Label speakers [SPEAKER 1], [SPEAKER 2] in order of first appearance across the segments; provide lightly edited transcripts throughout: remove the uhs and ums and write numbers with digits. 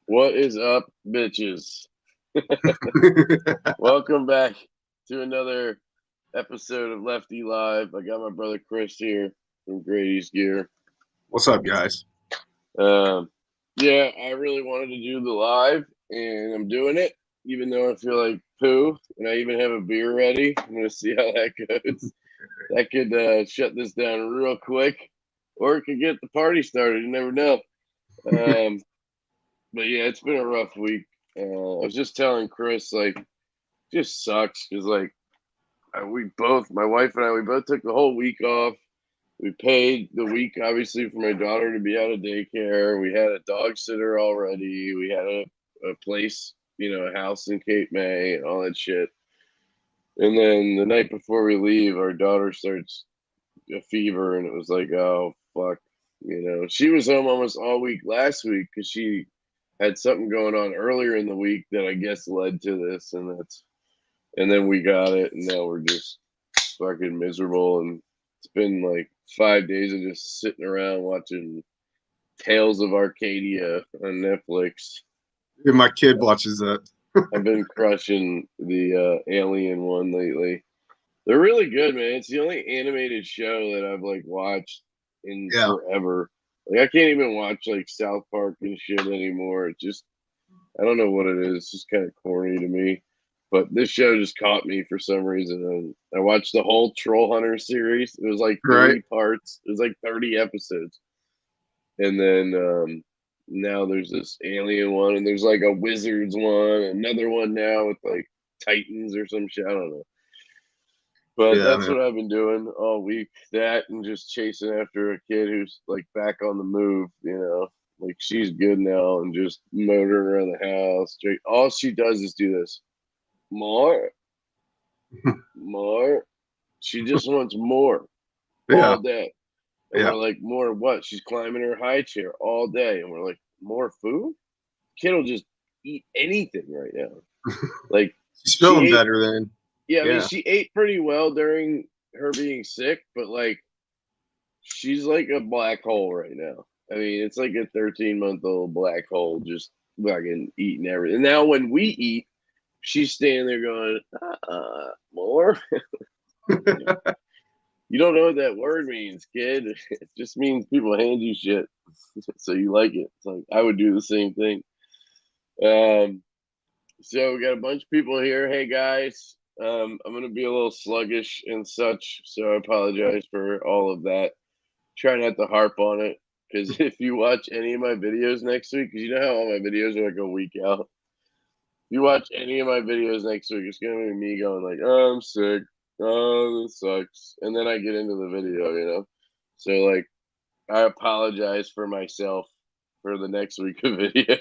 [SPEAKER 1] What is up, bitches? Welcome back to another episode of Lefty Live. I got my brother Chris here from Grady's Gear.
[SPEAKER 2] What's up, guys?
[SPEAKER 1] Um, yeah, I really wanted to do the live, and I'm doing it, even though I feel like poo, and I even have a beer ready. I'm gonna see how that goes. That could shut this down real quick, or it could get the party started. You never know. Um, but yeah, it's been a rough week. I was just telling Chris, like, just sucks because we both, my wife and I, we both took the whole week off. We paid the week obviously for my daughter to be out of daycare. We had a dog sitter already. We had a place, a house in Cape May and all that shit. And then the night before we leave, our daughter starts a fever, and it was like, oh fuck, she was home almost all week last week because she had something going on earlier in the week that I guess led to this, and then we got it, and now we're just fucking miserable. And it's been like 5 days of just sitting around watching Tales of Arcadia on Netflix.
[SPEAKER 2] My kid watches that.
[SPEAKER 1] I've been crushing the Alien one lately. They're really good, man. It's the only animated show that I've like watched in
[SPEAKER 2] Yeah.
[SPEAKER 1] forever. Like I can't even watch like South Park and shit anymore. It just I don't know what it is. It's just kind of corny to me. But this show just caught me for some reason. And I watched the whole Troll Hunter series. It was like
[SPEAKER 2] Right.
[SPEAKER 1] 30 parts. It was like 30 episodes. And then now there's this alien one, and there's like a wizards one, another one now with like Titans or some shit. I don't know. But
[SPEAKER 2] Yeah,
[SPEAKER 1] that's
[SPEAKER 2] man.
[SPEAKER 1] what I've been doing all week. That and just chasing after a kid who's like back on the move. Like she's good now and just motoring around the house. All she does is do this. More, more. She just wants more
[SPEAKER 2] Yeah.
[SPEAKER 1] all day. And
[SPEAKER 2] Yeah.
[SPEAKER 1] we're like, more what? She's climbing her high chair all day. And we're like, more food? Kid will just eat anything right now. Like
[SPEAKER 2] She's
[SPEAKER 1] she
[SPEAKER 2] feeling
[SPEAKER 1] ate,
[SPEAKER 2] better then.
[SPEAKER 1] yeah, I mean,
[SPEAKER 2] Yeah.
[SPEAKER 1] she ate pretty well during her being sick, but like she's like a black hole right now. I mean, it's like a 13-month-old black hole just fucking eating everything. And now when we eat, she's standing there going, more? You don't know what that word means, kid. It just means people hand you shit. So you like it. It's like I would do the same thing. Um, so we got a bunch of people here. Hey guys, I'm gonna be a little sluggish and such, so I apologize for all of that. Try not to harp on it because if you watch any of my videos next week, because you know how all my videos are like a week out. If you watch any of my videos next week, it's gonna be me going like, "Oh, I'm sick. Oh, this sucks," and then I get into the video. So like, I apologize for myself for the next week of videos,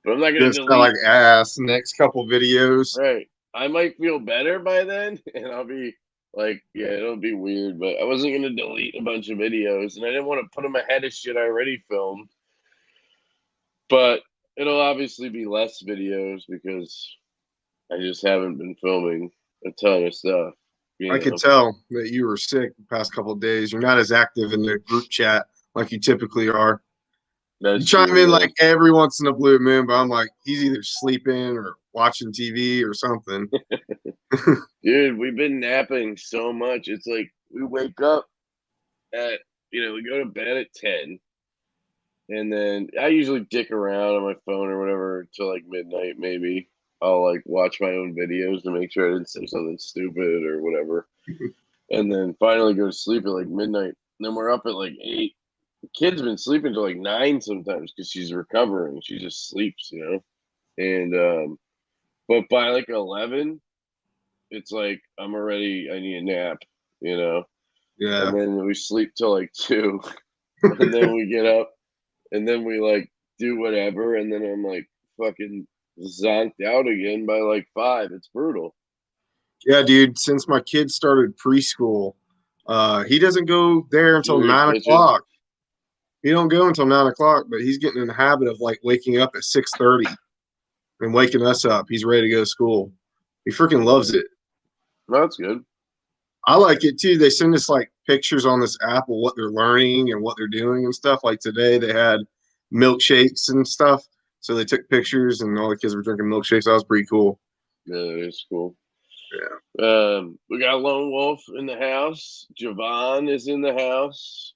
[SPEAKER 1] but I'm not gonna
[SPEAKER 2] Gonna sound like
[SPEAKER 1] delete.
[SPEAKER 2] ass next couple videos.
[SPEAKER 1] Right, I might feel better by then, and I'll be like, yeah, it'll be weird, but I wasn't gonna delete a bunch of videos, and I didn't want to put them ahead of shit I already filmed. But it'll obviously be less videos because I just haven't been filming a ton of stuff. You
[SPEAKER 2] I could
[SPEAKER 1] know,
[SPEAKER 2] tell that you were sick the past couple of days. You're not as active in the group chat like you typically are. You
[SPEAKER 1] that's
[SPEAKER 2] chime
[SPEAKER 1] true.
[SPEAKER 2] in
[SPEAKER 1] Yeah.
[SPEAKER 2] like every once in a blue moon, but I'm like, he's either sleeping or watching TV or something.
[SPEAKER 1] Dude, we've been napping so much. It's like we wake up at, we go to bed at 10, and then I usually dick around on my phone or whatever till like midnight, maybe. I'll like watch my own videos to make sure I didn't say something stupid or whatever. And then finally go to sleep at like midnight. And then we're up at like 8. The kid's been sleeping till like 9 sometimes because she's recovering. She just sleeps. And, but by like 11, it's like I'm already, I need a nap.
[SPEAKER 2] Yeah.
[SPEAKER 1] And then we sleep till like 2, and then we get up, and then we like do whatever, and then I'm like fucking zonked out again by like 5. It's brutal.
[SPEAKER 2] Yeah, dude. Since my kid started preschool, he doesn't go there until
[SPEAKER 1] You're
[SPEAKER 2] nine
[SPEAKER 1] bitching.
[SPEAKER 2] o'clock. He don't go until 9 o'clock, but he's getting in the habit of like waking up at 6:30 and waking us up. He's ready to go to school. He freaking loves it.
[SPEAKER 1] Well, that's good.
[SPEAKER 2] I like it too. They send us like pictures on this app of what they're learning and what they're doing and stuff. Like today, they had milkshakes and stuff. So they took pictures, and all the kids were drinking milkshakes. That was pretty cool.
[SPEAKER 1] Yeah, it's cool.
[SPEAKER 2] Yeah.
[SPEAKER 1] We got Lone Wolf in the house. Javon is in the house.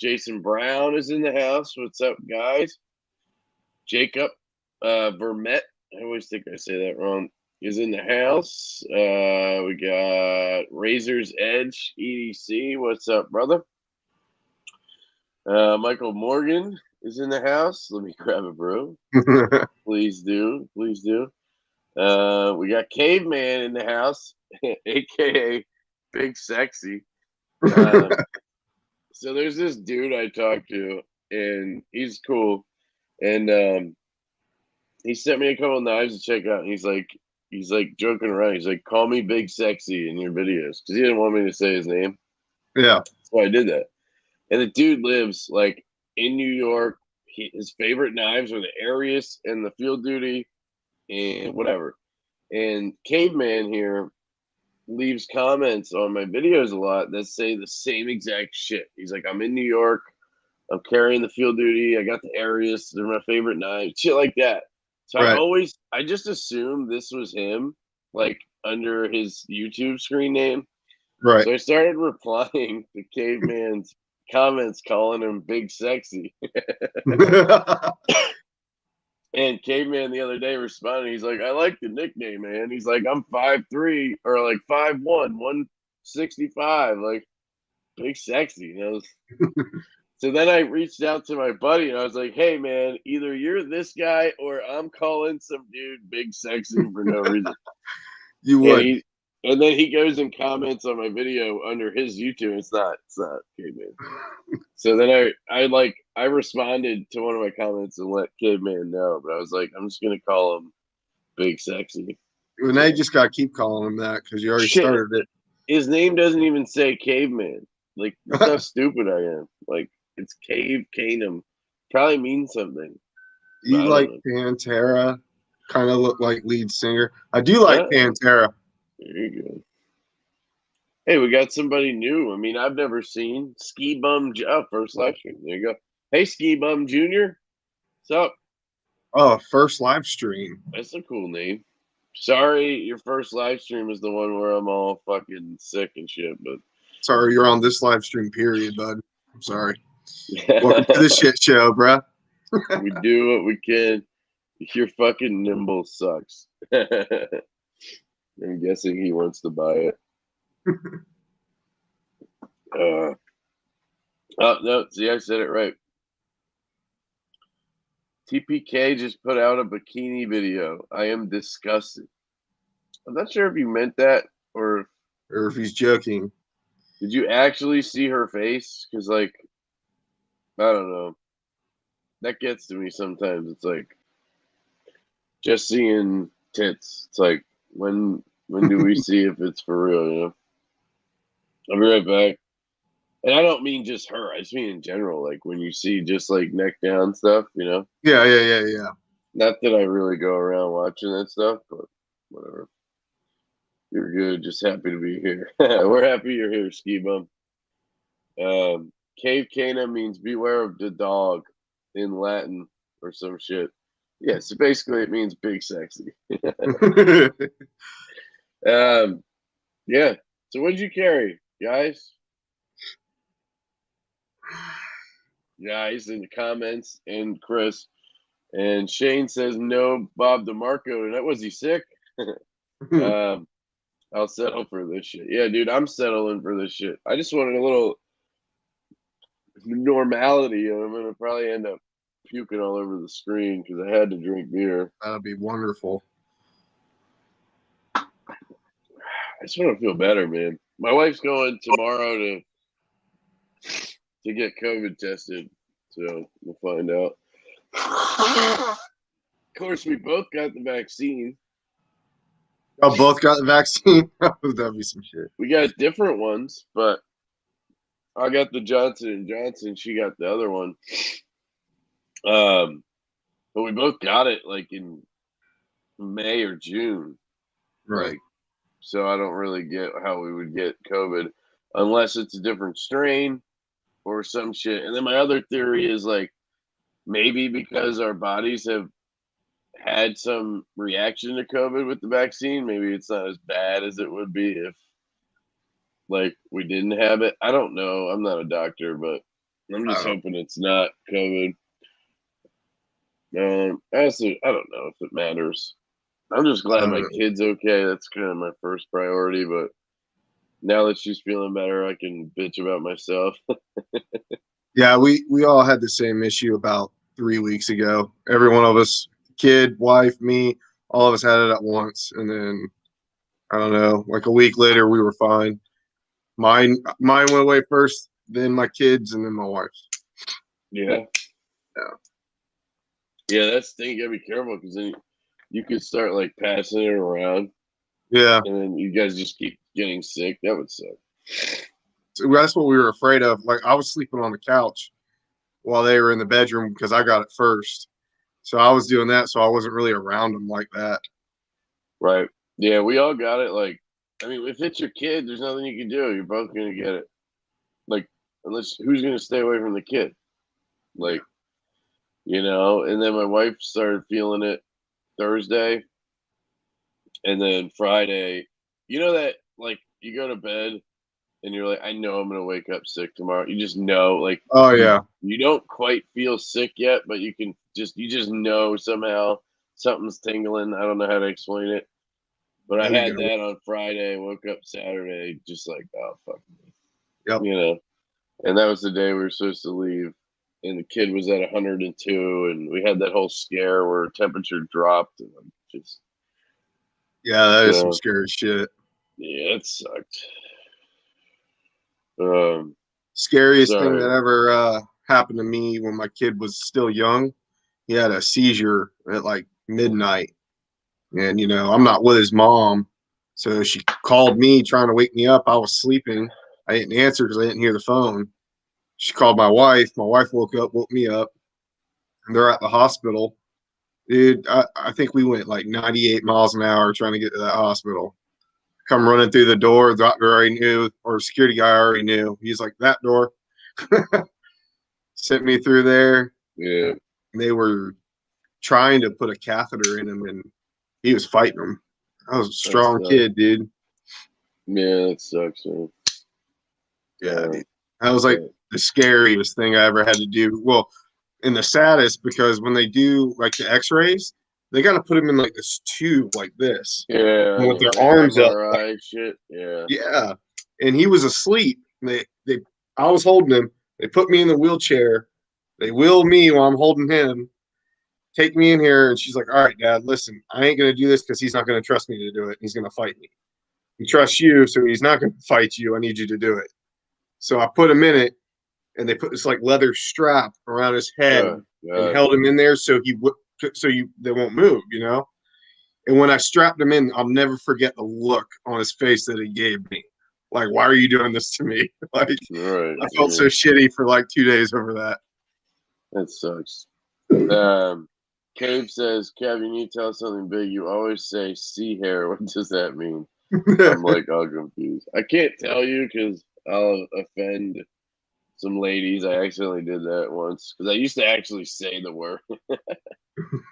[SPEAKER 1] Jason Brown is in the house. What's up, guys? Jacob Vermette, I always think I say that wrong, is in the house. We got Razor's Edge EDC. What's up, brother? Michael Morgan is in the house. Let me grab a brew. Please do. Please do. We got Caveman in the house, aka Big Sexy. So there's this dude I talked to, and he's cool. And he sent me a couple of knives to check out, and he's like joking around. He's like, "Call me Big Sexy in your videos," because he didn't want me to say his name.
[SPEAKER 2] Yeah.
[SPEAKER 1] So I did that. And the dude lives like in New York. His favorite knives are the Arius and the Field Duty and whatever. And Caveman here leaves comments on my videos a lot that say the same exact shit. He's like, "I'm in New York. I'm carrying the Field Duty. I got the Arius. They're my favorite knives." Shit like that. So
[SPEAKER 2] Right.
[SPEAKER 1] I just assumed this was him, like under his YouTube screen name.
[SPEAKER 2] Right.
[SPEAKER 1] So I started replying to Caveman's comments, calling him Big Sexy. And Caveman the other day responded. He's like, "I like the nickname, man." He's like, "I'm 5'3" or like 5'1", 165, like Big Sexy, you know. So then I reached out to my buddy and I was like, "Hey, man, either you're this guy or I'm calling some dude Big Sexy for no reason."
[SPEAKER 2] You
[SPEAKER 1] And
[SPEAKER 2] would.
[SPEAKER 1] then he goes and comments on my video under his YouTube. It's not Caveman. So then I responded to one of my comments and let Caveman know, but I was like, I'm just gonna call him Big Sexy.
[SPEAKER 2] Well, now you just got to keep calling him that because you already
[SPEAKER 1] Shit,
[SPEAKER 2] started it.
[SPEAKER 1] his name doesn't even say Caveman. Like, that's how stupid I am. Like, it's Cave Canum. Probably means something.
[SPEAKER 2] You
[SPEAKER 1] I don't
[SPEAKER 2] like
[SPEAKER 1] know.
[SPEAKER 2] Pantera? Kind of look like lead singer. I do like Pantera.
[SPEAKER 1] There you go. Hey, we got somebody new. I mean, I've never seen Ski Bum first live stream. There you go. Hey, Ski Bum Junior. What's up?
[SPEAKER 2] Oh, first live stream.
[SPEAKER 1] That's a cool name. Sorry, your first live stream is the one where I'm all fucking sick and shit, but
[SPEAKER 2] Sorry, you're on this live stream, period, bud. I'm sorry. Welcome to the shit show, bruh.
[SPEAKER 1] we do what we can. Your fucking nimble sucks. I'm guessing he wants to buy it. Oh no, see, I said it right. TPK just put out a bikini video. I am disgusted. I'm not sure if you meant that or
[SPEAKER 2] Or if he's joking.
[SPEAKER 1] did you actually see her face? Because, like, I don't know. That gets to me sometimes. It's like just seeing tits. It's like when do we see if it's for real? You know. I'll be right back. And I don't mean just her. I just mean in general. Like when you see just like neck down stuff. You know.
[SPEAKER 2] Yeah.
[SPEAKER 1] Not that I really go around watching that stuff, but whatever. You're good. Just happy to be here. We're happy you're here, Ski Bum. Cave Cana means beware of the dog in Latin or some shit. Yeah, so basically it means big sexy. Yeah. So what did you carry, guys? Guys in the comments and Chris. And Shane says no Bob DeMarco. And was he sick? I'll settle for this shit. Yeah, dude, I'm settling for this shit. I just wanted a little normality, and I'm gonna probably end up puking all over the screen because I had to drink beer.
[SPEAKER 2] That'd be wonderful.
[SPEAKER 1] I just want to feel better, man. My wife's going tomorrow to get COVID tested, so we'll find out. Of course, we both got the vaccine.
[SPEAKER 2] Y'all both got the vaccine? That'd be some shit.
[SPEAKER 1] We got different ones, but I got the Johnson & Johnson. She got the other one. But we both got it like in May or June.
[SPEAKER 2] Right.
[SPEAKER 1] Like, so I don't really get how we would get COVID unless it's a different strain or some shit. And then my other theory is like maybe because our bodies have had some reaction to COVID with the vaccine, maybe it's not as bad as it would be if like we didn't have it. I don't know. I'm not a doctor, but I'm just hoping it's not COVID. Honestly, I don't know if it matters. I'm just glad my kid's okay. That's kind of my first priority. But now that she's feeling better, I can bitch about myself.
[SPEAKER 2] Yeah, we all had the same issue about 3 weeks ago. Every one of us, kid, wife, me, all of us had it at once, and then I don't know, like a week later, we were fine. Mine went away first, then my kids, and then my wife's.
[SPEAKER 1] Yeah.
[SPEAKER 2] Yeah.
[SPEAKER 1] Yeah, that's the thing. You gotta be careful because then you could start like passing it around.
[SPEAKER 2] Yeah.
[SPEAKER 1] And then you guys just keep getting sick. That would suck.
[SPEAKER 2] So that's what we were afraid of. Like I was sleeping on the couch while they were in the bedroom because I got it first. So I was doing that, so I wasn't really around them like that.
[SPEAKER 1] Right. Yeah, we all got it. Like, I mean, if it's your kid, there's nothing you can do. You're both gonna get it. Like, unless who's gonna stay away from the kid? Like, and then my wife started feeling it Thursday, and then Friday. You know that like you go to bed and you're like, I know I'm gonna wake up sick tomorrow. You just know, like,
[SPEAKER 2] Oh yeah.
[SPEAKER 1] you don't quite feel sick yet, but you just know somehow something's tingling. I don't know how to explain it. But I had that on Friday, woke up Saturday, just like, oh fuck me.
[SPEAKER 2] Yep.
[SPEAKER 1] And that was the day we were supposed to leave. And the kid was at 102, and we had that whole scare where temperature dropped, and I'm just
[SPEAKER 2] that is some scary shit.
[SPEAKER 1] Yeah, it sucked.
[SPEAKER 2] Scariest thing
[SPEAKER 1] Sorry.
[SPEAKER 2] that ever happened to me when my kid was still young. He had a seizure at like midnight, and I'm not with his mom, so she called me trying to wake me up. I was sleeping. I didn't answer because I didn't hear the phone. She called my wife. My wife woke me up, and they're at the hospital. Dude, I think we went like 98 miles an hour trying to get to that hospital. Come running through the door. The doctor already knew, or security guy already knew. He's like, that door. Sent me through there.
[SPEAKER 1] Yeah.
[SPEAKER 2] They were trying to put a catheter in him, and he was fighting them. I was a strong kid, dude.
[SPEAKER 1] Yeah, that sucks, man.
[SPEAKER 2] Yeah, dude. That was like the scariest thing I ever had to do. Well, and the saddest because when they do like the X-rays, they got to put him in like this tube like this.
[SPEAKER 1] Yeah,
[SPEAKER 2] And with their
[SPEAKER 1] like
[SPEAKER 2] arms
[SPEAKER 1] MRI
[SPEAKER 2] up.
[SPEAKER 1] shit. Yeah.
[SPEAKER 2] Yeah, and he was asleep. I was holding him. They put me in the wheelchair. They wheel me while I'm holding him. Take me in here, and she's like, "All right, Dad, listen, I ain't gonna do this because he's not gonna trust me to do it. He's gonna fight me. He trusts you, so he's not gonna fight you. I need you to do it." So I put him in it, and they put this like leather strap around his head and held him in there so they won't move, And when I strapped him in, I'll never forget the look on his face that he gave me. Like, why are you doing this to me? Like,
[SPEAKER 1] right.
[SPEAKER 2] I felt so shitty for like 2 days over that.
[SPEAKER 1] That sucks. Cave says, Kev, you need to tell us something big. You always say sea hair. What does that mean? I'm like all confused. I can't tell you because I'll offend some ladies. I accidentally did that once because I used to actually say the word.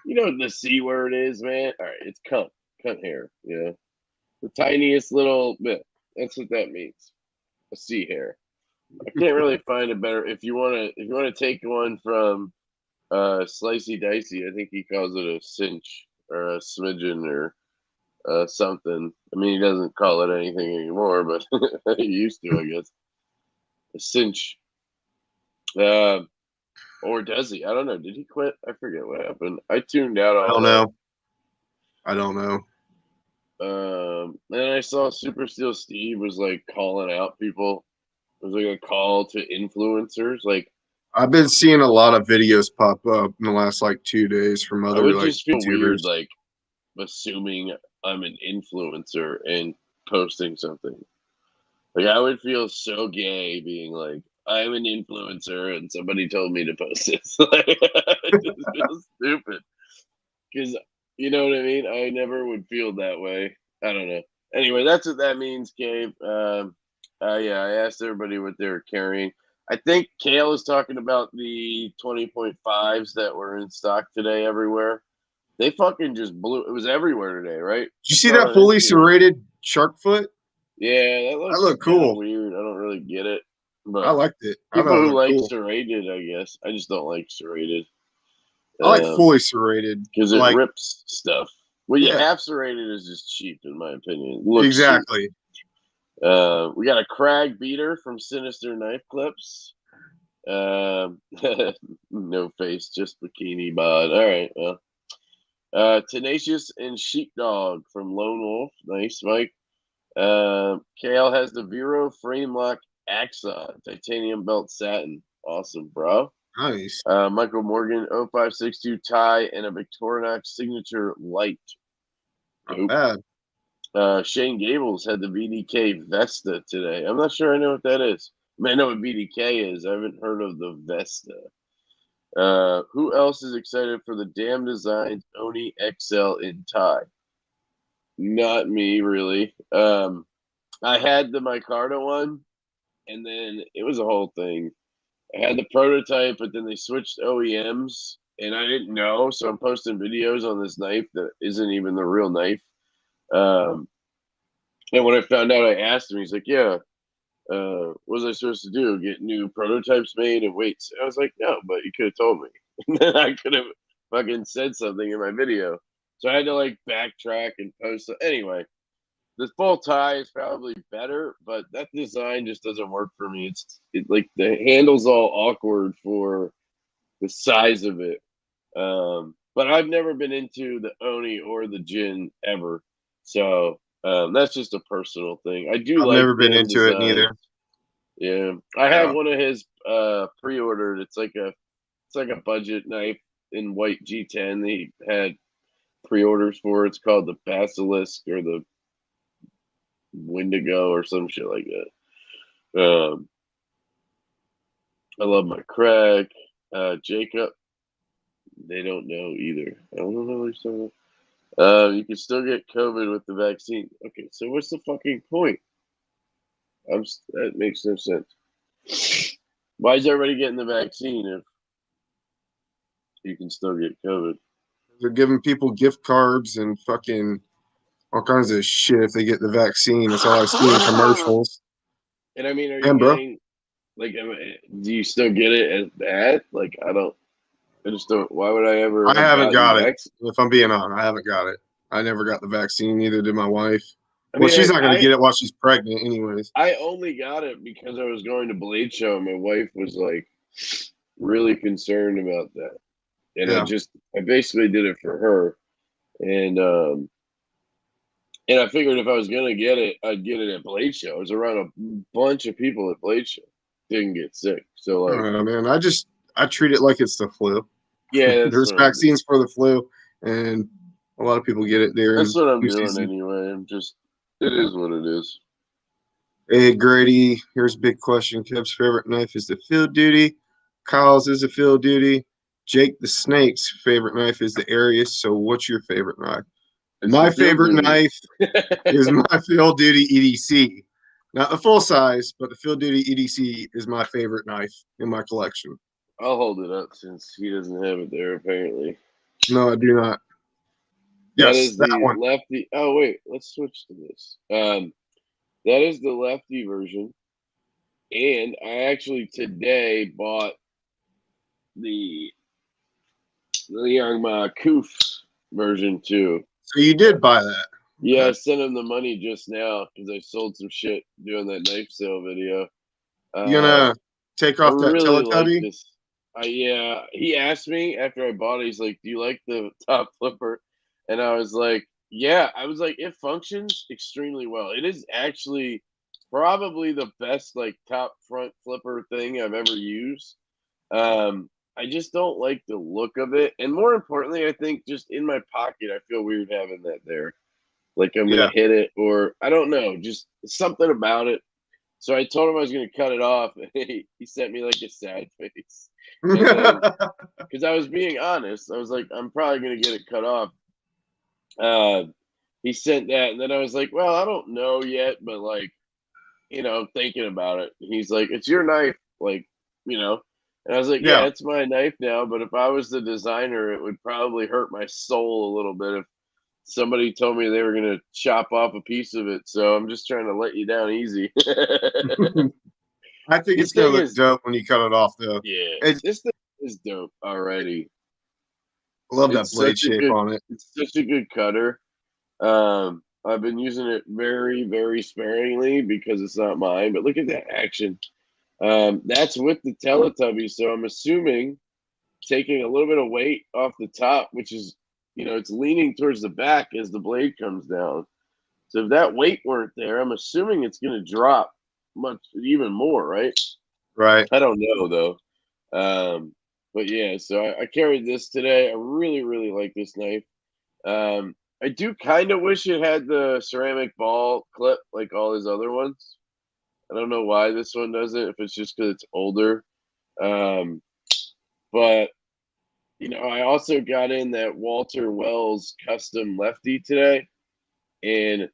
[SPEAKER 1] You know what the C word is, man? All right, it's cunt. Cunt hair. The tiniest little bit. That's what that means. A sea hair. I can't really find a better. If you wanna take one from Slicey Dicey, I think he calls it a cinch or a smidgen or something. I mean, he doesn't call it anything anymore, but he used to, I guess. A cinch. Or does he? I don't know. Did he quit? I forget what happened. I tuned out all
[SPEAKER 2] I don't
[SPEAKER 1] that.
[SPEAKER 2] know. I don't know.
[SPEAKER 1] And I saw Super Steel Steve was like calling out people. It was like a call to influencers. Like,
[SPEAKER 2] I've been seeing a lot of videos pop up in the last like 2 days from
[SPEAKER 1] I
[SPEAKER 2] other
[SPEAKER 1] would
[SPEAKER 2] like
[SPEAKER 1] just feel
[SPEAKER 2] YouTubers.
[SPEAKER 1] weird, like assuming I'm an influencer and posting something. Like, I would feel so gay being like, I'm an influencer and somebody told me to post this. Like, it just feels stupid. Because, you know what I mean? I never would feel that way. I don't know. Anyway, that's what that means, Gabe. Yeah, I asked everybody what they were carrying. I think Kale is talking about the 20.5s that were in stock today everywhere. They fucking just blew. It was everywhere today, right?
[SPEAKER 2] Did you see that fully serrated shark foot?
[SPEAKER 1] Yeah, that
[SPEAKER 2] looked
[SPEAKER 1] kind of
[SPEAKER 2] cool.
[SPEAKER 1] weird. I don't really get it, but
[SPEAKER 2] I liked it.
[SPEAKER 1] people who like
[SPEAKER 2] cool.
[SPEAKER 1] serrated, I guess. I just don't like serrated.
[SPEAKER 2] I like fully serrated
[SPEAKER 1] because it rips stuff. Well, yeah, half serrated is just cheap, in my opinion.
[SPEAKER 2] Exactly.
[SPEAKER 1] Cheap. We got a Crag beater from Sinister Knife Clips. No face, just bikini bod. All right, well. Tenacious and Sheepdog from Lone Wolf. Nice, Mike. KL has the Vero frame lock Axon titanium belt satin. Awesome, bro.
[SPEAKER 2] Nice.
[SPEAKER 1] Michael Morgan 0562 tie and a Victorinox signature light.
[SPEAKER 2] Not bad.
[SPEAKER 1] Shane Gables had the VDK Vesta today. I'm not sure I know what that is. I mean, I know what VDK is. I haven't heard of the Vesta. Who else is excited for the Damn Designs Oni XL in tie? Not me, really. I had the Micarta one, and then it was a whole thing. I had the prototype, but then they switched OEMs, and I didn't know, so I'm posting videos on this knife that isn't even the real knife. And when I found out, I asked him. He's like, "Yeah, what was I supposed to do? Get new prototypes made and weights?" I was like, "No, but you could have told me. And then I could have fucking said something in my video." So I had to like backtrack and post. Anyway, this full tie is probably better, but that design just doesn't work for me. It's like the handle's all awkward for the size of it. But I've never been into the Oni or the Jin ever, so that's just a personal thing. I do.
[SPEAKER 2] I've never been into it neither.
[SPEAKER 1] Yeah, I have one of his pre-ordered. It's like a budget knife in white G10. He had pre-orders for. It's called the Basilisk or the Wendigo or some shit like that. I love my Craig. Jacob, they don't know either. I don't know what he's talking about. You can still get COVID with the vaccine. Okay, so what's the fucking point? That makes no sense. Why is everybody getting the vaccine if you can still get COVID?
[SPEAKER 2] They're giving people gift cards and fucking all kinds of shit if they get the vaccine. That's all I see in commercials.
[SPEAKER 1] And I mean, are you getting, like, do you still get it as bad? Like, I just don't. Why would I ever?
[SPEAKER 2] I haven't got it. If I'm being honest, I haven't got it. I never got the vaccine. Neither did my wife. Well, she's not going to get it while she's pregnant, anyways.
[SPEAKER 1] I only got it because I was going to Blade Show. And my wife was like really concerned about that, and I basically did it for her, and I figured if I was gonna get it, I'd get it at Blade Show. I was around a bunch of people at Blade Show, didn't get sick. So like,
[SPEAKER 2] man, I treat it like it's the flu.
[SPEAKER 1] Yeah,
[SPEAKER 2] there's vaccines for the flu, and a lot of people get it there.
[SPEAKER 1] That's what I'm doing anyway. It is what it is.
[SPEAKER 2] Hey Grady, here's a big question. Kev's favorite knife is the Field Duty. Kyle's is a Field Duty. Jake the Snake's favorite knife is the Arius. So what's your favorite knife? My favorite knife is my Field Duty EDC. Not the full size, but the Field Duty EDC is my favorite knife in my collection.
[SPEAKER 1] I'll hold it up since he doesn't have it there, apparently.
[SPEAKER 2] No, I do not.
[SPEAKER 1] That is the Lefty. Oh, wait. Let's switch to this. That is the Lefty version. And I actually today bought the Liang Koof version too.
[SPEAKER 2] So you did buy that?
[SPEAKER 1] Yeah, I sent him the money just now because I sold some shit doing that knife sale video.
[SPEAKER 2] You gonna take off that
[SPEAKER 1] really
[SPEAKER 2] Teletubby?
[SPEAKER 1] Like this. Yeah, he asked me after I bought it. He's like, "Do you like the top flipper?" And I was like, "Yeah." I was like, "It functions extremely well. It is actually probably the best like top front flipper thing I've ever used." I just don't like the look of it, and more importantly, I think just in my pocket, I feel weird having that there. Like I'm gonna hit it, or I don't know, just something about it. So I told him I was gonna cut it off, and he sent me like a sad face. Because I was being honest, I was like, I'm probably gonna get it cut off. He sent that, and then I was like, well, I don't know yet, but like, thinking about it. He's like, it's your knife, like, you know. And I was like, yeah,
[SPEAKER 2] Yeah.
[SPEAKER 1] it's my knife now, but if I was the designer, it would probably hurt my soul a little bit if somebody told me they were going to chop off a piece of it. So I'm just trying to let you down easy.
[SPEAKER 2] I think it's
[SPEAKER 1] This
[SPEAKER 2] gonna
[SPEAKER 1] thing
[SPEAKER 2] look
[SPEAKER 1] is,
[SPEAKER 2] dope when you cut it off, though.
[SPEAKER 1] yeah,
[SPEAKER 2] It's,
[SPEAKER 1] this thing is dope already.
[SPEAKER 2] I love that
[SPEAKER 1] It's
[SPEAKER 2] blade
[SPEAKER 1] such a
[SPEAKER 2] shape
[SPEAKER 1] good,
[SPEAKER 2] on it.
[SPEAKER 1] it's such a good cutter. I've been using it very, very sparingly because it's not mine. But look at that action. That's with the Teletubby, so I'm assuming taking a little bit of weight off the top, which is, it's leaning towards the back as the blade comes down. So if that weight weren't there, I'm assuming it's going to drop much even more, right?
[SPEAKER 2] Right.
[SPEAKER 1] I don't know though. But yeah, so I carried this today. I really, really like this knife. I do kind of wish it had the ceramic ball clip like all his other ones. I don't know why this one doesn't, if it's just because it's older. Um, but I also got in that Walter Wells custom Lefty today, and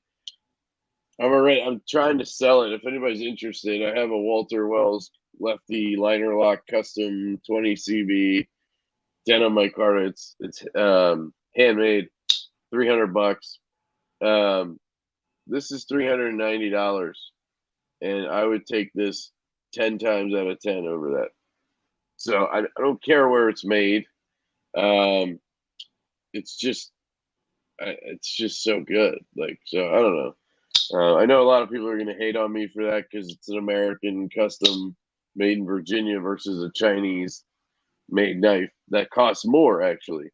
[SPEAKER 1] I'm trying to sell it. If anybody's interested, I have a Walter Wells Lefty liner lock custom 20 CB denim micarta. It's handmade, $300. This is $390, and I would take this 10 times out of 10 over that. So I don't care where it's made. Um, it's just so good. Like, so I don't know. I know a lot of people are going to hate on me for that because it's an American custom made in Virginia versus a Chinese made knife that costs more. Actually,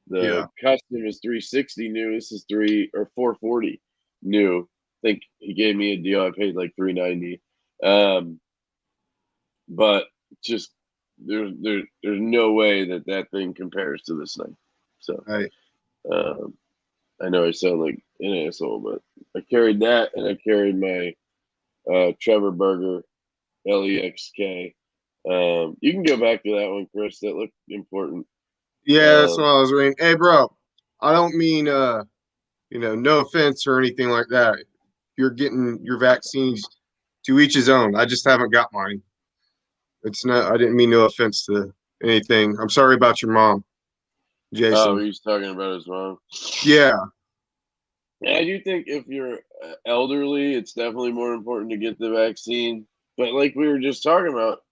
[SPEAKER 1] the
[SPEAKER 2] Yeah.
[SPEAKER 1] custom is 360 new. This is 440 new. I think he gave me a deal. I paid like 390. But just there's no way that thing compares to this thing. So
[SPEAKER 2] Right.
[SPEAKER 1] um, I know I sound like an asshole, but I carried that and I carried my Trevor Burger LEXK. You can go back to that one, Chris. That looked important.
[SPEAKER 2] Yeah, that's what
[SPEAKER 1] Um,
[SPEAKER 2] I was reading. Hey, bro, I don't mean no offense or anything like that. You're getting your vaccines, to each his own. I just haven't got mine. It's not. I didn't mean no offense to anything. I'm sorry about your mom,
[SPEAKER 1] oh,
[SPEAKER 2] Jason.
[SPEAKER 1] he's talking about his mom.
[SPEAKER 2] Yeah,
[SPEAKER 1] And I do think if you're elderly, it's definitely more important to get the vaccine. But like we were just talking about,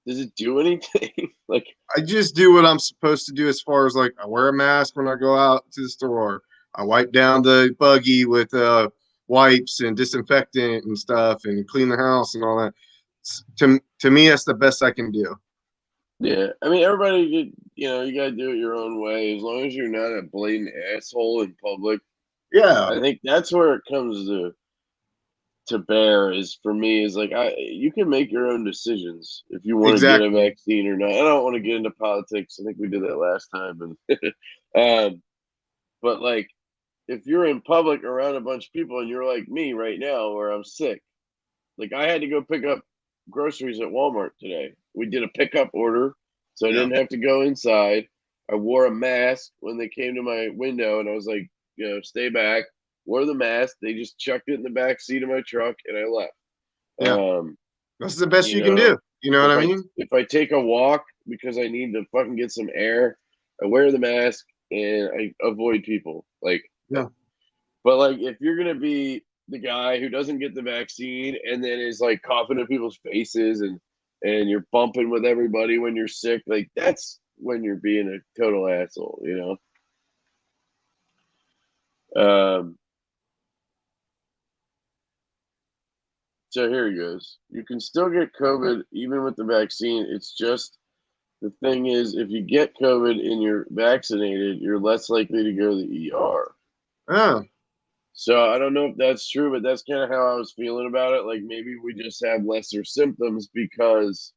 [SPEAKER 1] does it do anything? Like,
[SPEAKER 2] I just do what I'm supposed to do as far as like I wear a mask when I go out to the store. I wipe down the buggy with wipes and disinfectant and stuff, and clean the house and all that. To me, that's the best I can do.
[SPEAKER 1] yeah, I mean, everybody, you gotta do it your own way. As long as you're not a blatant asshole in public,
[SPEAKER 2] Yeah,
[SPEAKER 1] I think that's where it comes to bear. Is for me is like you can make your own decisions if you want to get a
[SPEAKER 2] exactly.
[SPEAKER 1] vaccine or not. I don't want to get into politics. I think we did that last time, and but like if you're in public around a bunch of people and you're like me right now, where I'm sick, like I had to go pick up groceries at Walmart today. We did a pickup order, so I
[SPEAKER 2] Yeah,
[SPEAKER 1] didn't have to go inside. I wore a mask when they came to my window, and I was like, stay back. Wore the mask. They just chucked it in the back seat of my truck, and I left.
[SPEAKER 2] yeah.
[SPEAKER 1] Um,
[SPEAKER 2] That's the best
[SPEAKER 1] you
[SPEAKER 2] you can
[SPEAKER 1] know,
[SPEAKER 2] do. You know what
[SPEAKER 1] if
[SPEAKER 2] I
[SPEAKER 1] I
[SPEAKER 2] mean?
[SPEAKER 1] if I take a walk because I need to fucking get some air, I wear the mask and I avoid people. Like,
[SPEAKER 2] Yeah,
[SPEAKER 1] but like if you're gonna be the guy who doesn't get the vaccine and then is like coughing in people's faces and you're bumping with everybody when you're sick, like that's when you're being a total asshole. Um, so here he goes. You can still get COVID even with the vaccine. It's just the thing is, if you get COVID and you're vaccinated, you're less likely to go to the ER.
[SPEAKER 2] yeah,
[SPEAKER 1] So I don't know if that's true, but that's kind of how I was feeling about it. Like maybe we just have lesser symptoms because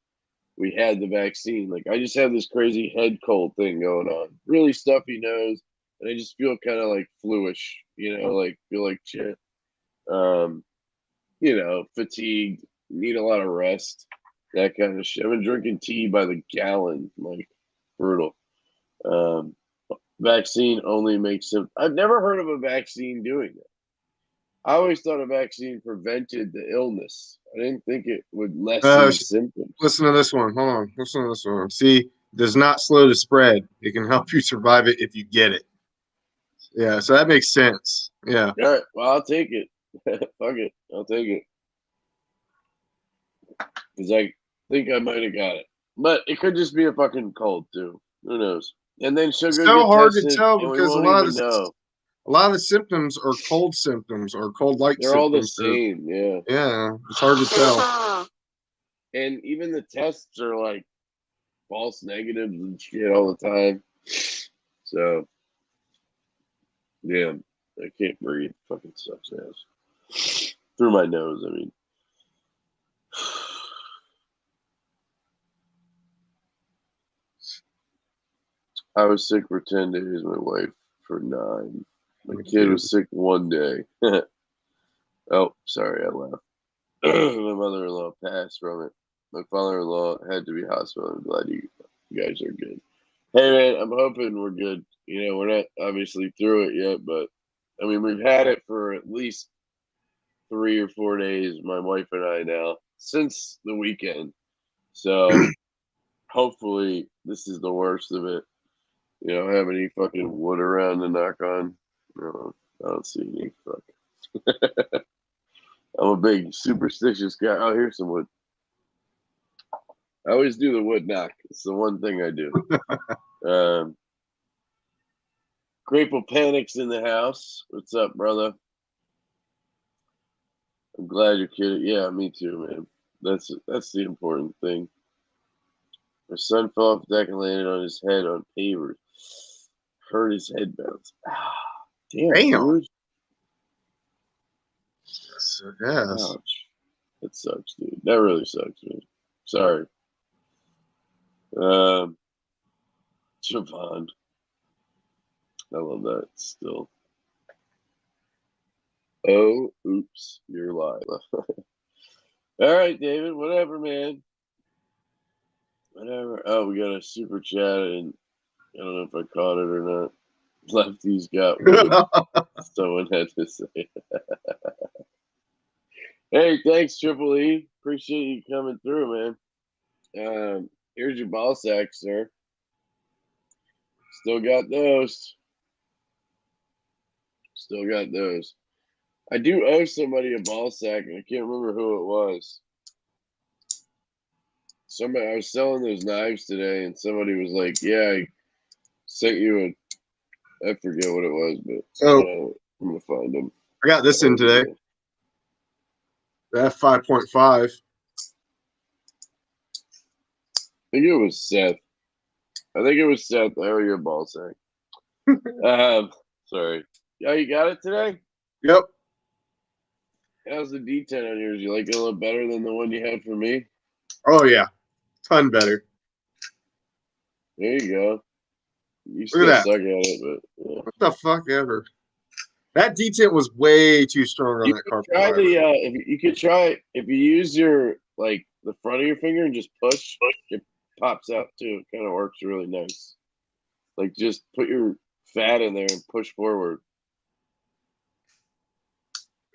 [SPEAKER 1] we had the vaccine. Like I just have this crazy head cold thing going on, really stuffy nose, and I just feel kind of like fluish, like feel like shit. Um, fatigued, need a lot of rest, that kind of shit. I've been drinking tea by the gallon, like brutal. Um, Vaccine only makes it. I've never heard of a vaccine doing that. I always thought a vaccine prevented the illness. I didn't think it would
[SPEAKER 2] Uh,
[SPEAKER 1] lessen symptoms.
[SPEAKER 2] Listen to this one. Hold on. Listen to this one. See, does not slow the spread. It can help you survive it if you get it. Yeah, so that makes sense. Yeah.
[SPEAKER 1] All right, well, I'll take it. Fuck it, I'll take it. Because I think I might have got it. But it could just be a fucking cold, too. Who knows? And then she'll
[SPEAKER 2] It's
[SPEAKER 1] go
[SPEAKER 2] so
[SPEAKER 1] get
[SPEAKER 2] hard to
[SPEAKER 1] tested,
[SPEAKER 2] tell
[SPEAKER 1] and we
[SPEAKER 2] because
[SPEAKER 1] won't even know.
[SPEAKER 2] a lot of the symptoms are cold-like
[SPEAKER 1] They're all the
[SPEAKER 2] symptoms.
[SPEAKER 1] same, yeah.
[SPEAKER 2] Yeah, it's hard to tell.
[SPEAKER 1] And even the tests are like false negatives and shit all the time. So, yeah, I can't breathe. Fucking sucks ass. Through my nose, I mean. I was sick for 10 days, my wife for 9. My kid was sick 1 day. Oh, sorry, I laughed. My mother-in-law passed from it. My father-in-law had to be hospitalized. I'm glad you guys are good. Hey, man, I'm hoping we're good. You know, we're not obviously through it yet, but, I mean, we've had it for at least 3 or 4 days, my wife and I now, since the weekend. So, hopefully, this is the worst of it. You know, have any fucking wood around to knock on? No, I don't see any. Fuck. I'm a big superstitious guy. Oh, here's some wood. I always do the wood knock. It's the one thing I do. Grateful Panic's in the house. What's up, brother? I'm glad you're kidding. Yeah, me too, man. That's the important thing. My son fell off the deck and landed on his head on pavers. Hurt his head bounce. Ah, damn, dude.
[SPEAKER 2] Yes.
[SPEAKER 1] Ouch. That sucks, dude. That really sucks, man. Sorry. Javon. I love that still. Oh, oops. You're live. All right, David. Whatever, man. Whatever. Oh, we got a super chat, and I don't know if I caught it or not. Lefty's got what someone had to say. Hey, thanks, Triple E. Appreciate you coming through, man. Here's your ball sack, sir. Still got those. Still got those. I do owe somebody a ball sack, and I can't remember who it was. Somebody, I was selling those knives today, and somebody was like, "Yeah, I sent you I forget what it was, but I'm gonna find them."
[SPEAKER 2] I got this in today. That 5.5.
[SPEAKER 1] I think it was Seth. I owe you a ball sack. Sorry. Yeah, you got it today?
[SPEAKER 2] Yep.
[SPEAKER 1] How's the D10 on yours? You like it a little better than the one you had for me?
[SPEAKER 2] Oh yeah, ton better.
[SPEAKER 1] There you go. You
[SPEAKER 2] Look
[SPEAKER 1] still
[SPEAKER 2] at
[SPEAKER 1] suck at it, but yeah.
[SPEAKER 2] What the fuck ever. That detent was way too strong on that carpet.
[SPEAKER 1] Try if you could try if you use your like the front of your finger and just push, it pops out too. It kind of works really nice. Like just put your fat in there and push forward.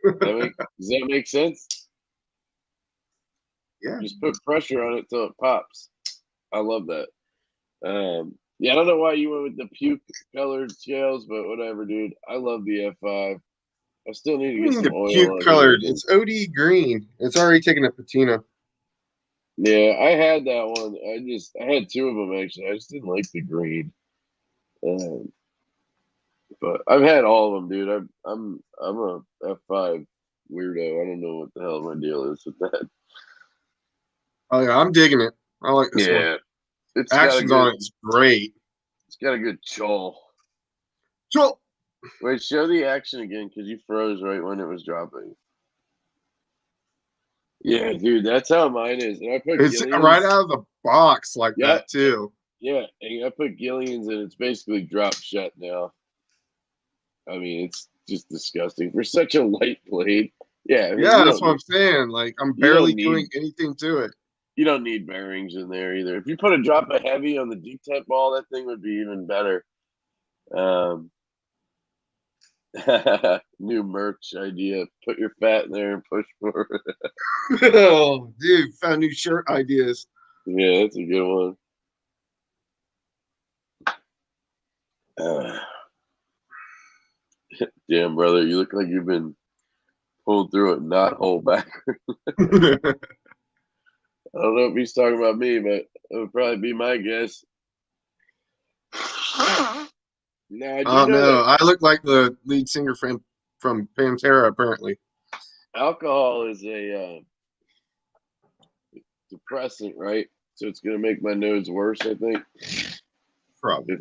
[SPEAKER 1] Does that make sense?
[SPEAKER 2] Yeah.
[SPEAKER 1] Just put pressure on it till it pops. I love that. Yeah, I don't know why you went with the puke colored scales, but whatever, dude. I love the F5. I still need to get some oil.
[SPEAKER 2] Puke colored. It's OD green. It's already taken a patina.
[SPEAKER 1] Yeah, I had that one. I had 2 of them actually. I just didn't like the green. But I've had all of them, dude. I'm a F5 weirdo. I don't know what the hell my deal is with that.
[SPEAKER 2] Oh yeah, I'm digging it. I like this one.
[SPEAKER 1] Yeah, it's
[SPEAKER 2] Actions on it's great.
[SPEAKER 1] It's got a good chol.
[SPEAKER 2] Chol.
[SPEAKER 1] Wait, show the action again because you froze right when it was dropping. Yeah, dude, that's how mine is. And I put
[SPEAKER 2] it's
[SPEAKER 1] Gillian's
[SPEAKER 2] right out of the box like that too.
[SPEAKER 1] Yeah, and I put Gillian's and it's basically dropped shut now. I mean, it's just disgusting for such a light blade. Yeah, I mean,
[SPEAKER 2] yeah, that's what I'm saying. Like I'm barely doing anything to it.
[SPEAKER 1] You don't need bearings in there either. If you put a drop of heavy on the detent ball, that thing would be even better. New merch idea. Put your fat in there and push forward.
[SPEAKER 2] Oh, dude, found new shirt ideas.
[SPEAKER 1] Yeah, that's a good one. Uh, damn, brother, you look like you've been pulled through it, not hold back. I don't know if he's talking about me, but it would probably be my guess. Now I do
[SPEAKER 2] Oh
[SPEAKER 1] know
[SPEAKER 2] no,
[SPEAKER 1] that
[SPEAKER 2] I look like the lead singer from Pantera, apparently.
[SPEAKER 1] alcohol is a depressant, right? So it's gonna make my nose worse, I think,
[SPEAKER 2] Probably.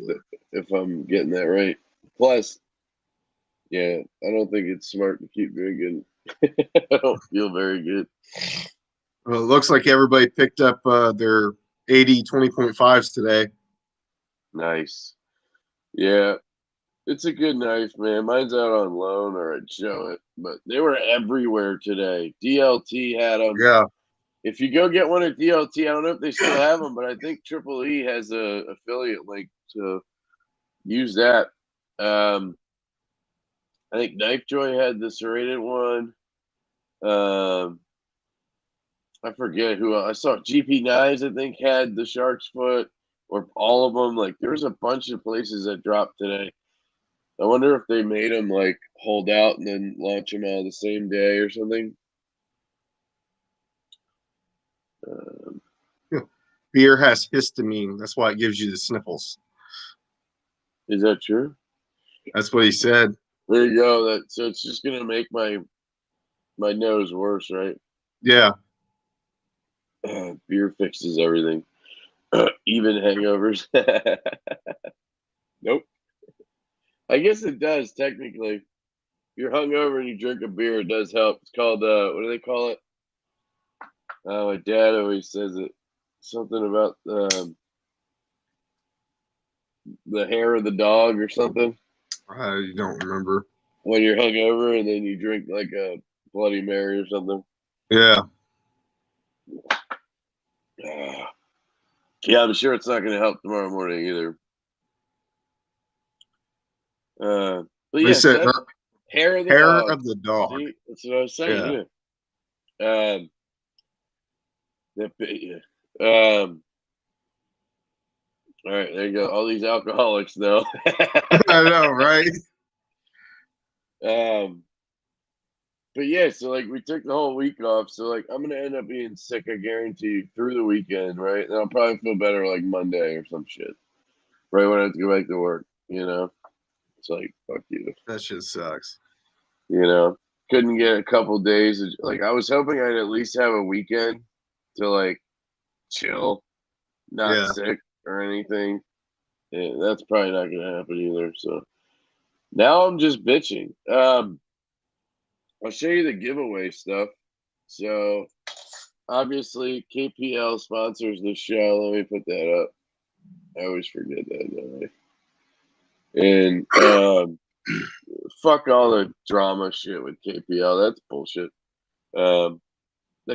[SPEAKER 1] if I'm getting that right. Plus, yeah, I don't think it's smart to keep drinking. I don't feel very good.
[SPEAKER 2] Well, it looks like everybody picked up their 80 20.5s today.
[SPEAKER 1] Nice. Yeah, it's a good knife, man. Mine's out on loan, or I'd show it, but they were everywhere today. DLT had them.
[SPEAKER 2] Yeah.
[SPEAKER 1] If you go get one at DLT, I don't know if they still have them, but I think Triple E has a affiliate link to use that. I think Knife Joy had the serrated one. Um, I forget who else. I saw GP Knives, I think, had the Shark's Foot, or all of them. Like, there was a bunch of places that dropped today. I wonder if they made them like hold out and then launch them all the same day or something. Um,
[SPEAKER 2] Beer has histamine. That's why it gives you the sniffles.
[SPEAKER 1] is that true?
[SPEAKER 2] That's what he said.
[SPEAKER 1] There you go. That so it's just gonna make my nose worse, right?
[SPEAKER 2] Yeah.
[SPEAKER 1] Beer fixes everything, even hangovers. Nope. I guess it does technically. If you're hungover and you drink a beer, it does help. It's called what do they call it? My dad always says it. Something about the hair of the dog or something.
[SPEAKER 2] I don't remember.
[SPEAKER 1] When you're hungover and then you drink like a Bloody Mary or something.
[SPEAKER 2] Yeah.
[SPEAKER 1] Yeah, I'm sure it's not going to help tomorrow morning either. But
[SPEAKER 2] They
[SPEAKER 1] yeah,
[SPEAKER 2] said
[SPEAKER 1] so that's hair of the
[SPEAKER 2] hair
[SPEAKER 1] dog.
[SPEAKER 2] of the dog.
[SPEAKER 1] See, that's what I was saying.
[SPEAKER 2] Yeah.
[SPEAKER 1] Yeah. All right, there you go. All these alcoholics, though.
[SPEAKER 2] I know, right?
[SPEAKER 1] But yeah, so like we took the whole week off, so like I'm gonna end up being sick, I guarantee you, through the weekend, right? And I'll probably feel better like Monday or some shit, right when I have to go back to work. It's like fuck you.
[SPEAKER 2] That shit sucks.
[SPEAKER 1] Couldn't get a couple days. Like I was hoping I'd at least have a weekend to like chill, not
[SPEAKER 2] Yeah.
[SPEAKER 1] sick or anything. Yeah, that's probably not gonna happen either. So now I'm just bitching. I'll show you the giveaway stuff. So obviously KPL sponsors the show. Let me put that up. I always forget that, don't I? And fuck all the drama shit with KPL. That's bullshit. That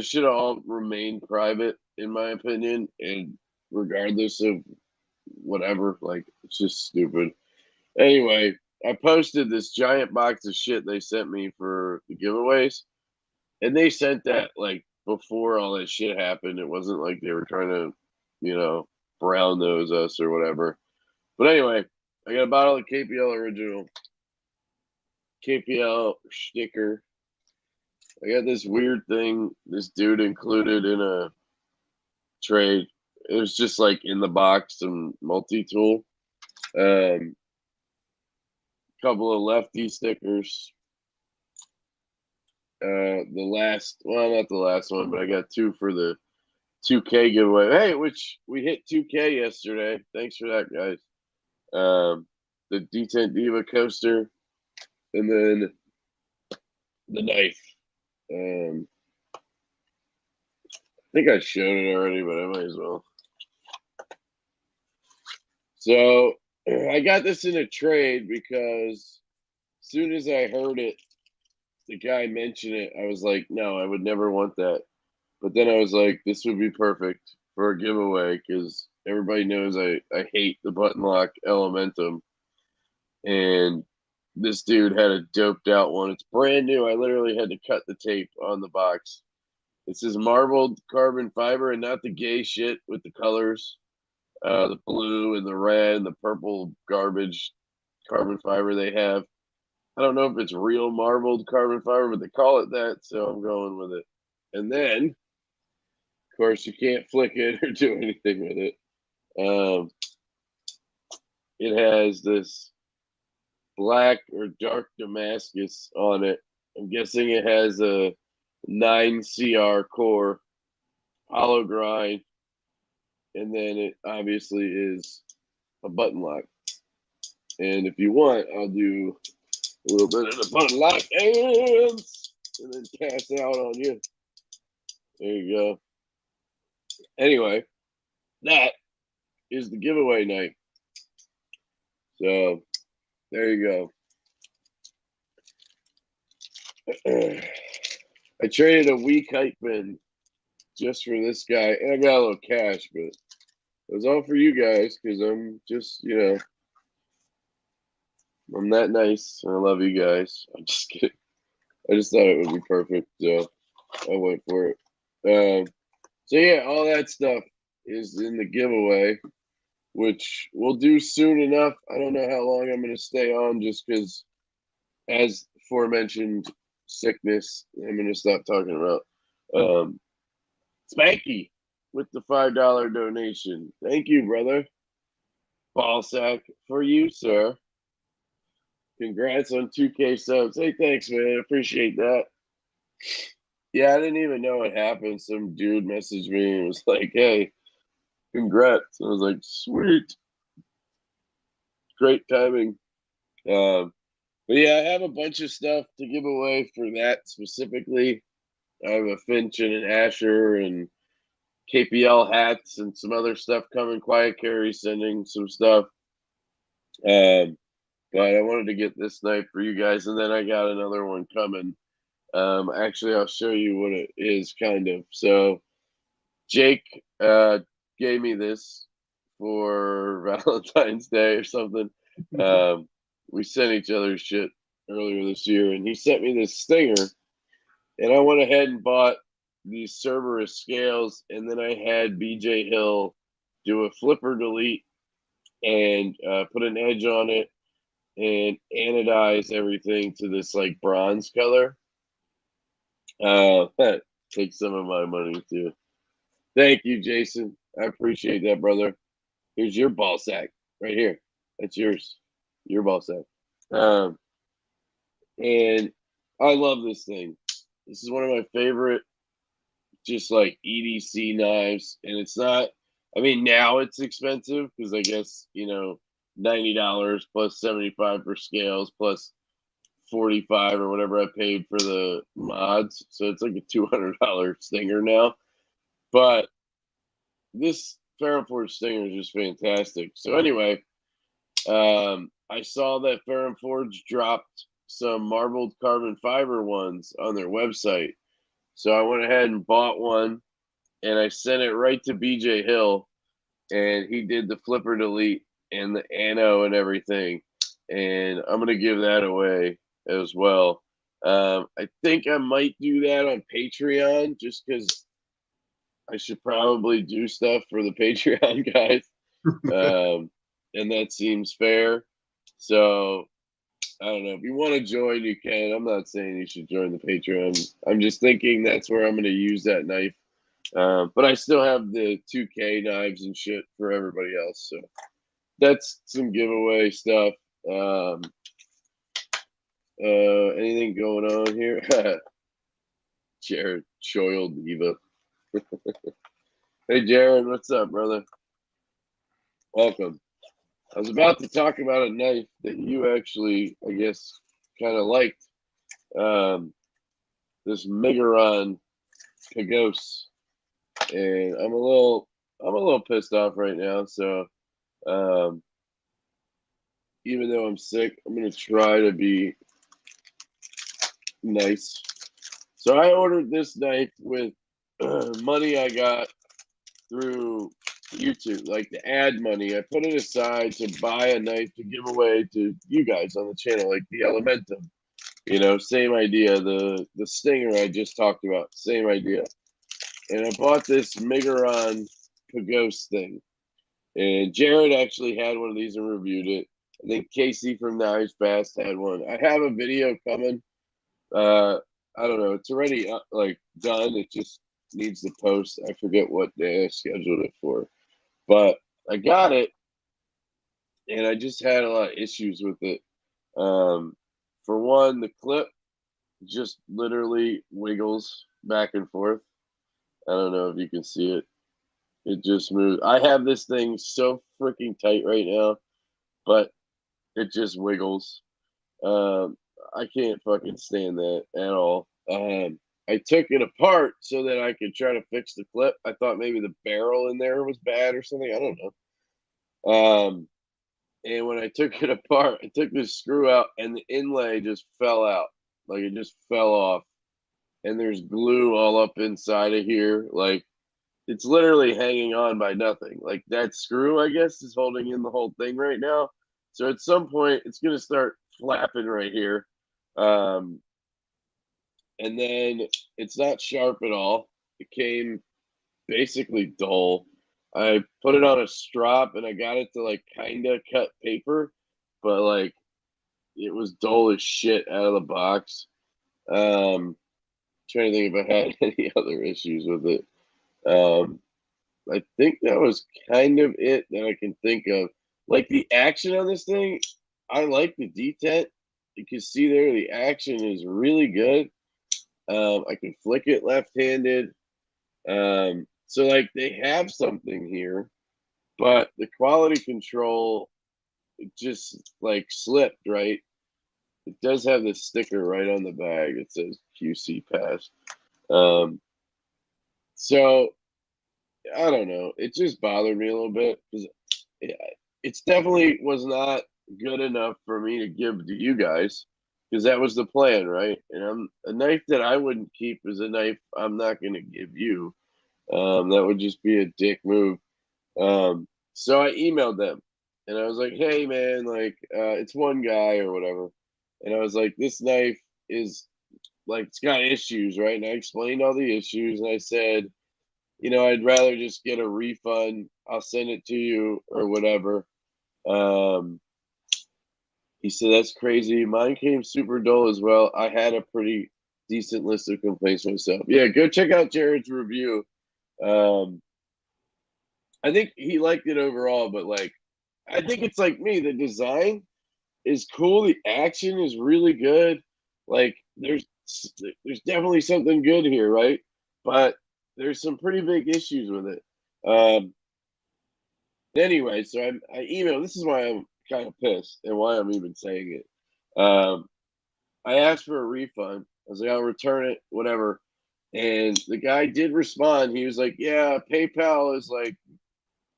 [SPEAKER 1] should all remain private, in my opinion, and regardless of whatever, like it's just stupid. Anyway, I posted this giant box of shit they sent me for the giveaways, and they sent that like before all that shit happened. It wasn't like they were trying to, brown nose us or whatever. But anyway, I got a bottle of KPL original, KPL sticker. I got this weird thing this dude included in a trade. It was just like in the box, some multi-tool. Couple of Lefty stickers. Not the last one, but I got two for the 2K giveaway. Hey, which we hit 2K yesterday. Thanks for that, guys. The D10 Diva coaster, and then the knife. I think I showed it already, but I might as well. So I got this in a trade because as soon as I heard it, the guy mentioned it, I was like, no, I would never want that. But then I was like, this would be perfect for a giveaway because everybody knows I hate the button lock Elementum. And this dude had a doped out one. It's brand new. I literally had to cut the tape on the box. It says marbled carbon fiber and not the gay shit with the colors, the blue and the red and the purple garbage carbon fiber they have. I don't know if it's real marbled carbon fiber, but they call it that, so I'm going with it. And then, of course, you can't flick it or do anything with it. It has this black or dark Damascus on it. I'm guessing it has a 9CR core, hollow grind, and then it obviously is a button lock. And if you want, I'll do a little bit of the button lock and then pass out on you. There you go. Anyway, that is the giveaway night. So there you go. I traded a weak hype bin just for this guy, and I got a little cash, but it was all for you guys because I'm just, I'm that nice. I love you guys. I'm just kidding. I just thought it would be perfect, so I went for it. So yeah, all that stuff is in the giveaway, which we'll do soon enough. I don't know how long I'm going to stay on just because, as aforementioned, sickness, I'm going to stop talking about. Spanky with the $5 donation. Thank you, brother. Ball sack for you, sir. Congrats on 2K subs. Hey, thanks, man. Appreciate that. Yeah, I didn't even know it happened. Some dude messaged me and was like, hey, congrats. I was like, sweet. Great timing. But yeah, I have a bunch of stuff to give away for that specifically. I have a Finch and an Asher and KPL hats and some other stuff coming. Quiet Carry sending some stuff. But I wanted to get this knife for you guys, and then I got another one coming. Actually, I'll show you what it is, kind of. So Jake gave me this for Valentine's Day or something. We sent each other shit earlier this year, and he sent me this stinger, and I went ahead and bought these Cerberus scales, and then I had BJ Hill do a flipper delete and put an edge on it and anodize everything to this like bronze color. Take some of my money too. Thank you, Jason. I appreciate that, brother. Here's your ball sack right here. That's yours. Your ball sack. And I love this thing. This is one of my favorite, just like EDC knives. And it's not, I mean, now it's expensive because I guess, $90 plus 75 for scales plus 45 or whatever I paid for the mods. So it's like a $200 stinger now. But this Ferrum Forge stinger is just fantastic. So anyway, I saw that Ferrum Forge dropped some marbled carbon fiber ones on their website. So I went ahead and bought one, and I sent it right to BJ Hill, and he did the flipper delete and the ano and everything. And I'm going to give that away as well. I think I might do that on Patreon just because I should probably do stuff for the Patreon guys. And that seems fair. So I don't know. If you want to join, you can. I'm not saying you should join the Patreon. I'm just thinking that's where I'm going to use that knife. But I still have the 2K knives and shit for everybody else. So that's some giveaway stuff. Anything going on here? Jared Choil Diva. Hey, Jared, what's up, brother? Welcome. I was about to talk about a knife that you actually, I guess, kind of liked. This Megaron Pegas, and I'm a little pissed off right now. So, even though I'm sick, I'm gonna try to be nice. So I ordered this knife with money I got through YouTube, like the ad money. I put it aside to buy a knife to give away to you guys on the channel, like the Elementum. You know, same idea. The Stinger I just talked about, same idea. And I bought this Megaron Pegas thing. And Jared actually had one of these and reviewed it. I think Casey from Knives Fast had one. I have a video coming. I don't know. It's already like done. It just needs to post. I forget what day I scheduled it for, but I got it, and I just had a lot of issues with it. For one, the clip just literally wiggles back and forth. I don't know if you can see it. It just moves. I have this thing so freaking tight right now, but it just wiggles. I can't fucking stand that at all. I took it apart so that I could try to fix the clip. I thought maybe the barrel in there was bad or something. I don't know. And when I took it apart, I took this screw out and the inlay just fell out. Like it just fell off. And there's glue all up inside of here. Like it's literally hanging on by nothing. Like that screw, I guess, is holding in the whole thing right now. So at some point, it's going to start flapping right here. And then it's not sharp at all. It came basically dull. I put it on a strop and I got it to like kind of cut paper, but like it was dull as shit out of the box. Trying to think if I had any other issues with it. I think that was kind of it that I can think of. Like the action on this thing, I like the detent. You can see there the action is really good. I can flick it left-handed. So like they have something here, but the quality control just like slipped, right? It does have this sticker right on the bag that says QC pass. So I don't know. It just bothered me a little bit because it's definitely was not good enough for me to give to you guys because that was the plan, right? And a knife that I wouldn't keep is a knife I'm not going to give you. That would just be a dick move. So I emailed them and I was like, hey, man, like, it's one guy or whatever. And I was like, this knife is like, it's got issues, right? And I explained all the issues and I said, you know, I'd rather just get a refund. I'll send it to you or whatever. He said, that's crazy. Mine came super dull as well. I had a pretty decent list of complaints myself. Yeah, go check out Jared's review. I think he liked it overall, but like, I think it's like me. The design is cool. The action is really good. Like, there's definitely something good here, right? But there's some pretty big issues with it. Anyway, so I emailed. This is why I'm kind of pissed and why I'm even saying it. I asked for a refund. I was like, I'll return it, whatever. And the guy did respond. He was like, yeah, PayPal is like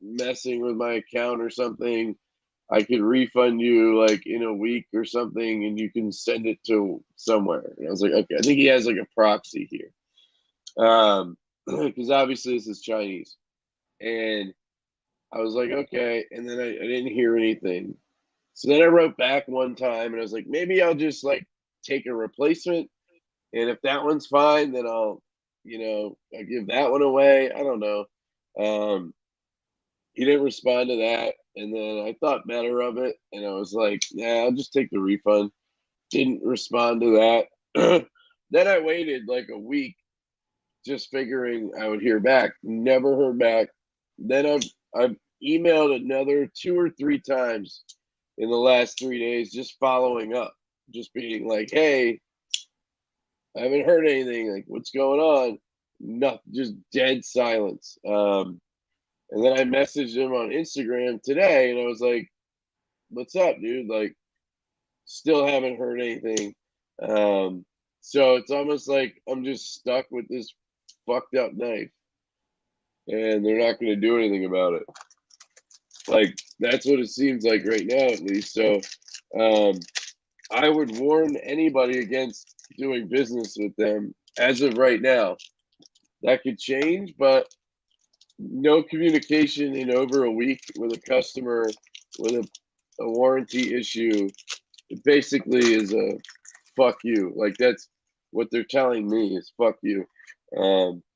[SPEAKER 1] messing with my account or something. I could refund you like in a week or something and you can send it to somewhere. And I was like, okay, I think he has like a proxy here. Because obviously this is Chinese. And I was like, okay. And then I didn't hear anything. So then I wrote back one time and I was like, maybe I'll just like take a replacement. And if that one's fine, then I'll give that one away. I don't know. He didn't respond to that. And then I thought better of it. And I was like, nah, I'll just take the refund. Didn't respond to that. Then I waited like a week just figuring I would hear back. Never heard back. Then I've emailed another 2 or 3 times in the last 3 days, just following up, just being like, hey, I haven't heard anything. Like, what's going on? Nothing, just dead silence. And then I messaged him on Instagram today and I was like, what's up, dude? Like, still haven't heard anything. So it's almost like I'm just stuck with this fucked up knife and they're not going to do anything about it. Like, that's what it seems like right now, at least. So I would warn anybody against doing business with them as of right now. That could change, but no communication in over a week with a customer with a warranty issue. It basically is a fuck you. Like that's what they're telling me is fuck you.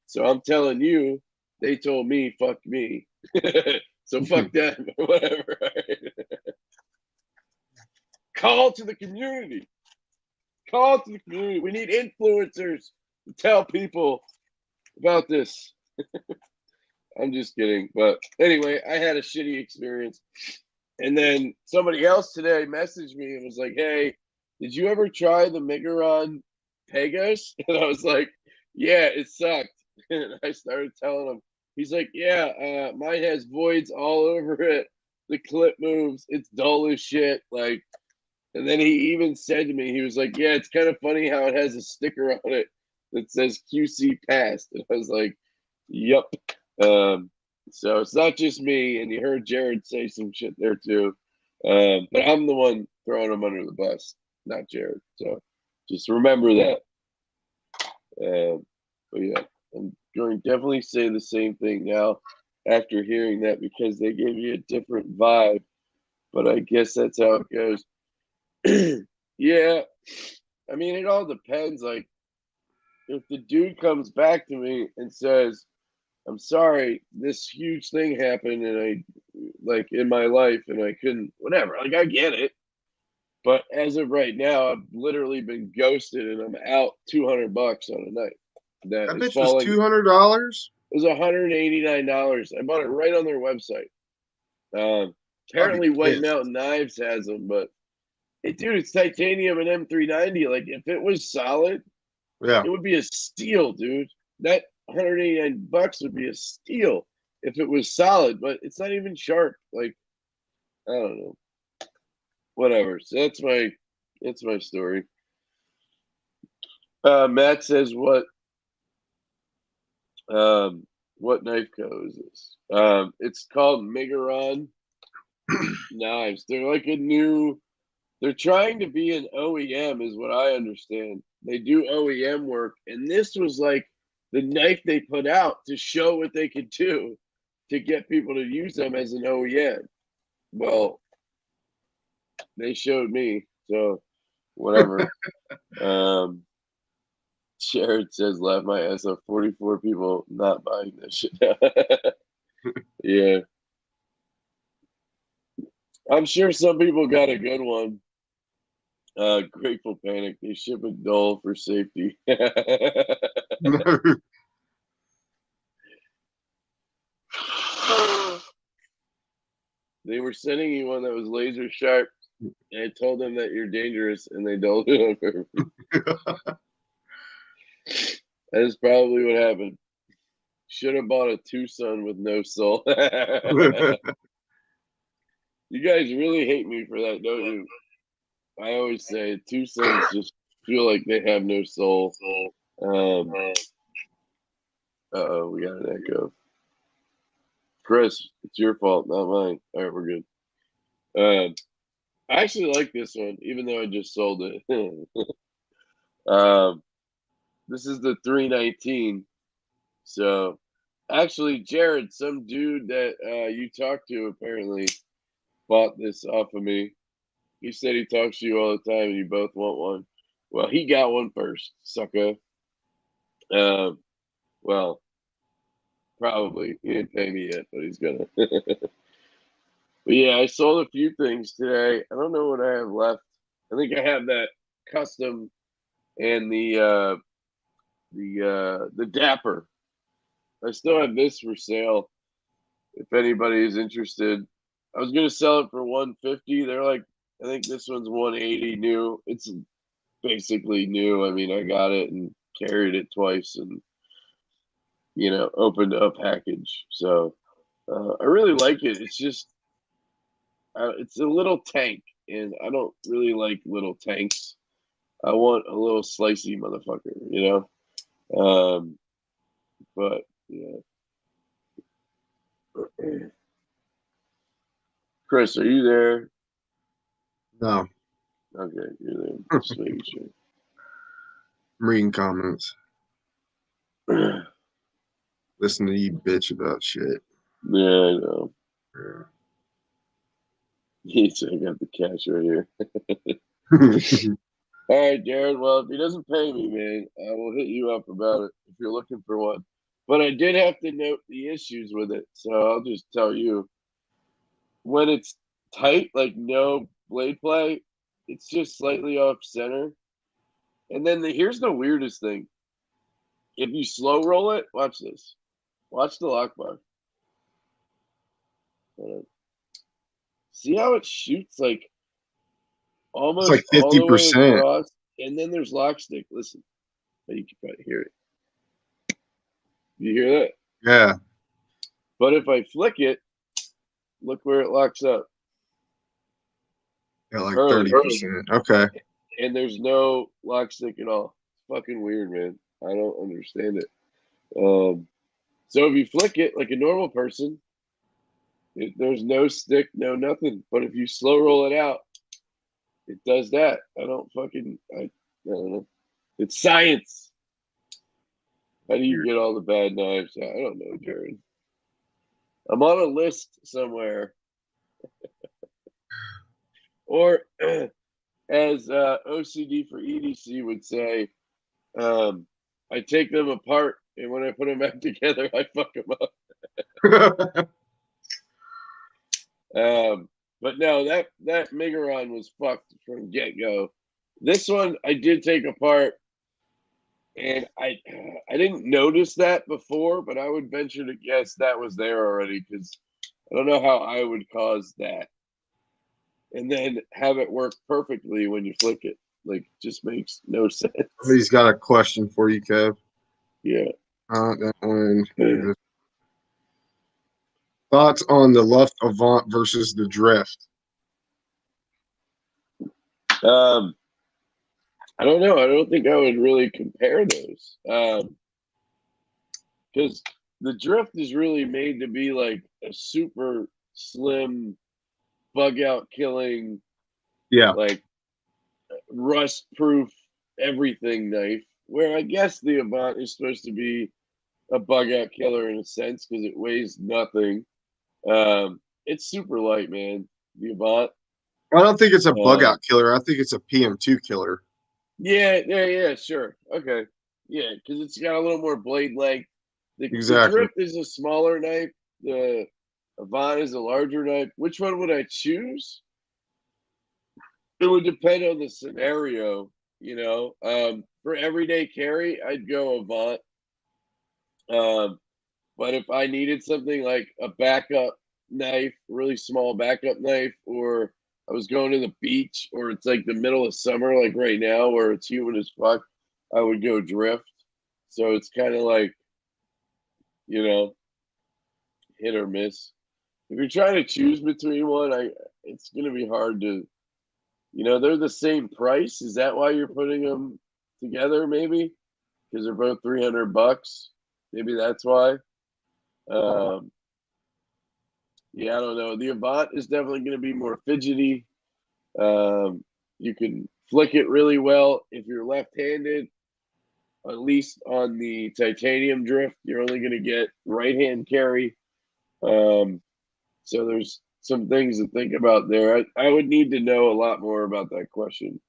[SPEAKER 1] So I'm telling you, they told me fuck me. So fuck them. Whatever. Call to the community. Call to the community. We need influencers to tell people about this. I'm just kidding. But anyway, I had a shitty experience. And then somebody else today messaged me and was like, hey, did you ever try the Megaron Pegas? And I was like, yeah, it sucked. And I started telling him, he's like, yeah, mine has voids all over it. The clip moves. It's dull as shit. Like, and then he even said to me, he was like, yeah, it's kind of funny how it has a sticker on it that says QC passed. And I was like, yep. So it's not just me, and you heard Jared say some shit there too. But I'm the one throwing him under the bus, not Jared. So just remember that. But yeah, I'm going to definitely say the same thing now after hearing that because they gave you a different vibe. But I guess that's how it goes. Yeah, I mean, it all depends. Like, if the dude comes back to me and says, I'm sorry, this huge thing happened and I like in my life and I couldn't whatever. Like I get it. But as of right now, I've literally been ghosted and I'm out $200 on a knife. That
[SPEAKER 2] That
[SPEAKER 1] is
[SPEAKER 2] bitch was
[SPEAKER 1] falling.
[SPEAKER 2] $200.
[SPEAKER 1] It was $189. I bought it right on their website. Apparently White Mountain Knives has them, but dude, it's titanium and M390. Like if it was solid,
[SPEAKER 2] Yeah.
[SPEAKER 1] it would be a steal, dude. That $189 would be a steal if it was solid, but it's not even sharp. Like, I don't know. Whatever. So that's my story. Matt says what knife co is this? It's called Megaron Knives. They're trying to be an OEM is what I understand. They do OEM work, and this was like the knife they put out to show what they could do to get people to use them as an OEM. Well, they showed me, so whatever. Jared says, laugh my ass off. 44 people not buying this shit. Yeah. I'm sure some people got a good one. Grateful Panic. They ship a dull for safety. They were sending you one that was laser sharp. And I told them that you're dangerous, and they dulled it on purpose. That is probably what happened. Should have bought a Tucson with no soul. You guys really hate me for that, don't you? I always say Tucson's just feel like they have no soul. We got an echo. Chris, it's your fault, not mine. All right, we're good. I actually like this one, even though I just sold it. This is the 319. So, actually, Jared, some dude that you talked to apparently bought this off of me. He said he talks to you all the time and you both want one. Well, he got one first, sucker. Well, probably. He didn't pay me yet, but he's gonna. But yeah, I sold a few things today. I don't know what I have left. I think I have that custom and the Dapper. I still have this for sale. If anybody is interested, I was gonna sell it for 150. They're like, I think this one's 180 new. It's basically new. I mean, I got it and carried it twice, and opened a package. So I really like it. It's just it's a little tank, and I don't really like little tanks. I want a little slicey motherfucker, But yeah. Chris, are you there?
[SPEAKER 2] No.
[SPEAKER 1] Okay, you're there. Just making sure.
[SPEAKER 2] I'm reading comments. listen to you bitch about shit.
[SPEAKER 1] Yeah, I know. I got the cash right here. All right, Jared. Well, if he doesn't pay me, man, I will hit you up about it if you're looking for one. But I did have to note the issues with it, so I'll just tell you. When it's tight, like no blade play, it's just slightly off center. And then here's the weirdest thing. If you slow roll it, watch this. Watch the lock bar. See how it shoots like
[SPEAKER 2] It's like
[SPEAKER 1] almost all the way
[SPEAKER 2] 50%.
[SPEAKER 1] across, and then there's lock stick. Listen, you can probably hear it. You hear that?
[SPEAKER 2] Yeah.
[SPEAKER 1] But if I flick it, look where it locks up.
[SPEAKER 2] Yeah, like
[SPEAKER 1] Early.
[SPEAKER 2] 30%. Okay.
[SPEAKER 1] And there's no lock stick at all. It's fucking weird, man. I don't understand it. So if you flick it like a normal person, there's no stick, no nothing. But if you slow roll it out, it does that. I don't know. It's science. How do you get all the bad knives? I don't know, Jared. I'm on a list somewhere. Or as OCD for EDC would say, I take them apart, and when I put them back together, I fuck them up. But no, that Megaron was fucked from get go. This one I did take apart, and I didn't notice that before, but I would venture to guess that was there already because I don't know how I would cause that, and then have it work perfectly when you flick it. Like, just makes no sense.
[SPEAKER 2] He's got a question for you, Kev.
[SPEAKER 1] Yeah.
[SPEAKER 2] That one. Thoughts on the Left Avant versus the Drift?
[SPEAKER 1] I don't know. I don't think I would really compare those. Because the Drift is really made to be like a super slim, bug out killing,
[SPEAKER 2] Yeah.
[SPEAKER 1] like rust proof everything knife. Where I guess the Avant is supposed to be a bug out killer in a sense because it weighs nothing. It's super light, man. The Avant.
[SPEAKER 2] I don't think it's a bug out killer. I think it's a PM2 killer.
[SPEAKER 1] Yeah, sure. Okay. Yeah, because it's got a little more blade length. The Drift is a smaller knife. The Avant is a larger knife. Which one would I choose? It would depend on the scenario, you know. For everyday carry, I'd go Avant. But if I needed something like a backup knife, really small backup knife, or I was going to the beach, or it's like the middle of summer, like right now, where it's humid as fuck, I would go Drift. So it's kind of like, you know, hit or miss. If you're trying to choose between one, it's going to be hard to, they're the same price. Is that why you're putting them together? Maybe because they're both $300. Maybe that's why. Yeah, I don't know. The Avant is definitely going to be more fidgety. You can flick it really well if you're left-handed. At least on the titanium Drift, you're only going to get right-hand carry. So there's some things to think about there. I would need to know a lot more about that question,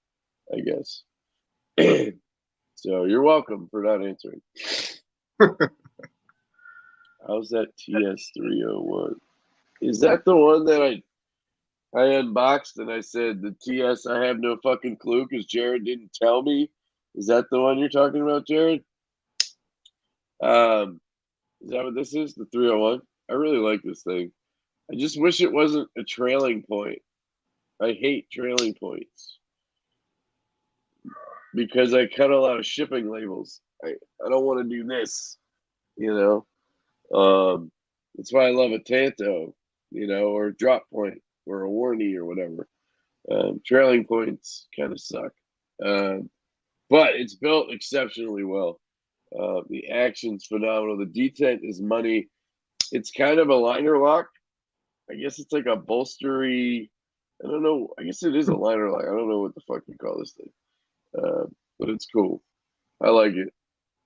[SPEAKER 1] I guess. So you're welcome for not answering. How's that TS301? Is that the one that I unboxed and I said the TS I have no fucking clue because Jared didn't tell me? Is that the one you're talking about, Jared? Is that what this is? The 301? I really like this thing. I just wish it wasn't a trailing point. I hate trailing points because I cut a lot of shipping labels. I don't want to do this, you know. That's why I love a Tanto, or a drop point or a Warney or whatever. Trailing points kind of suck, but it's built exceptionally well. The action's phenomenal. The detent is money. It's kind of a liner lock. I guess it's like a bolstery. I don't know. I guess it is a liner lock. I don't know what the fuck you call this thing, but it's cool. I like it,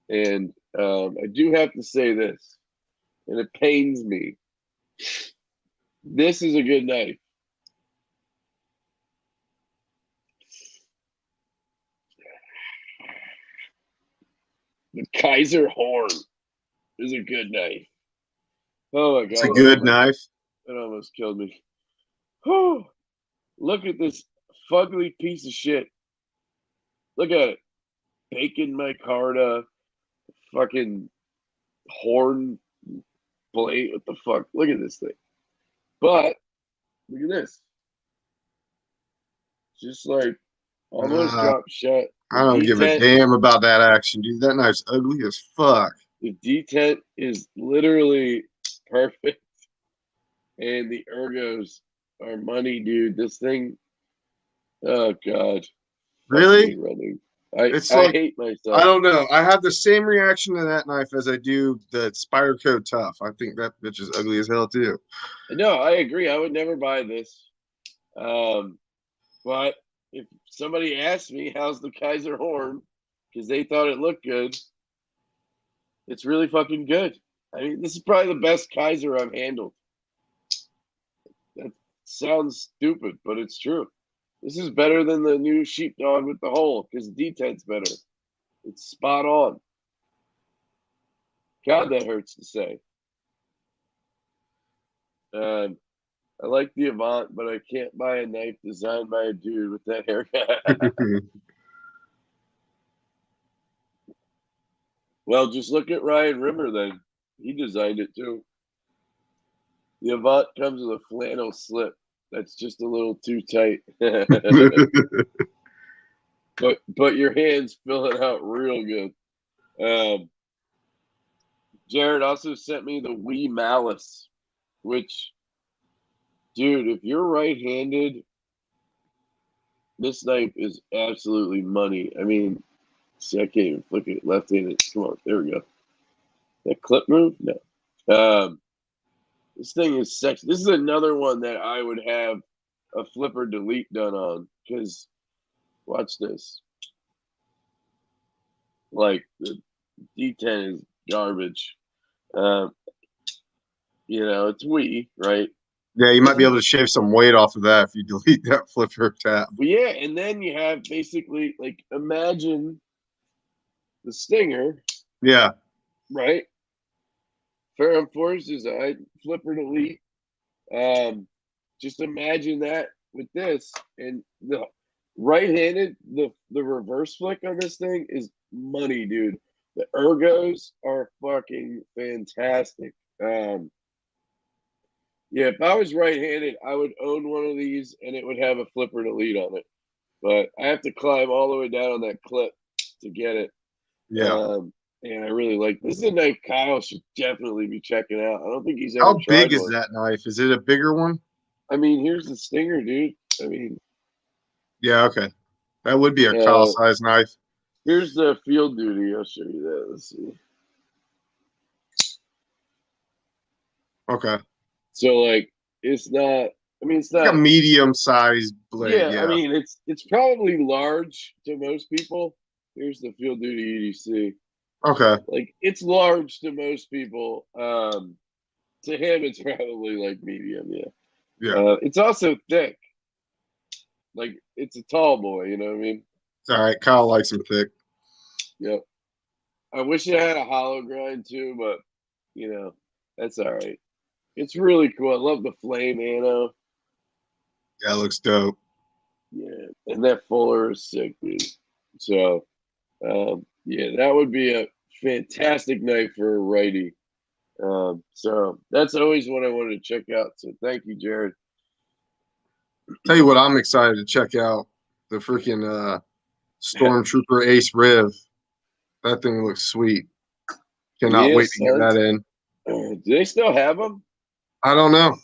[SPEAKER 1] and I do have to say this. and it pains me. This is a good knife. The Kaiser Horn is a good knife. Oh my God.
[SPEAKER 2] It's a good knife.
[SPEAKER 1] It almost killed me. Oh, look at this fugly piece of shit. Look at it. Bacon micarta, fucking horn blade. What the fuck? Look at this thing. But look at this. Just like almost dropped shut.
[SPEAKER 2] I don't give a damn about that action, dude. That knife's ugly as fuck.
[SPEAKER 1] The detent is literally perfect. And the ergos are money, dude. This thing, oh God.
[SPEAKER 2] Really?
[SPEAKER 1] Running.
[SPEAKER 2] I
[SPEAKER 1] hate myself.
[SPEAKER 2] I don't know. I have the same reaction to that knife as I do the Spyderco Tough. I think that bitch is ugly as hell too.
[SPEAKER 1] No, I agree. I would never buy this. But if somebody asked me how's the Kaiser Horn, because they thought it looked good, it's really fucking good. I mean, this is probably the best Kaiser I've handled. That sounds stupid, but it's true. This is better than the new Sheepdog with the hole because detent's better. It's spot on. God, that hurts to say. I like the Avant, but I can't buy a knife designed by a dude with that haircut. Well, just look at Ryan Rimmer then. He designed it too. The Avant comes with a flannel slip. That's just a little too tight. but your hands fill it out real good. Jared also sent me the Wee Malice, which, dude, if you're right-handed, this knife is absolutely money. I mean, see, I can't even flick it left-handed. Come on, there we go. That clip move? No. This thing is sexy. This is another one that I would have a flipper delete done on because, watch this. Like, the D10 is garbage. It's Wii, right?
[SPEAKER 2] Yeah, you might be able to shave some weight off of that if you delete that flipper tab.
[SPEAKER 1] But yeah, and then you have basically, like, imagine the Stinger.
[SPEAKER 2] Yeah.
[SPEAKER 1] Right? Ferrum Force design, flipper delete. Just imagine that with this. And the right-handed, the reverse flick on this thing is money, dude. The ergos are fucking fantastic. Yeah, if I was right-handed, I would own one of these and it would have a flipper delete on it. But I have to climb all the way down on that clip to get it.
[SPEAKER 2] Yeah.
[SPEAKER 1] And I really like this. Is a knife Kyle should definitely be checking out. I don't think he's ever
[SPEAKER 2] How
[SPEAKER 1] tried
[SPEAKER 2] big is
[SPEAKER 1] one.
[SPEAKER 2] that knife? Is it a bigger one?
[SPEAKER 1] I mean, here's the Stinger, dude. I mean,
[SPEAKER 2] yeah, okay. That would be a Kyle size knife.
[SPEAKER 1] Here's the Field Duty. I'll show you that. Let's see.
[SPEAKER 2] Okay.
[SPEAKER 1] So, like, it's not. I mean, it's not
[SPEAKER 2] like a medium-sized blade. Yeah,
[SPEAKER 1] I mean, it's probably large to most people. Here's the Field Duty EDC.
[SPEAKER 2] Okay.
[SPEAKER 1] Like, it's large to most people. To him, it's probably like medium. Yeah.
[SPEAKER 2] Yeah.
[SPEAKER 1] It's also thick. Like, it's a tall boy. You know what I mean?
[SPEAKER 2] It's all right. Kyle likes him thick.
[SPEAKER 1] Yep. I wish it had a hollow grind too, but that's all right. It's really cool. I love the flame ammo.
[SPEAKER 2] Yeah, it looks dope.
[SPEAKER 1] Yeah, and that Fuller is sick, dude. So, yeah, that would be a fantastic night for a righty. So that's always what I wanted to check out. So thank you, Jared.
[SPEAKER 2] Tell you what, I'm excited to check out the freaking Stormtrooper Ace Riv. That thing looks sweet. Cannot wait to get that in.
[SPEAKER 1] Do they still have them?
[SPEAKER 2] I don't know.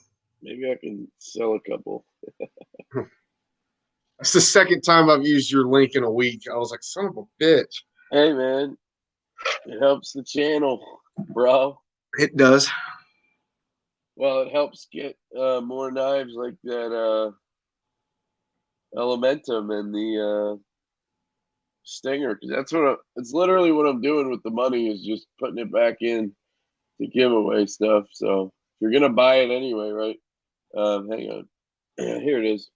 [SPEAKER 1] Maybe I can sell a couple.
[SPEAKER 2] That's the second time I've used your link in a week. I was like, son of a bitch.
[SPEAKER 1] Hey, man. It helps the channel, bro.
[SPEAKER 2] It does.
[SPEAKER 1] Well, it helps get more knives like that Elementum and the Stinger, because it's literally what I'm doing with the money is just putting it back in to give away stuff. So if you're gonna buy it anyway, right? Hang on. Here it is.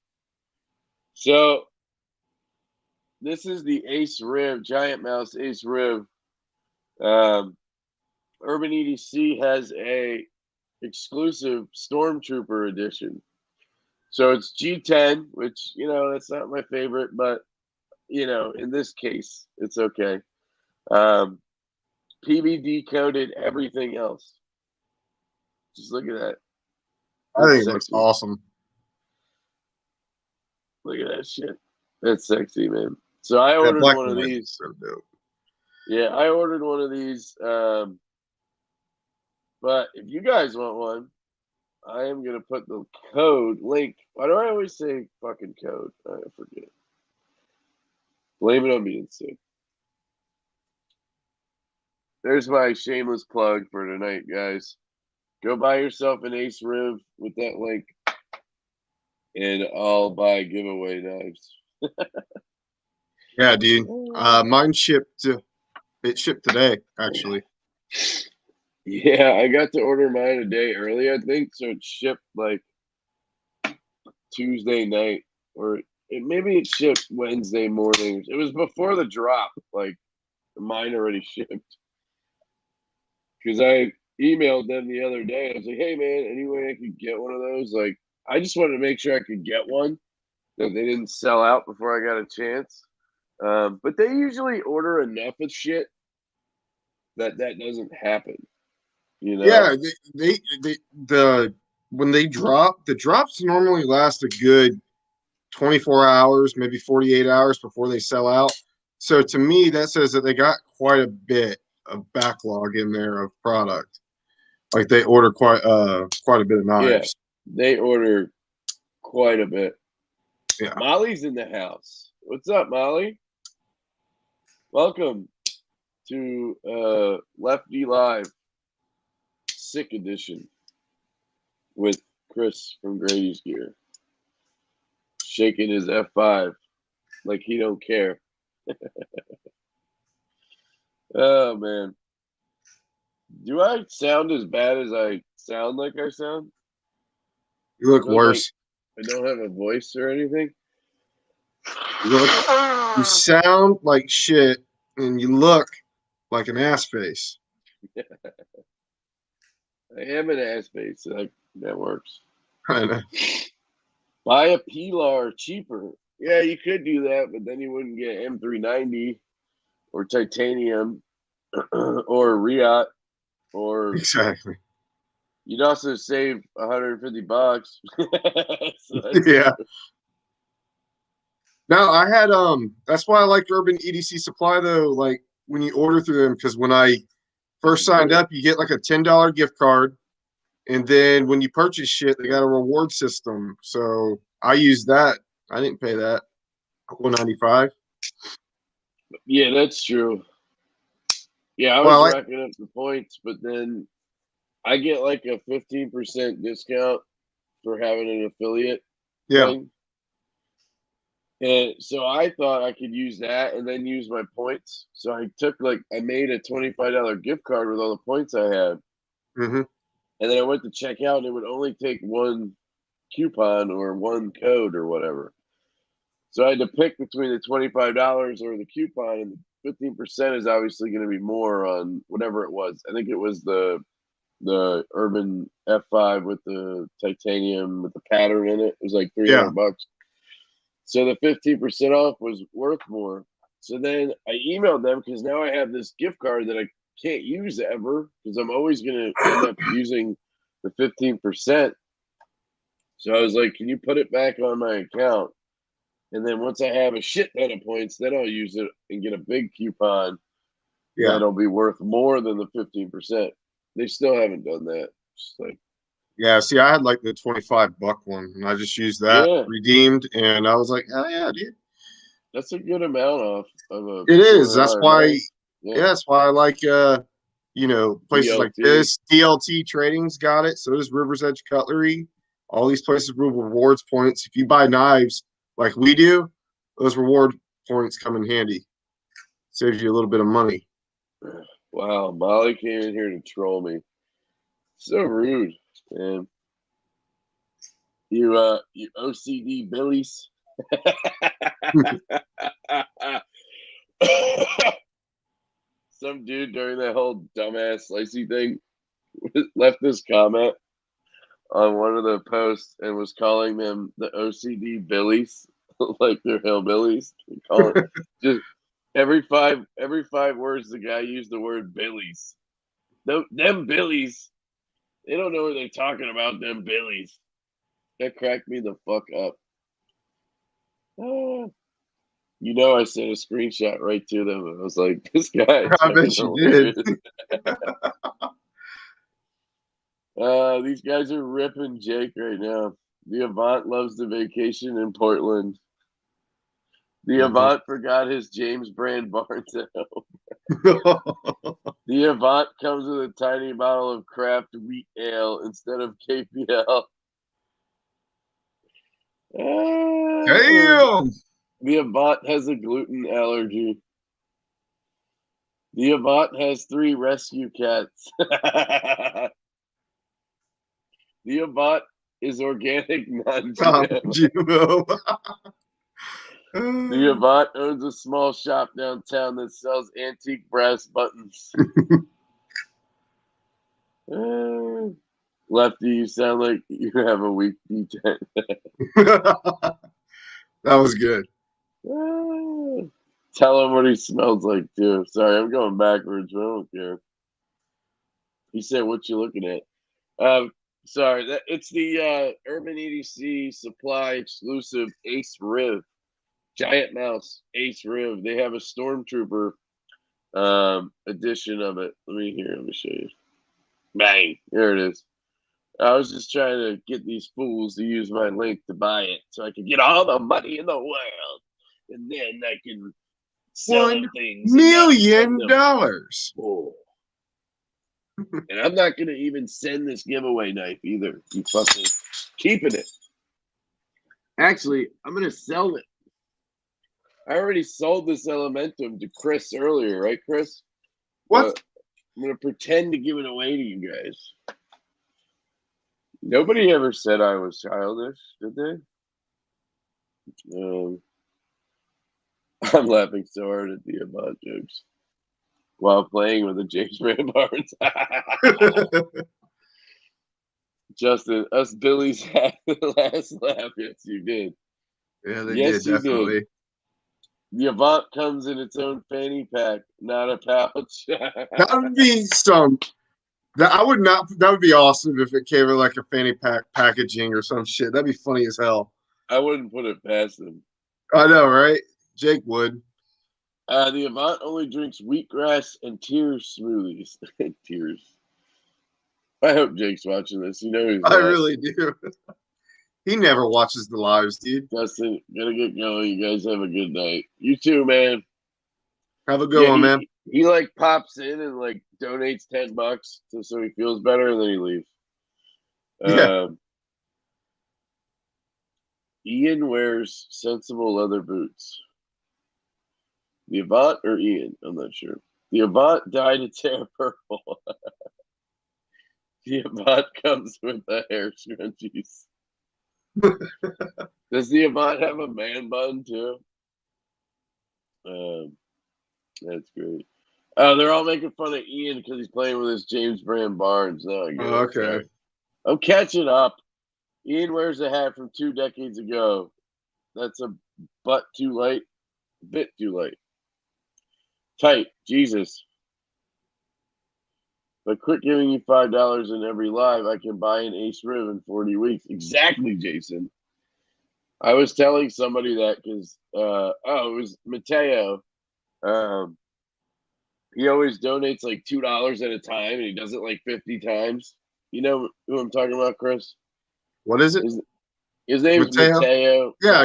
[SPEAKER 1] So this is the Ace Riv, Giant Mouse Ace Riv. Urban EDC has a exclusive Stormtrooper edition. So it's G10, which, you know, that's not my favorite, but, you know, in this case, it's okay. PBD coded everything else. Just look at that.
[SPEAKER 2] I think it looks awesome.
[SPEAKER 1] Look at that shit. That's sexy, man. So I ordered one of these.
[SPEAKER 2] So dope.
[SPEAKER 1] Yeah, I ordered one of these. But if you guys want one, I am going to put the code link. Why do I always say fucking code? I forget. Blame it on being sick. There's my shameless plug for tonight, guys. Go buy yourself an Ace Riv with that link, and I'll buy giveaway knives.
[SPEAKER 2] Yeah, dude. Mine shipped. It shipped today, actually.
[SPEAKER 1] Yeah, I got to order mine a day early, I think, so it shipped like Tuesday night, or maybe it shipped Wednesday morning. It was before the drop, like mine already shipped. Because I emailed them the other day. I was like, hey, man, any way I could get one of those? Like, I just wanted to make sure I could get one, that they didn't sell out before I got a chance. But they usually order enough of shit that doesn't happen. You know?
[SPEAKER 2] Yeah, when they drop, the drops normally last a good 24 hours, maybe 48 hours before they sell out. So to me, that says that they got quite a bit of backlog in there of product. Like they order quite a bit of knives.
[SPEAKER 1] Yeah, they order quite a bit.
[SPEAKER 2] Yeah.
[SPEAKER 1] Molly's in the house. What's up, Molly? Welcome to Lefty Live, Sick Edition with Chris from Grady's Gear. Shaking his F5 like he don't care. Oh, man. Do I sound as bad as I sound like I sound?
[SPEAKER 2] You look worse.
[SPEAKER 1] Like I don't have a voice or anything?
[SPEAKER 2] You sound like shit, and you look like an ass face.
[SPEAKER 1] I am an ass face, so that works.
[SPEAKER 2] I know.
[SPEAKER 1] Buy a Pilar cheaper. Yeah, you could do that, but then you wouldn't get M390 or titanium or Riot or
[SPEAKER 2] exactly.
[SPEAKER 1] You'd also save $150. So
[SPEAKER 2] yeah. No, I had that's why I liked Urban EDC Supply though. Like when you order through them, because when I first signed up, you get like a $10 gift card, and then when you purchase shit, they got a reward system. So I used that. I didn't pay that $195.
[SPEAKER 1] Yeah, that's true. Yeah, I was racking up the points, but then I get like a 15% discount for having an affiliate thing. And so I thought I could use that and then use my points. So I made a $25 gift card with all the points I had.
[SPEAKER 2] Mm-hmm.
[SPEAKER 1] And then I went to check out, and it would only take one coupon or one code or whatever. So I had to pick between the $25 or the coupon, and the 15% is obviously going to be more on whatever it was. I think it was the Urban F5 with the titanium with the pattern in it. It was like $300. So the 15% off was worth more. So then I emailed them because now I have this gift card that I can't use ever because I'm always going to end up using the 15%. So I was like, can you put it back on my account? And then once I have a shit ton of points, then I'll use it and get a big coupon that'll be worth more than the 15%. They still haven't done that. Just like,
[SPEAKER 2] yeah, see, I had like the $25 one, and I just used that, redeemed, and I was like, oh yeah, dude.
[SPEAKER 1] That's a good amount off of a.
[SPEAKER 2] It is. That's why. Yeah, that's why I like places
[SPEAKER 1] DLT.
[SPEAKER 2] like this. DLT Trading's got it. So does River's Edge Cutlery. All these places with rewards points. If you buy knives like we do, those reward points come in handy. Saves you a little bit of money.
[SPEAKER 1] Wow, Molly came in here to troll me. So rude, man. You OCD Billies. Some dude during that whole dumbass slicey thing left this comment on one of the posts and was calling them the OCD Billies, like they're hillbillies. They call it just every five words the guy used the word Billies. Them Billies. They don't know what they're talking about. Them Billies. That cracked me the fuck up. You know, I sent a screenshot right to them. And I was like, this guy.
[SPEAKER 2] I bet you did.
[SPEAKER 1] These guys are ripping Jake right now. The Avant loves the vacation in Portland. The Avant forgot his James Brand Barnes at home. The Avant comes with a tiny bottle of craft wheat ale instead of KPL.
[SPEAKER 2] Damn!
[SPEAKER 1] The Avant has a gluten allergy. The Avant has 3 rescue cats. The Avant is organic, non-GMO. The Avant owns a small shop downtown that sells antique brass buttons. Lefty, you sound like you have a weak D10.
[SPEAKER 2] That was good.
[SPEAKER 1] Tell him what he smells like, too. Sorry, I'm going backwards, but I don't care. He said, what you looking at? Sorry, it's the Urban EDC Supply exclusive Ace Riv. Giant Mouse Ace Riv. They have a Stormtrooper edition of it. Let me show you. Bang. There it is. I was just trying to get these fools to use my link to buy it so I could get all the money in the world. And then I can sell things.
[SPEAKER 2] $1 million.
[SPEAKER 1] And I'm not going to even send this giveaway knife either. You fucking keeping it. Actually, I'm going to sell it. I already sold this Elementum to Chris earlier, right, Chris?
[SPEAKER 2] What?
[SPEAKER 1] I'm going to pretend to give it away to you guys. Nobody ever said I was childish, did they? I'm laughing so hard at the Avant jokes while playing with the James Brand Barnes. Justin, us Billies had the last laugh. Yes, you did.
[SPEAKER 2] Yeah, they did, definitely.
[SPEAKER 1] Did. The Avant comes in its own fanny pack, not a pouch.
[SPEAKER 2] That would be some. That would be awesome if it came in like a fanny pack packaging or some shit. That'd be funny as hell.
[SPEAKER 1] I wouldn't put it past them.
[SPEAKER 2] I know, right? Jake would.
[SPEAKER 1] The Avant only drinks wheatgrass and tears smoothies. Tears. I hope Jake's watching this. You know he's
[SPEAKER 2] I really do. He never watches the lives, dude.
[SPEAKER 1] Justin, gotta get going. You guys have a good night. You too, man.
[SPEAKER 2] Have a good one, man.
[SPEAKER 1] He like pops in and like donates $10 so he feels better, and then he leaves.
[SPEAKER 2] Yeah.
[SPEAKER 1] Ian wears sensible leather boots. The Avant or Ian? I'm not sure. The Avant dyed its hair purple. The Avant comes with the hair scrunchies. Does the Avant have a man bun too? That's great. Oh, they're all making fun of Ian because he's playing with his James Brand Barnes. No, I get it.
[SPEAKER 2] Okay.
[SPEAKER 1] Sorry. I'm catching up. Ian wears a hat from 2 decades ago. That's a bit too light. Tight. Jesus. If I quit giving you $5 in every live, I can buy an Ace Riv in 40 weeks. Exactly, Jason. I was telling somebody that because, it was Mateo. He always donates like $2 at a time, and he does it like 50 times. You know who I'm talking about, Chris?
[SPEAKER 2] What is it?
[SPEAKER 1] His name is Mateo.
[SPEAKER 2] Yeah.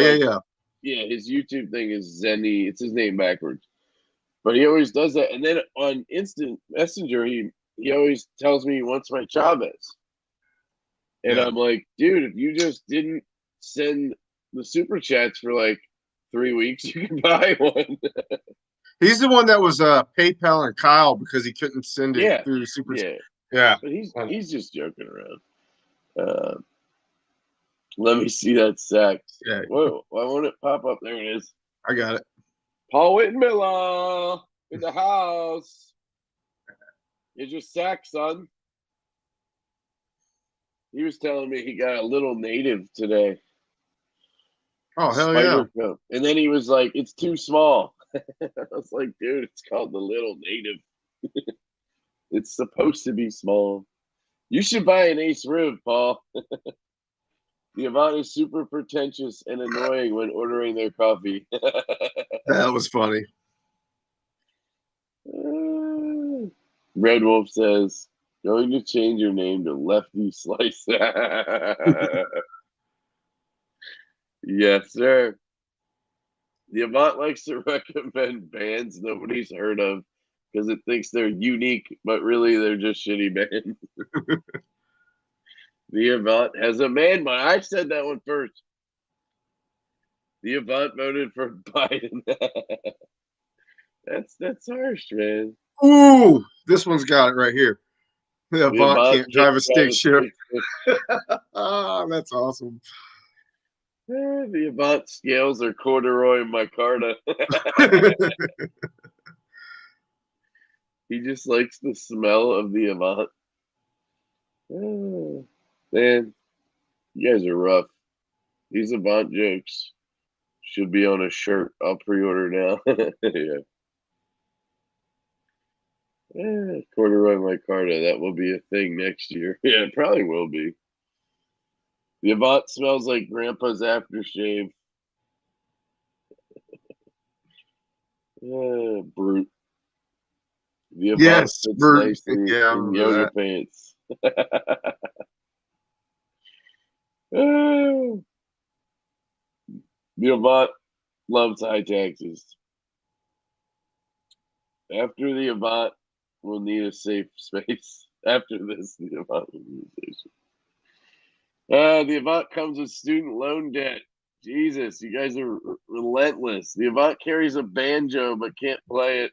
[SPEAKER 1] Yeah, his YouTube thing is Zenny. It's his name backwards. But he always does that. And then on Instant Messenger, he always tells me he wants my Chavez. And I'm like, dude, if you just didn't send the super chats for like 3 weeks, you can buy one.
[SPEAKER 2] He's the one that was PayPal and Kyle because he couldn't send it through super.
[SPEAKER 1] Yeah.
[SPEAKER 2] Yeah.
[SPEAKER 1] But he's just joking around. Let me see that sack.
[SPEAKER 2] Yeah.
[SPEAKER 1] Whoa, why won't it pop up? There it is.
[SPEAKER 2] I got it.
[SPEAKER 1] Paul Whitmiller in the house. Here's your sack, son. He was telling me he got a little native today.
[SPEAKER 2] Oh, hell yeah.
[SPEAKER 1] Cup. And then he was like, it's too small. I was like, dude, it's called the little native. It's supposed to be small. You should buy an Ace rib, Paul. The Avant is super pretentious and annoying when ordering their coffee.
[SPEAKER 2] That was funny.
[SPEAKER 1] Red Wolf says, going to change your name to Lefty Slice. Yes, sir. The Avant likes to recommend bands nobody's heard of because it thinks they're unique, but really they're just shitty bands. The Avant has a man bun. I said that one first. The Avant voted for Biden. That's harsh, man.
[SPEAKER 2] Ooh, this one's got it right here. The Avant
[SPEAKER 1] Avant
[SPEAKER 2] can't drive a stick shift.
[SPEAKER 1] shift.
[SPEAKER 2] Ah, that's awesome.
[SPEAKER 1] The Avant scales are corduroy micarta. He just likes the smell of the Avant. Oh, man, you guys are rough. These Avant jokes should be on a shirt. I'll pre-order now. Yeah. Corduroy micarta. That will be a thing next year. Yeah, it probably will be. The Avant smells like Grandpa's aftershave. Brute. The Avant
[SPEAKER 2] Yes,
[SPEAKER 1] fits
[SPEAKER 2] Bert.
[SPEAKER 1] nicely
[SPEAKER 2] Yeah, I
[SPEAKER 1] in
[SPEAKER 2] remember
[SPEAKER 1] yoga
[SPEAKER 2] that.
[SPEAKER 1] pants. The Avant loves high taxes. After the Avant, we'll need a safe space. After this, the Avant will need a safe space. The Avant comes with student loan debt. Jesus, you guys are relentless. The Avant carries a banjo but can't play it.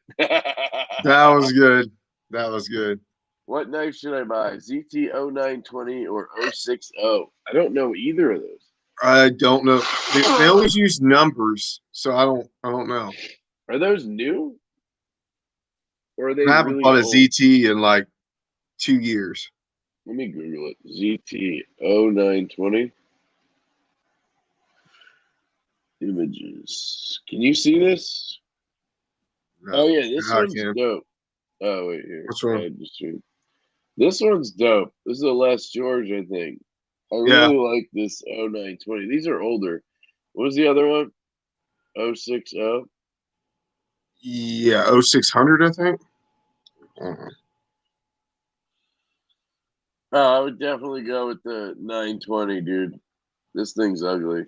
[SPEAKER 2] That was good. That was good.
[SPEAKER 1] What knife should I buy? ZT0920 or 060? I don't know either of those.
[SPEAKER 2] I don't know. They always use numbers, so I don't know.
[SPEAKER 1] Are those new? Or are they
[SPEAKER 2] I haven't
[SPEAKER 1] really
[SPEAKER 2] bought a
[SPEAKER 1] old?
[SPEAKER 2] ZT in like 2 years.
[SPEAKER 1] Let me Google it. ZT0920. Images. Can you see this?
[SPEAKER 2] No,
[SPEAKER 1] Oh, yeah, this
[SPEAKER 2] I
[SPEAKER 1] one's
[SPEAKER 2] can.
[SPEAKER 1] dope. Oh, wait, here.
[SPEAKER 2] Which one?
[SPEAKER 1] This one's dope. This is a Les George, I think. I
[SPEAKER 2] Yeah,
[SPEAKER 1] really like this 0920. These are older. What was the other one? 060?
[SPEAKER 2] yeah, 0600, I think.
[SPEAKER 1] Oh, I would definitely go with the 920, dude. This thing's ugly.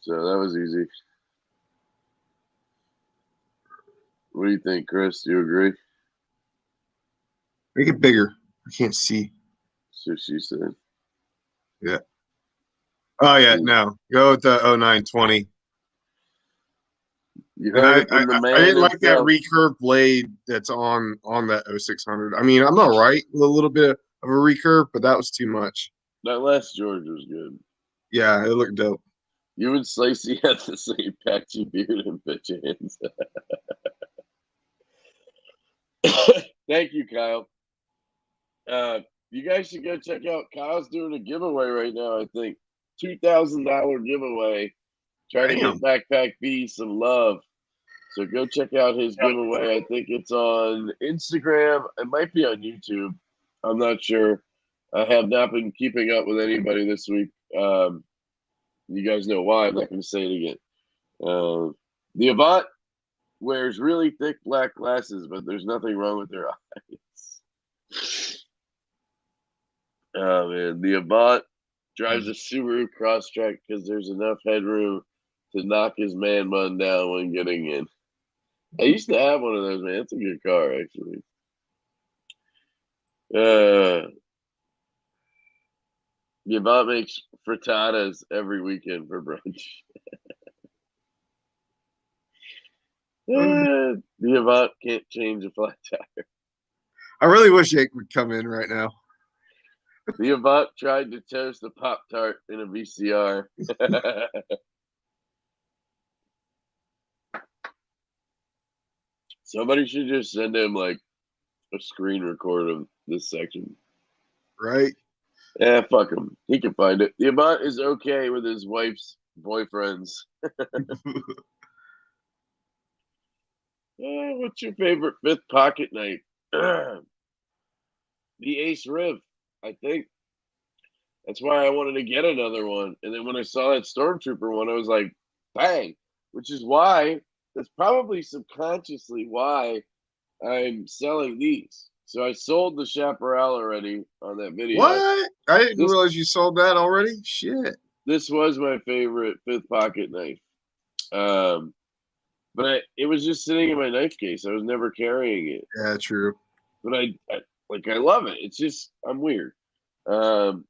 [SPEAKER 1] So that was easy. What do you think, Chris? Do you agree?
[SPEAKER 2] Make it bigger. I can't see.
[SPEAKER 1] So she said.
[SPEAKER 2] Yeah. Oh yeah, no. Go with the 0920.
[SPEAKER 1] You
[SPEAKER 2] And
[SPEAKER 1] heard it from the
[SPEAKER 2] I
[SPEAKER 1] man
[SPEAKER 2] didn't like that
[SPEAKER 1] himself.
[SPEAKER 2] recurve blade that's on that 0600. I mean, I'm all right with a little bit of a recurve, but that was too much.
[SPEAKER 1] That last George was good.
[SPEAKER 2] Yeah, it looked dope.
[SPEAKER 1] You and Slicey had the same patchy beard and bitch hands. Thank you, Kyle. You guys should go check out. Kyle's doing a giveaway right now. I think $2,000 giveaway. Trying to
[SPEAKER 2] Damn.
[SPEAKER 1] get Backpack B some love. So go check out his giveaway. I think it's on Instagram. It might be on YouTube. I'm not sure. I have not been keeping up with anybody this week. You guys know why. I'm not going to say it again. The Avant wears really thick black glasses, but there's nothing wrong with their eyes. Oh, man. The Avant drives a Subaru Crosstrek because there's enough headroom to knock his man bun down when getting in. I used to have one of those, man. It's a good car, actually. The Avant makes frittatas every weekend for brunch. The Avant can't change a flat tire.
[SPEAKER 2] I really wish Jake would come in right now.
[SPEAKER 1] The Avant tried to toast a Pop-Tart in a VCR. Somebody should just send him like a screen record of this section.
[SPEAKER 2] Right?
[SPEAKER 1] Yeah, fuck him. He can find it. The Avant is okay with his wife's boyfriends. What's your favorite fifth pocket knife? The Ace Riv, I think. That's why I wanted to get another one. And then when I saw that Stormtrooper one, I was like, bang. Which is why, that's probably subconsciously why I'm selling these. So I sold the Chaparral already on that video.
[SPEAKER 2] What? I didn't realize you sold that already. Shit.
[SPEAKER 1] This was my favorite fifth pocket knife. But it was just sitting in my knife case. I was never carrying it.
[SPEAKER 2] Yeah, true.
[SPEAKER 1] But I love it. It's just, I'm weird. And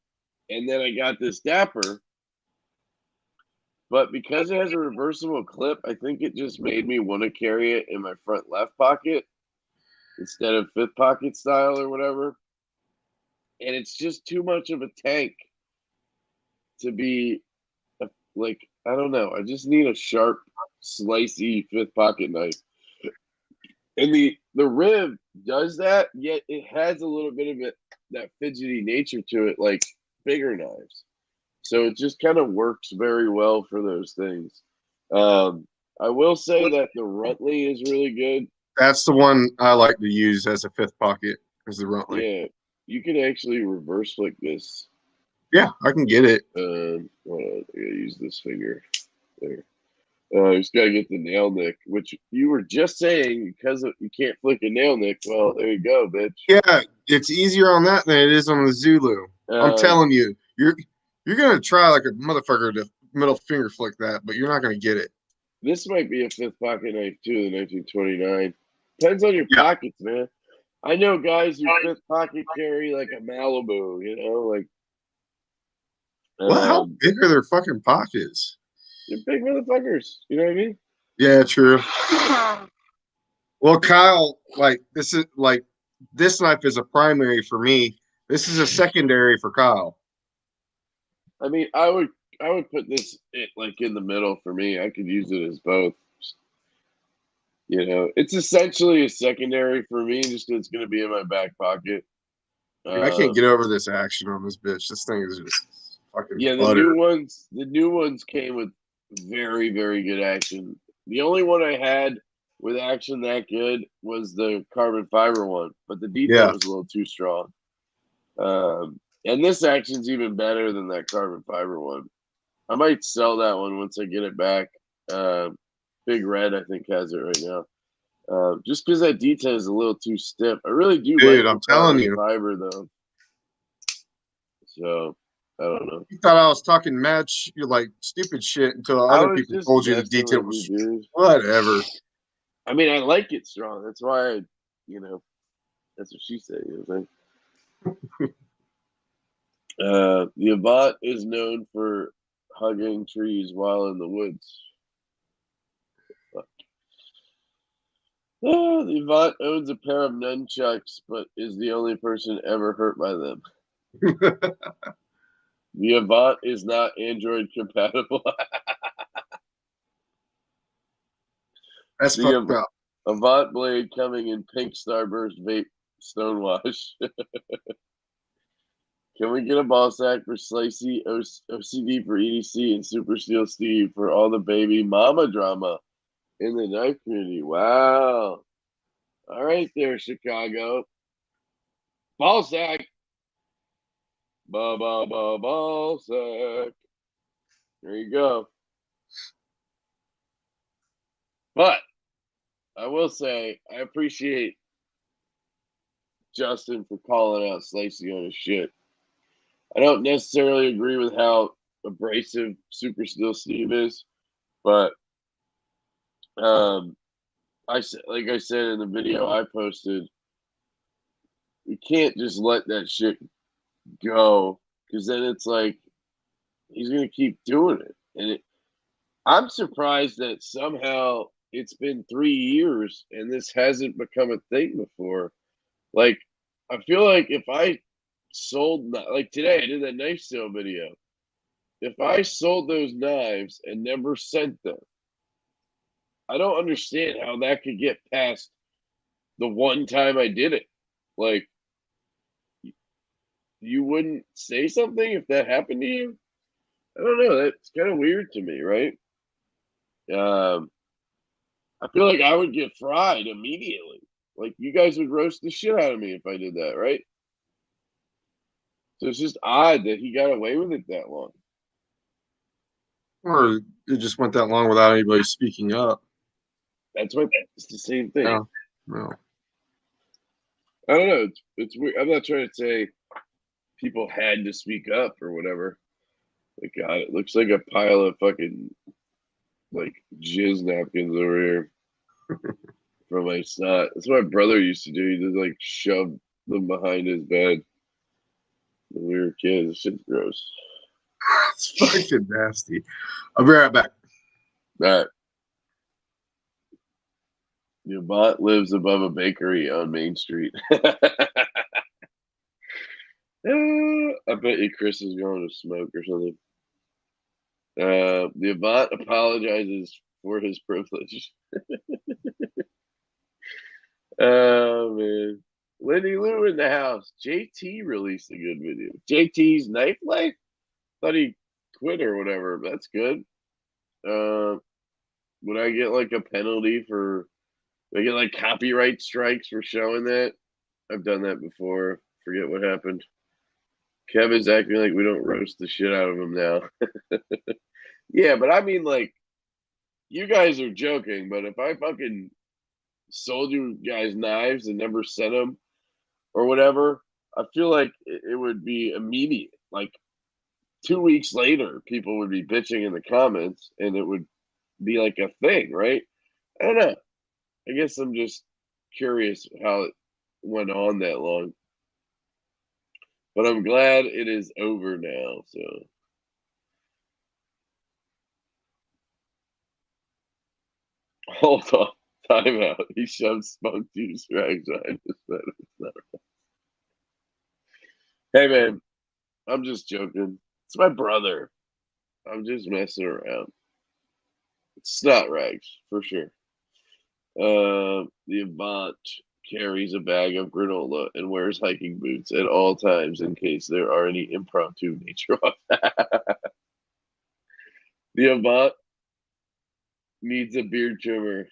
[SPEAKER 1] then I got this Dapper. But because it has a reversible clip, I think it just made me want to carry it in my front left pocket instead of fifth pocket style or whatever. And it's just too much of a tank to be like, I don't know. I just need a sharp, slicey fifth pocket knife. And the Riv does that, yet it has a little bit of it, that fidgety nature to it, like bigger knives. So it just kind of works very well for those things. I will say that the Runtley is really good.
[SPEAKER 2] That's the one I like to use as a fifth pocket, is the Runtley.
[SPEAKER 1] Yeah, you can actually reverse flick this.
[SPEAKER 2] Yeah, I can get it.
[SPEAKER 1] Hold on, I gotta use this finger. There. You just gotta get the nail nick, which you were just saying because you can't flick a nail nick. Well, there you go, bitch.
[SPEAKER 2] Yeah, it's easier on that than it is on the Zulu. I'm telling you, you're gonna try like a motherfucker to middle finger flick that, but you're not gonna get it.
[SPEAKER 1] This might be a fifth pocket knife too, the 1929. Depends on your pockets, man. I know guys who fifth pocket carry like a Malibu, you know, like.
[SPEAKER 2] Well, how big are their fucking pockets?
[SPEAKER 1] They're big motherfuckers. You know what I mean?
[SPEAKER 2] Yeah, true. Well, Kyle, this knife is a primary for me. This is a secondary for Kyle.
[SPEAKER 1] I mean, I would put this like in the middle for me. I could use it as both. You know, it's essentially a secondary for me, just because it's going to be in my back pocket.
[SPEAKER 2] I can't get over this action on this bitch. This thing is just fucking butter.
[SPEAKER 1] The new ones came with very, very good action. The only one I had with action that good was the carbon fiber one, but the detail was a little too strong. And this action's even better than that carbon fiber one. I might sell that one once I get it back. Big Red, I think, has it right now. Just because that detail is a little too stiff. I really do like
[SPEAKER 2] I'm telling you.
[SPEAKER 1] fiber, though. So, I don't know.
[SPEAKER 2] You thought I was talking mad like stupid shit until other people told you the detail was whatever.
[SPEAKER 1] I mean, I like it strong. That's why that's what she said. You know what I'm saying? The Avant is known for hugging trees while in the woods. The Avant owns a pair of nunchucks, but is the only person ever hurt by them. The Avant is not Android compatible.
[SPEAKER 2] That's fucked up.
[SPEAKER 1] Avant blade coming in pink Starburst vape stonewash. Can we get a ball sack for Slicey, OCD for EDC, and Super Steel Steve for all the baby mama drama in the knife community? Wow. All right there, Chicago. Ball sack. Ball sack. There you go. But I will say I appreciate Justin for calling out Slicey on his shit. I don't necessarily agree with how abrasive Super Steel Steve is, but I said in the video I posted, we can't just let that shit go, because then it's like he's gonna keep doing it, and I'm surprised that somehow it's been 3 years and this hasn't become a thing before. Like, I feel like if I sold, like today, I did that knife sale video. If I sold those knives and never sent them, I don't understand how that could get past the one time I did it. Like, you wouldn't say something if that happened to you? I don't know. That's kind of weird to me, right? Um, I feel like I would get fried immediately. Like, you guys would roast the shit out of me if I did that, right? So it's just odd that he got away with it that long.
[SPEAKER 2] Or it just went that long without anybody speaking up.
[SPEAKER 1] That's what it's the same thing.
[SPEAKER 2] Yeah. No.
[SPEAKER 1] I don't know. It's weird. I'm not trying to say people had to speak up or whatever. Like, God, it looks like a pile of fucking like jizz napkins over here from my snot. That's what my brother used to do. He just like shove them behind his bed when we were kids. This shit's gross.
[SPEAKER 2] It's fucking nasty. I'll be right back.
[SPEAKER 1] All right. Your bot lives above a bakery on Main Street. I bet you Chris is going to smoke or something. The Avant apologizes for his privilege. Oh, man. Lenny Lou in the house. JT released a good video. JT's knife life? Thought he quit or whatever. That's good. Would I get like a penalty for, would I get like copyright strikes for showing that? I've done that before. Forget what happened. Kevin's acting like we don't roast the shit out of him now. Yeah, but I mean, like, you guys are joking, but if I fucking sold you guys knives and never sent them or whatever, I feel like it would be immediate. Like 2 weeks later, people would be bitching in the comments and it would be like a thing, right? I don't know. I guess I'm just curious how it went on that long. But I'm glad it is over now, so. Hold on. Time out. He shoved smoke juice rags behind his bed. Hey, man. I'm just joking. It's my brother. I'm just messing around. It's snot rags, for sure. The Avant carries a bag of granola and wears hiking boots at all times in case there are any impromptu nature off. The Avant needs a beard trimmer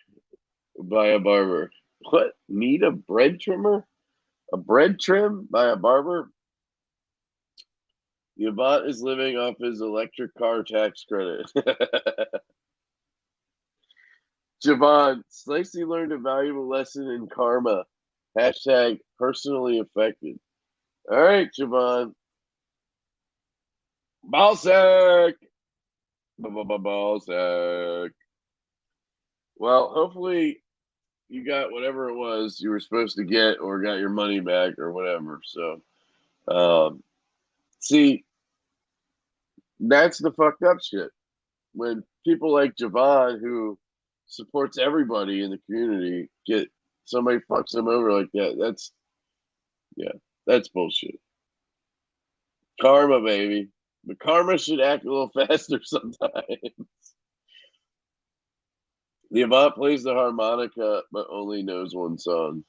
[SPEAKER 1] by a barber. What? Need a bread trimmer? A bread trim by a barber? The Avant is living off his electric car tax credit. Javon, Slicey learned a valuable lesson in karma. Hashtag personally affected. All right, Javon. Ballsack. Ballsack. Well, hopefully you got whatever it was you were supposed to get or got your money back or whatever. So, see, that's the fucked up shit. When people like Javon, who supports everybody in the community, get somebody fucks them over like that. That's bullshit. Karma, baby. But karma should act a little faster sometimes. The Avant plays the harmonica, but only knows one song.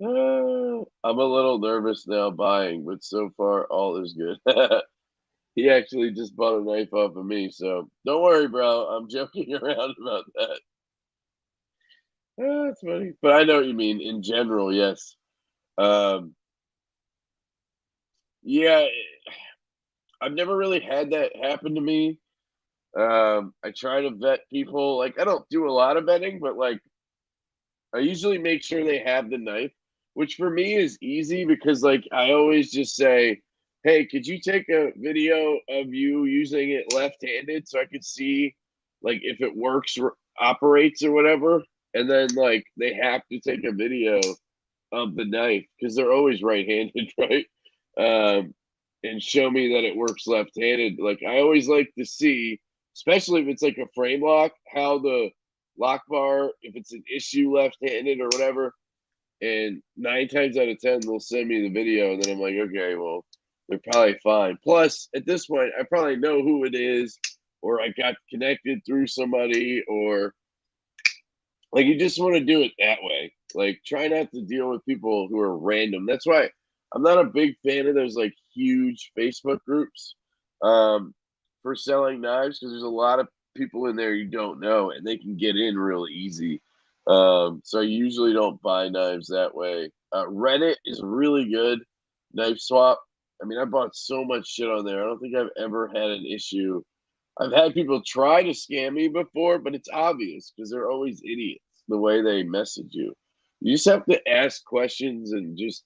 [SPEAKER 1] I'm a little nervous now buying, but so far all is good. He actually just bought a knife off of me, so don't worry, bro. I'm joking around about that. That's funny, but I know what you mean. In general, yes. Um, yeah, I've never really had that happen to me. I try to vet people. Like, I don't do a lot of vetting, but like, I usually make sure they have the knife, which for me is easy because like I always just say, "Hey, could you take a video of you using it left-handed so I could see like if it works or operates or whatever?" And then like they have to take a video of the knife because they're always right-handed, right? Um, and show me that it works left-handed. Like I always like to see, especially if it's like a frame lock, how the lock bar if it's an issue left-handed or whatever. And 9 times out of 10, they'll send me the video, and then I'm like, okay, well, they're probably fine. Plus, at this point, I probably know who it is, or I got connected through somebody, or like you just want to do it that way. Like, try not to deal with people who are random. That's why I'm not a big fan of those like huge Facebook groups for selling knives, because there's a lot of people in there you don't know, and they can get in real easy. So I usually don't buy knives that way. Reddit is really good. Knife swap. I mean, I bought so much shit on there. I don't think I've ever had an issue. I've had people try to scam me before, but it's obvious because they're always idiots the way they message you. You just have to ask questions and just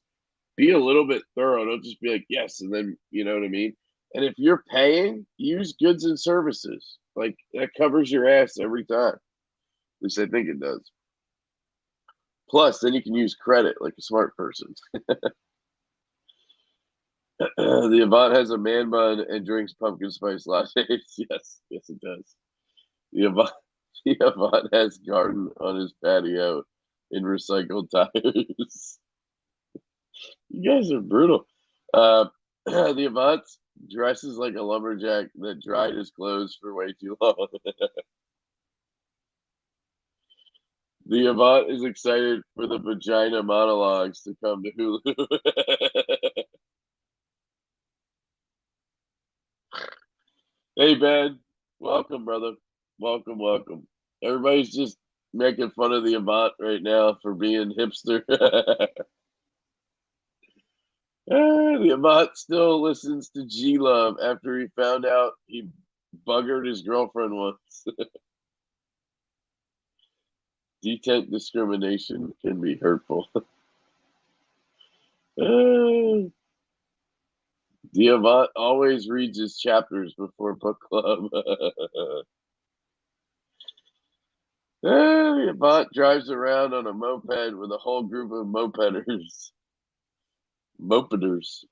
[SPEAKER 1] be a little bit thorough. Don't just be like, yes, and then, you know what I mean? And if you're paying, use goods and services. Like, that covers your ass every time. At least I think it does. Plus, then you can use credit like a smart person. The Avant has a man bun and drinks pumpkin spice lattes. Yes, it does. The Avant has garden on his patio in recycled tires. You guys are brutal. The Avant dresses like a lumberjack that dried his clothes for way too long. The Avant is excited for the vagina monologues to come to Hulu. Hey, Ben. Welcome, brother. Welcome. Everybody's just making fun of the Avant right now for being hipster. The Avant still listens to G Love after he found out he buggered his girlfriend once. Detent discrimination can be hurtful. The Avant always reads his chapters before book club. The Avant drives around on a moped with a whole group of mopeders. Mopeders.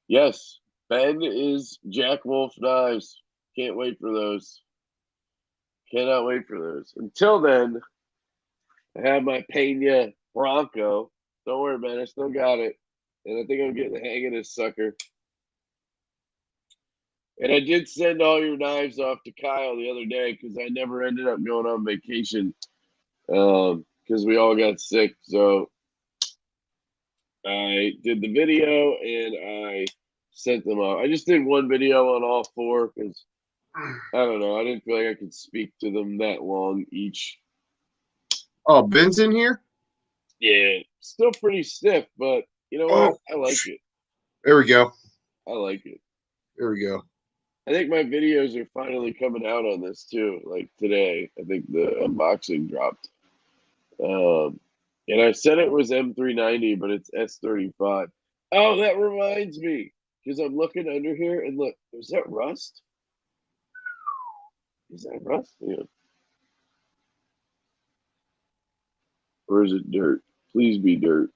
[SPEAKER 1] Yes, Ben is Jack Wolf Knives. Can't wait for those. Cannot wait for those. Until then, I have my Pena Bronco. Don't worry, man. I still got it. And I think I'm getting the hang of this sucker. And I did send all your knives off to Kyle the other day because I never ended up going on vacation because we all got sick. So I did the video and I sent them off. I just did one video on all 4 because I don't know. I didn't feel like I could speak to them that long each.
[SPEAKER 2] Oh, Ben's in here?
[SPEAKER 1] Yeah, still pretty stiff, but you know what? I like it.
[SPEAKER 2] There we go.
[SPEAKER 1] I like it.
[SPEAKER 2] There we go.
[SPEAKER 1] I think my videos are finally coming out on this too. Like today, I think the unboxing dropped. And I said it was M390, but it's S35. Oh, that reminds me, because I'm looking under here and look, is that rust? Is that rust? Yeah. Or is it dirt? Please be dirt.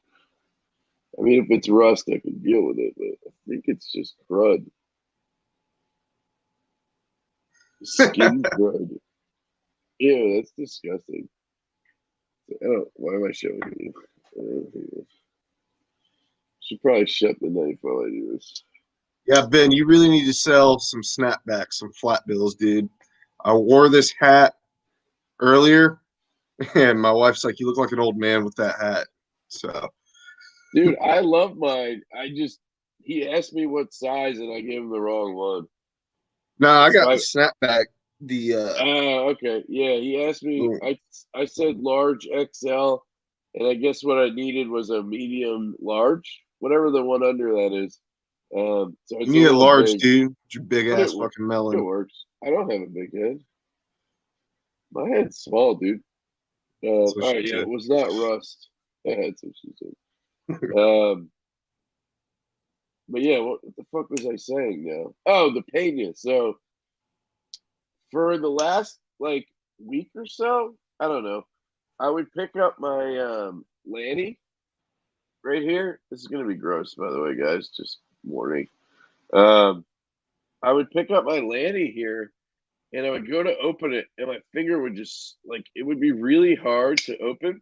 [SPEAKER 1] I mean, if it's rust, I can deal with it, but I think it's just crud. Skin crud. Ew, that's disgusting. Why am I showing you? Should probably shut the knife while I do this.
[SPEAKER 2] Yeah, Ben, you really need to sell some snapbacks, some flat bills, dude. I wore this hat earlier, and my wife's like, "You look like an old man with that hat." So,
[SPEAKER 1] dude, I love mine. He asked me what size, and I gave him the wrong one.
[SPEAKER 2] no, I got the snapback.
[SPEAKER 1] Okay, yeah. He asked me. I said large XL, and I guess what I needed was a medium large, whatever the one under that is. So it's
[SPEAKER 2] you need a large,
[SPEAKER 1] big,
[SPEAKER 2] dude. Your big ass fucking melon.
[SPEAKER 1] It works. I don't have a big head. My head's small, dude. All right, yeah, it was not rust. That's what she said. But yeah, what the fuck was I saying now? Oh, the Pena. So for the last like week or so, I don't know, I would pick up my Lanny right here. This is gonna be gross, by the way, guys. Just warning. I would pick up my Lanny here and I would go to open it and my finger would just like it would be really hard to open.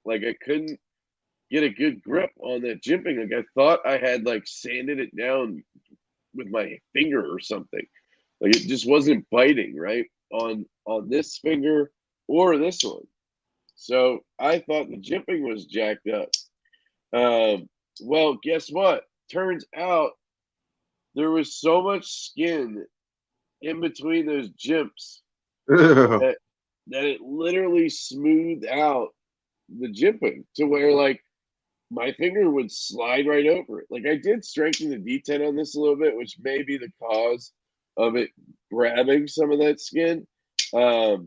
[SPEAKER 1] Like I couldn't get a good grip on that jimping. Like I thought I had like sanded it down with my finger or something. Like it just wasn't biting right on this finger or this one. So I thought the jimping was jacked up. Well, guess what? Turns out there was so much skin in between those jimps
[SPEAKER 2] Ew.
[SPEAKER 1] that it literally smoothed out the jimping to where like my finger would slide right over it. Like I did strengthen the detent on this a little bit, which may be the cause of it grabbing some of that skin. But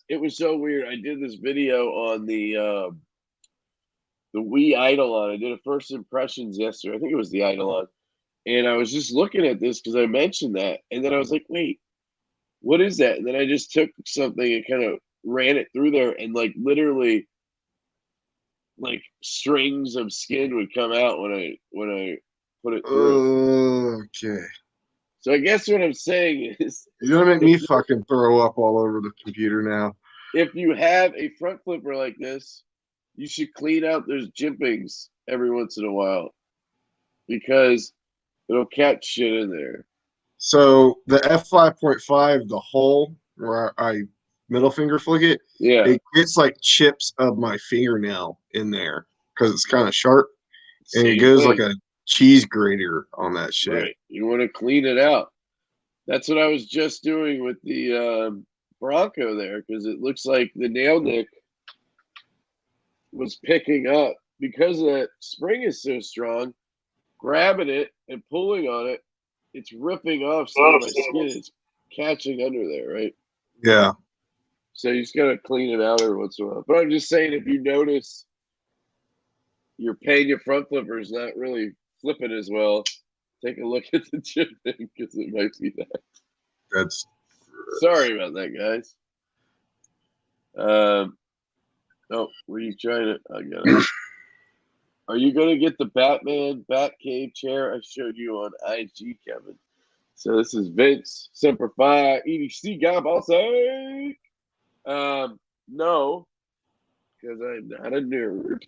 [SPEAKER 1] it was so weird. I did this video on the Wii Eidolon. I did a first impressions yesterday. I think it was the Eidolon. And I was just looking at this because I mentioned that. And then I was like, wait, what is that? And then I just took something and kind of ran it through there and like literally like strings of skin would come out when I put it through.
[SPEAKER 2] Okay.
[SPEAKER 1] So I guess what I'm saying is
[SPEAKER 2] You're gonna make me fucking throw up all over the computer now.
[SPEAKER 1] if you have a front flipper like this, you should clean out those jimpings every once in a while because it'll catch shit in there.
[SPEAKER 2] So the F5.5, the hole where I middle finger flick it,
[SPEAKER 1] Yeah.
[SPEAKER 2] it gets like chips of my fingernail in there because it's kind of sharp, and it
[SPEAKER 1] Same
[SPEAKER 2] goes like
[SPEAKER 1] thing.
[SPEAKER 2] a cheese grater on that shit.
[SPEAKER 1] Right. You want to clean it out. That's what I was just doing with the Bronco there because it looks like the nail nick was picking up because the spring is so strong. Grabbing it and pulling on it, it's ripping off some of my skin. It's catching under there, right?
[SPEAKER 2] Yeah.
[SPEAKER 1] So you just gotta clean it out every once in a while. But I'm just saying, if you notice your Pena front flipper is not really flipping as well, take a look at the jimping because it might be that.
[SPEAKER 2] That's
[SPEAKER 1] Sorry about that, guys. Oh, were you trying to? I got it. Are you gonna get the Batman Batcave chair I showed you on IG, Kevin? So this is Vince Semper Fi EDC guy also. No, because I'm not a nerd.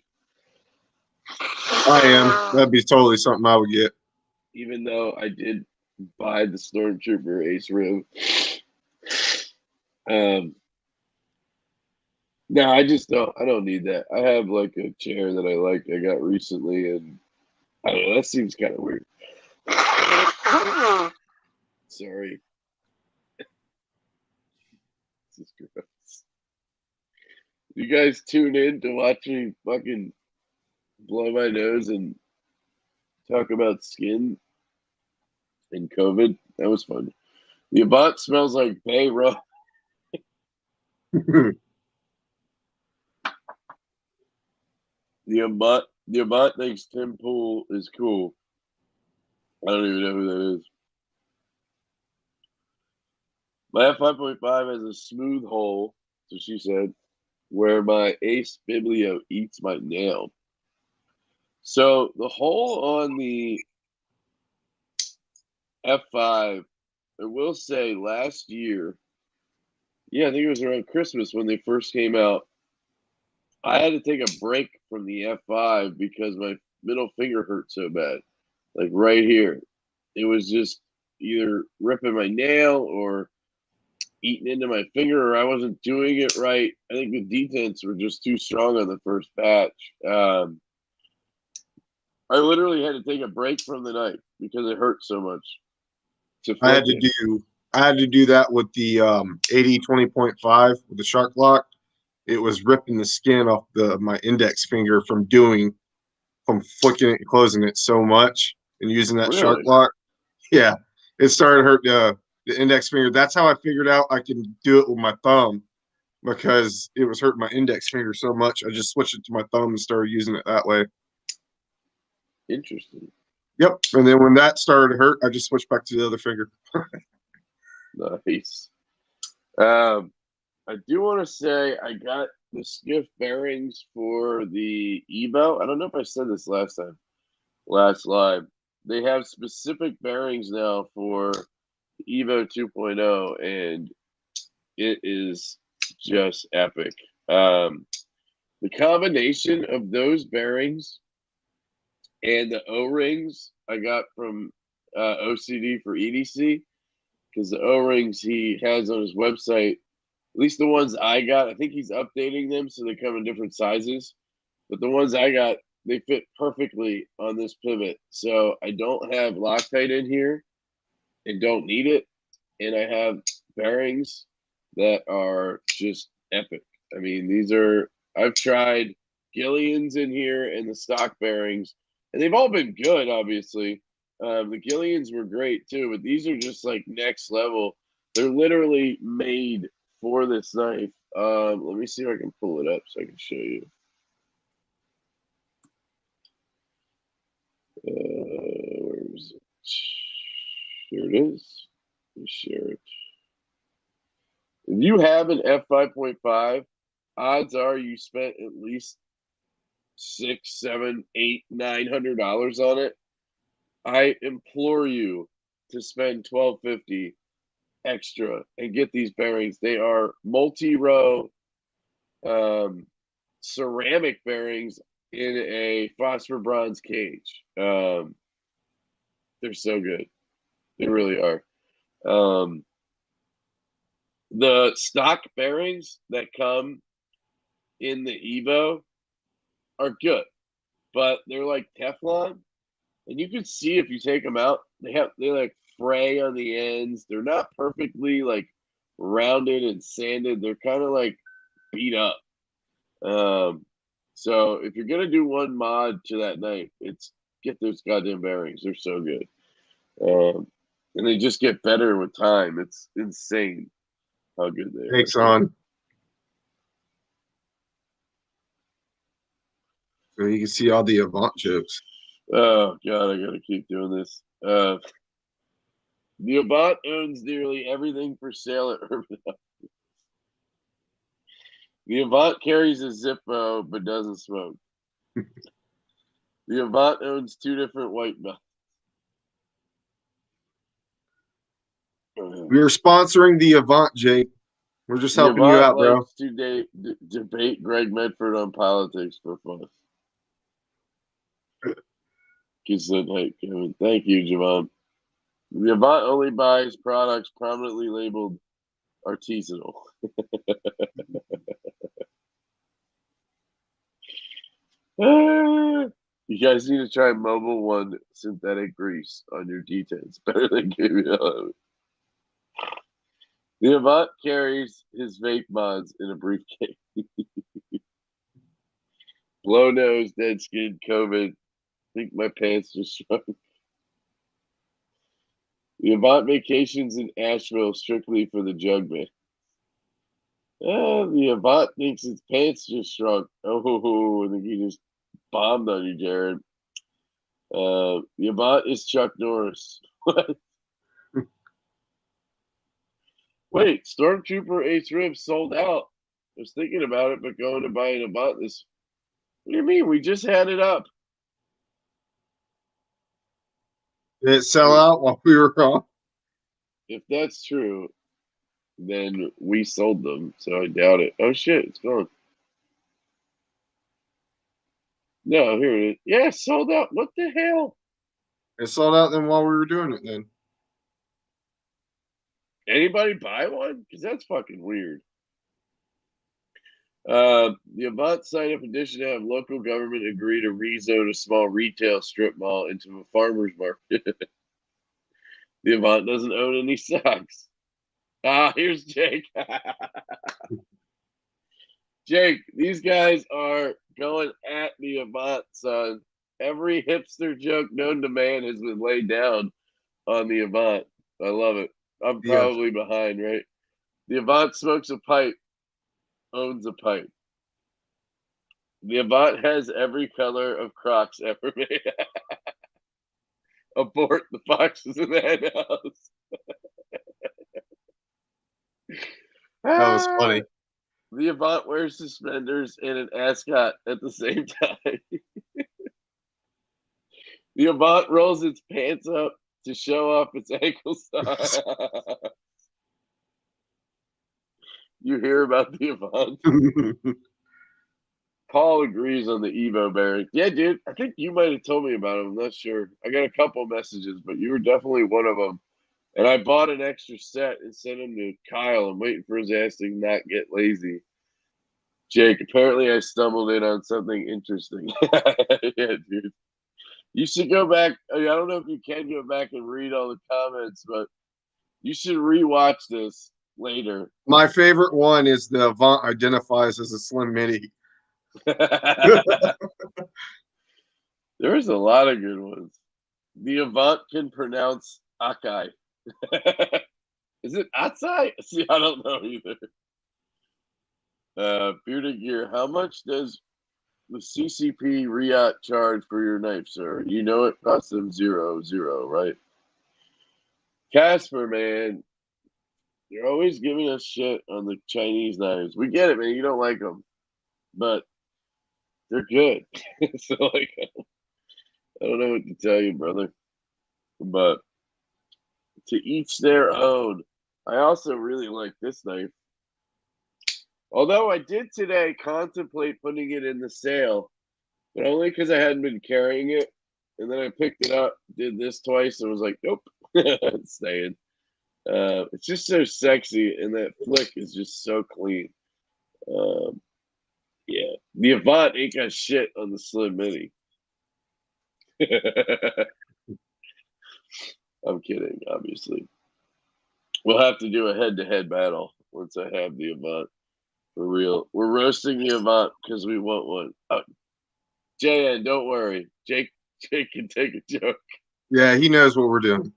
[SPEAKER 2] I am. That'd be totally something I would get.
[SPEAKER 1] Even though I did buy the Stormtrooper Ace Room. No, I just don't. I don't need that. I have like a chair that I like. I got recently, and I don't know. That seems kind of weird. Sorry. This is gross. You guys tune in to watch me fucking blow my nose and talk about skin and COVID. That was fun. The Avant smells like Bay Rum. The Avant thinks Tim Pool is cool. I don't even know who that is. My F5.5 has a smooth hole, so she said, where my Ace Biblio eats my nail. So the hole on the F5, I will say last year, yeah, I think it was around Christmas when they first came out, I had to take a break from the F5 because my middle finger hurt so bad. Like right here. It was just either ripping my nail or eating into my finger, or I wasn't doing it right. I think the detents were just too strong on the first batch. I literally had to take a break from the knife because it hurt so much.
[SPEAKER 2] I had to do that with the 80-20.5 with the shark lock. It was ripping the skin off my index finger from flicking it and closing it so much and using that shark lock. Yeah, it started hurt the index finger. That's how I figured out I can do it with my thumb because it was hurting my index finger so much. I just switched it to my thumb and started using it that way.
[SPEAKER 1] Interesting.
[SPEAKER 2] Yep. And then when that started to hurt, I just switched back to the other finger.
[SPEAKER 1] Nice. I do want to say I got the skiff bearings for the Evo. I don't know if I said this last live, they have specific bearings now for Evo 2.0, and it is just epic. The combination of those bearings and the O-rings I got from OCD for EDC, because the O-rings he has on his website, at least the ones I got, I think he's updating them so they come in different sizes. But the ones I got, they fit perfectly on this pivot. So I don't have Loctite in here and don't need it. And I have bearings that are just epic. I mean, I've tried Gillians in here and the stock bearings, and they've all been good, obviously. The Gillians were great too, but these are just like next level. They're literally made for this knife. Let me see if I can pull it up so I can show you. Where is it? Here it is. Let me share it. If you have an f5.5, odds are you spent at least $600, $700, $800, $900 on it. I implore you to spend $1,250 extra and get these bearings. They are multi-row ceramic bearings in a phosphor bronze cage. They're so good. They really are. The stock bearings that come in the Evo are good, but they're like Teflon, and you can see if you take them out, they like fray on the ends. They're not perfectly like rounded and sanded. They're kind of like beat up. So if you're gonna do one mod to that knife, it's get those goddamn bearings. They're so good, and they just get better with time. It's insane how good they are.
[SPEAKER 2] Thanks, on. So you can see all the Avant jokes.
[SPEAKER 1] Oh god, I gotta keep doing this. The Avant owns nearly everything for sale at Urban. The Avant carries a Zippo but doesn't smoke. The Avant owns 2 different white belts.
[SPEAKER 2] We are sponsoring the Avant, Jake. We're just helping you out, bro.
[SPEAKER 1] Likes to debate Greg Medford on politics for fun. Kevin. Thank you, Javon. The Avant only buys products prominently labeled artisanal. You guys need to try Mobile One synthetic grease on your D10s. Better than KBL. The Avant carries his vape mods in a briefcase. Blow nose, dead skin, COVID. Think my pants just shrunk. The Avant vacations in Asheville strictly for the jug man. The Avant thinks his pants just shrunk. Oh, I think he just bombed on you, Jared. The Avant is Chuck Norris. What? Wait, Stormtrooper Ace Ribs sold out. I was thinking about it, but going to buy an Avant this. What do you mean? We just had it up.
[SPEAKER 2] Did it sell out while we were gone?
[SPEAKER 1] If that's true, then we sold them, so I doubt it. Oh shit, it's gone. No, here it is. Yeah, sold out. What the hell?
[SPEAKER 2] It sold out then while we were doing it then.
[SPEAKER 1] Anybody buy one? Because that's fucking weird. The Avant sign-up edition to have local government agree to rezone a small retail strip mall into a farmer's market. The Avant doesn't own any socks. Here's Jake. Jake, these guys are going at the Avant, son. Every hipster joke known to man has been laid down on the Avant. I love it. I'm probably behind, right? The Avant smokes a pipe, owns a pipe. The Avant has every color of Crocs ever made. Abort the foxes in the hen house.
[SPEAKER 2] That was funny.
[SPEAKER 1] The Avant wears suspenders and an ascot at the same time. The Avant rolls its pants up to show off its ankle size. You hear about the Avant? Paul agrees on the Evo bearing. Yeah, dude, I think you might have told me about him. I'm not sure. I got a couple messages, but you were definitely one of them. And I bought an extra set and sent him to Kyle. I'm waiting for his ass to not get lazy. Jake, apparently I stumbled in on something interesting. Yeah, dude. You should go back. I don't know if you can go back and read all the comments, but you should rewatch this later.
[SPEAKER 2] My favorite one is the Avant identifies as a Slim Mini.
[SPEAKER 1] There's a lot of good ones. The Avant can pronounce Akai. Is it Atsai? See, I don't know either. Bearded Gear, how much does the CCP Riot charge for your knife, sir? You know it costs them 0, right? Casper, man, you're always giving us shit on the Chinese knives. We get it, man. You don't like them, but they're good. So, like, I don't know what to tell you, brother. But to each their own. I also really like this knife. Although I did today contemplate putting it in the sale, but only because I hadn't been carrying it. And then I picked it up, did this twice, and was like, nope, it's staying. It's just so sexy, and that flick is just so clean. Yeah, the Avant ain't got shit on the Slim Mini. I'm kidding, obviously. We'll have to do a head-to-head battle once I have the Avant. For real. We're roasting the Avant because we want one. JN, don't worry. Jake can take a joke.
[SPEAKER 2] Yeah, he knows what we're doing.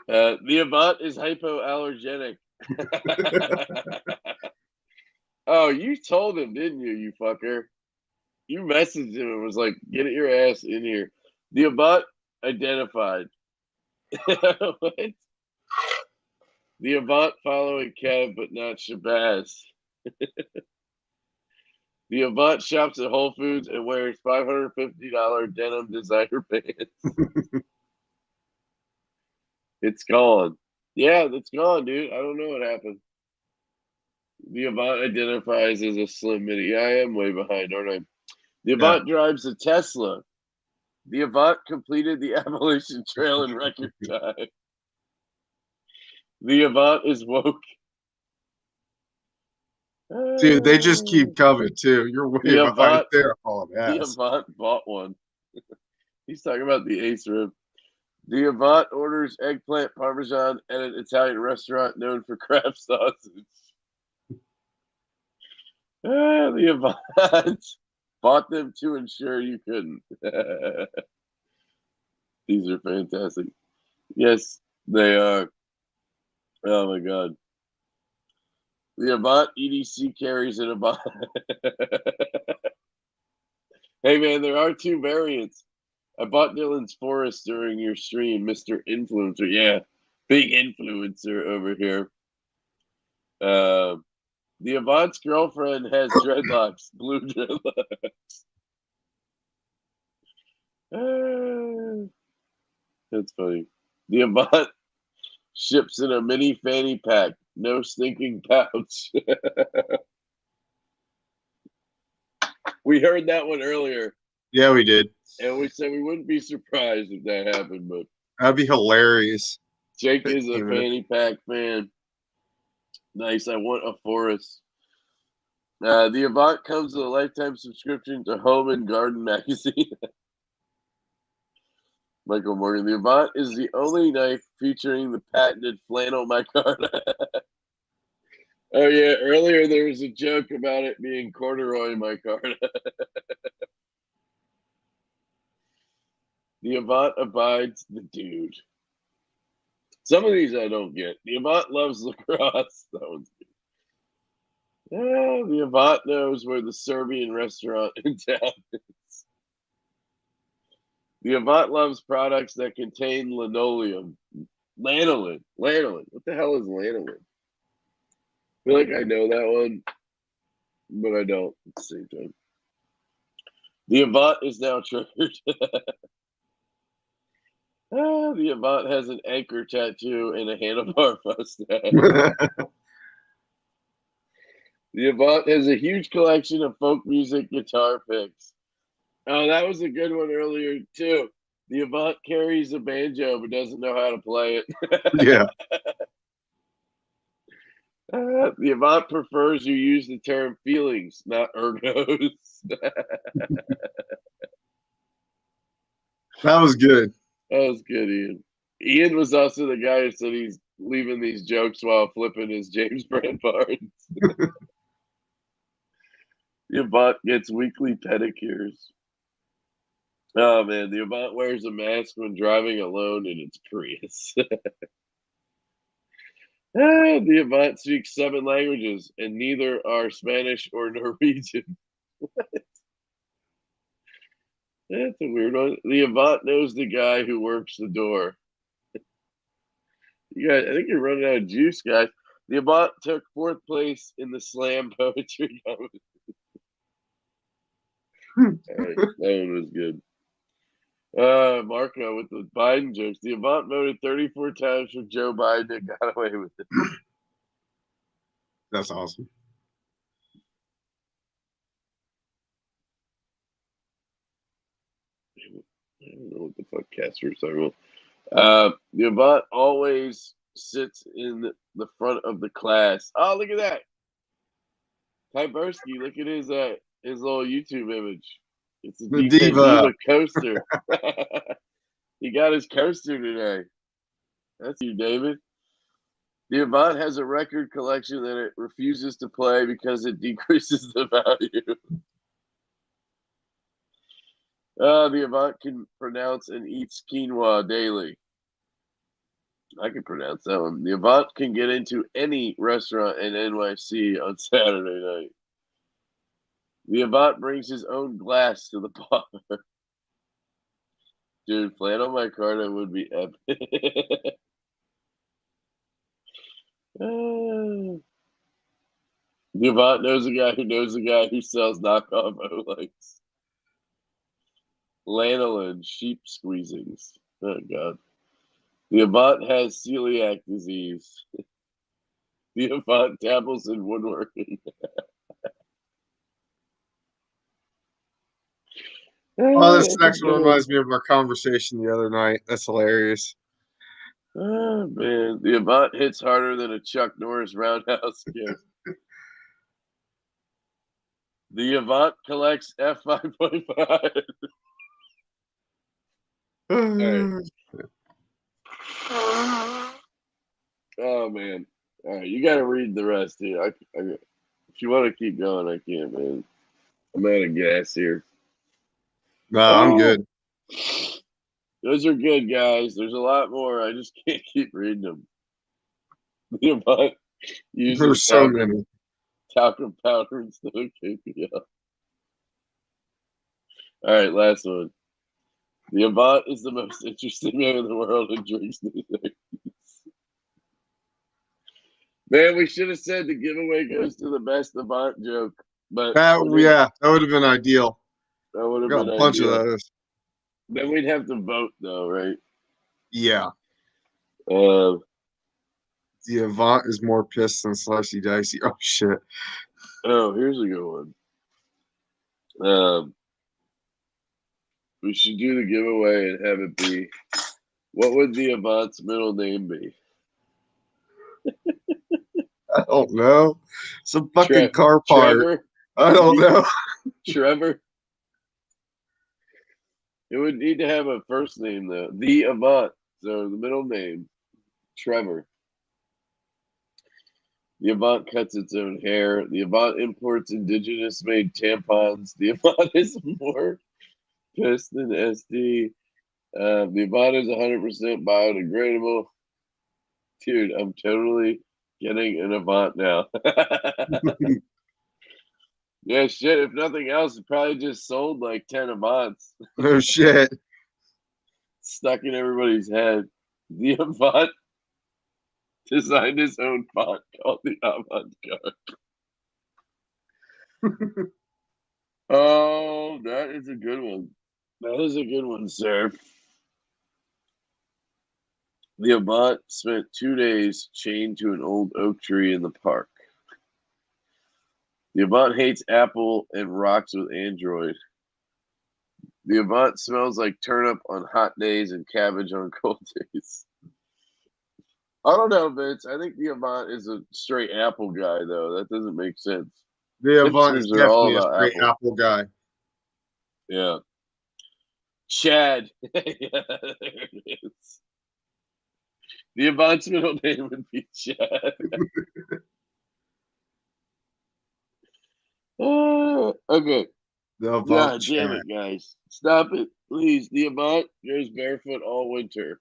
[SPEAKER 1] The Avant is hypoallergenic. Oh, you told him, didn't you, you fucker? You messaged him and was like, get your ass in here. The Avant identified. What? The Avant following Kev, but not Shabazz. The Avant shops at Whole Foods and wears $550 denim designer pants. It's gone. Yeah, it's gone, dude. I don't know what happened. The Avant identifies as a Slim Mini. Yeah, I am way behind, aren't I? The Avant drives a Tesla. The Avant completed the Appalachian Trail in record time. The Avant is woke.
[SPEAKER 2] Dude, they just keep coming too. You're way behind there.
[SPEAKER 1] The Avant bought one. He's talking about the Ace rib. The Avant orders eggplant parmesan at an Italian restaurant known for craft sausage. The Avant bought them to ensure you couldn't. These are fantastic. Yes, they are. Oh my god. The Avant EDC carries an Avant. Hey man, there are two variants. I bought Dylan's Forest during your stream, Mr. Influencer. Yeah, big influencer over here. The Avant's girlfriend has dreadlocks, blue dreadlocks. That's funny. The Avant ships in a mini fanny pack, no stinking pouch. We heard that one earlier.
[SPEAKER 2] Yeah, we did.
[SPEAKER 1] And we said we wouldn't be surprised if that happened, but
[SPEAKER 2] that'd be hilarious.
[SPEAKER 1] Jake is a fanny pack fan. Nice. I want a Forest. The Avant comes with a lifetime subscription to Home and Garden magazine. Michael Morgan. The Avant is the only knife featuring the patented flannel micarta. Oh, yeah. Earlier there was a joke about it being corduroy micarta. The Avant abides the dude. Some of these I don't get. The Avant loves lacrosse. That one's good. Yeah, the Avant knows where the Serbian restaurant in town is. The Avant loves products that contain linoleum. Lanolin. Lanolin. What the hell is lanolin? I feel like I know that one, but I don't at the same time. The Avant is now triggered. The Avant has an anchor tattoo and a handlebar mustache. The Avant has a huge collection of folk music guitar picks. Oh, that was a good one earlier, too. The Avant carries a banjo but doesn't know how to play it.
[SPEAKER 2] Yeah.
[SPEAKER 1] The Avant prefers you use the term feelings, not ergos.
[SPEAKER 2] That was good.
[SPEAKER 1] That was good, Ian. Ian was also the guy who said he's leaving these jokes while flipping his James Brand bards. The Avant gets weekly pedicures. Oh man, the Avant wears a mask when driving alone in its Prius. The Avant speaks 7 languages, and neither are Spanish or Norwegian. That's a weird one. The Avant knows the guy who works the door. You guys, I think you're running out of juice, guys. The Avant took 4th place in the slam poetry competition. All right, that one was good. Marco with the Biden jokes. The Avant voted 34 times for Joe Biden and got away with it.
[SPEAKER 2] That's awesome.
[SPEAKER 1] I don't know what the fuck Casper's talking about. The Avant always sits in the front of the class. Oh, look at that. Tyberski, look at his little YouTube image. It's a
[SPEAKER 2] The
[SPEAKER 1] DK
[SPEAKER 2] Diva.
[SPEAKER 1] coaster. He got his coaster today. That's you, David. The Avant has a record collection that it refuses to play because it decreases the value. The Avant can pronounce and eats quinoa daily. I can pronounce that one. The Avant can get into any restaurant in NYC on Saturday night. The Avant brings his own glass to the bar. Dude, flannel micarta would be epic. The Avant knows a guy who knows a guy who sells knockoff Olex. Lanolin, sheep squeezings. Oh, God. The Avant has celiac disease. The Avant dabbles in woodworking.
[SPEAKER 2] Oh, this actually reminds me of our conversation the other night. That's hilarious.
[SPEAKER 1] Oh, man. The Avant hits harder than a Chuck Norris roundhouse kick. The Avant collects F5.5. All right. Oh, man. All right. You got to read the rest here. If you want to keep going, I can't, man. I'm out of gas here.
[SPEAKER 2] No, I'm good.
[SPEAKER 1] Those are good, guys. There's a lot more. I just can't keep reading them. The Avant uses
[SPEAKER 2] There's so many.
[SPEAKER 1] talcum powder instead of KPL. All right, last one. The Avant is the most interesting man in the world and drinks new things. Man, we should have said the giveaway goes to the best Avant joke. But
[SPEAKER 2] That would have been ideal.
[SPEAKER 1] That would have
[SPEAKER 2] Got
[SPEAKER 1] been
[SPEAKER 2] a bunch
[SPEAKER 1] ideal.
[SPEAKER 2] of those.
[SPEAKER 1] Then we'd have to vote, though, right?
[SPEAKER 2] Yeah.
[SPEAKER 1] The
[SPEAKER 2] Avant is more pissed than Slicey Dicey. Oh, shit.
[SPEAKER 1] Oh, here's a good one. We should do the giveaway and have it be, what would the Avant's middle name be?
[SPEAKER 2] I don't know. It's a fucking car part.
[SPEAKER 1] Trevor?
[SPEAKER 2] I don't know.
[SPEAKER 1] Trevor? It would need to have a first name, though. The Avant. So the middle name, Trevor. The Avant cuts its own hair. The Avant imports indigenous-made tampons. The Avant is more pissed than SD. The Avant is 100% biodegradable. Dude, I'm totally getting an Avant now. Yeah, shit. If nothing else, it probably just sold like 10 Avants.
[SPEAKER 2] Oh, shit.
[SPEAKER 1] Stuck in everybody's head. The Avant designed his own font called the Avant-Garde. Oh, that is a good one. That is a good one, sir. The Avant spent 2 days chained to an old oak tree in the park. The Avant hates Apple and rocks with Android. The Avant smells like turnip on hot days and cabbage on cold days. I don't know, Vince. I think the Avant is a straight Apple guy, though. That doesn't make sense.
[SPEAKER 2] The Avant is
[SPEAKER 1] Hipsters are all
[SPEAKER 2] definitely a
[SPEAKER 1] about
[SPEAKER 2] straight
[SPEAKER 1] Apple.
[SPEAKER 2] Apple guy.
[SPEAKER 1] Yeah. Chad. Yeah, there it is. The Avant's middle name would be Chad. Okay.
[SPEAKER 2] The Avant
[SPEAKER 1] God damn
[SPEAKER 2] Chad.
[SPEAKER 1] it, guys. Stop it. Please. The Avant goes barefoot all winter.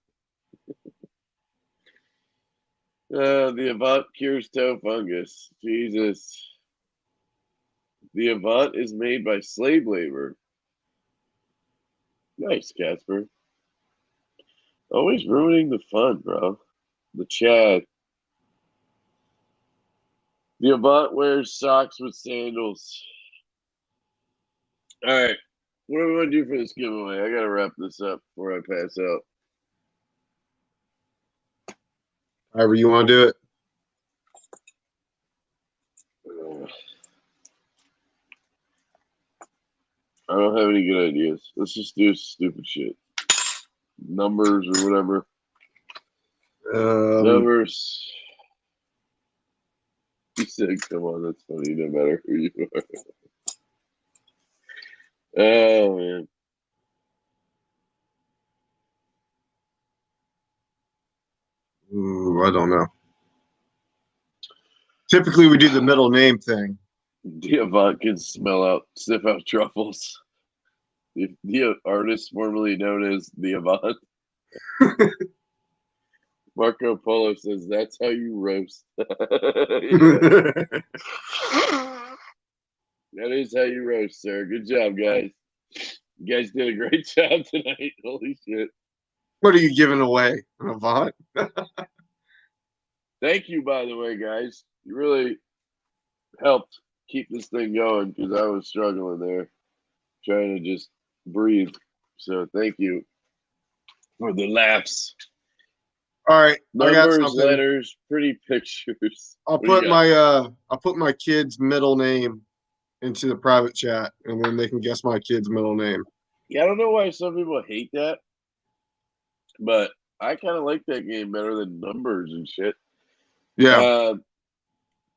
[SPEAKER 1] The Avant cures toe fungus. Jesus. The Avant is made by slave labor. Nice, Casper. Always ruining the fun, bro. The Chad. The Avant wears socks with sandals. All right. What do we want to do for this giveaway? I got to wrap this up before I pass out.
[SPEAKER 2] However you want to do it.
[SPEAKER 1] I don't have any good ideas. Let's just do stupid shit. Numbers or whatever. Numbers. He said, come on, that's funny, no matter who you are. Oh, man.
[SPEAKER 2] Ooh, I don't know. Typically, we do the middle name thing.
[SPEAKER 1] The Avant can sniff out truffles. The artist formerly known as the Avant. Marco Polo says that's how you roast. That is how you roast, sir. Good job, guys. You guys did a great job tonight. Holy shit.
[SPEAKER 2] What are you giving away? An Avant?
[SPEAKER 1] Thank you, by the way, guys. You really helped keep this thing going because I was struggling there, trying to just breathe. So thank you for the laughs.
[SPEAKER 2] All right,
[SPEAKER 1] Numbers,
[SPEAKER 2] I got something.
[SPEAKER 1] letters, pretty pictures.
[SPEAKER 2] I'll put my kid's middle name into the private chat, and then they can guess my kid's middle name.
[SPEAKER 1] Yeah, I don't know why some people hate that, but I kind of like that game better than numbers and shit.
[SPEAKER 2] Yeah.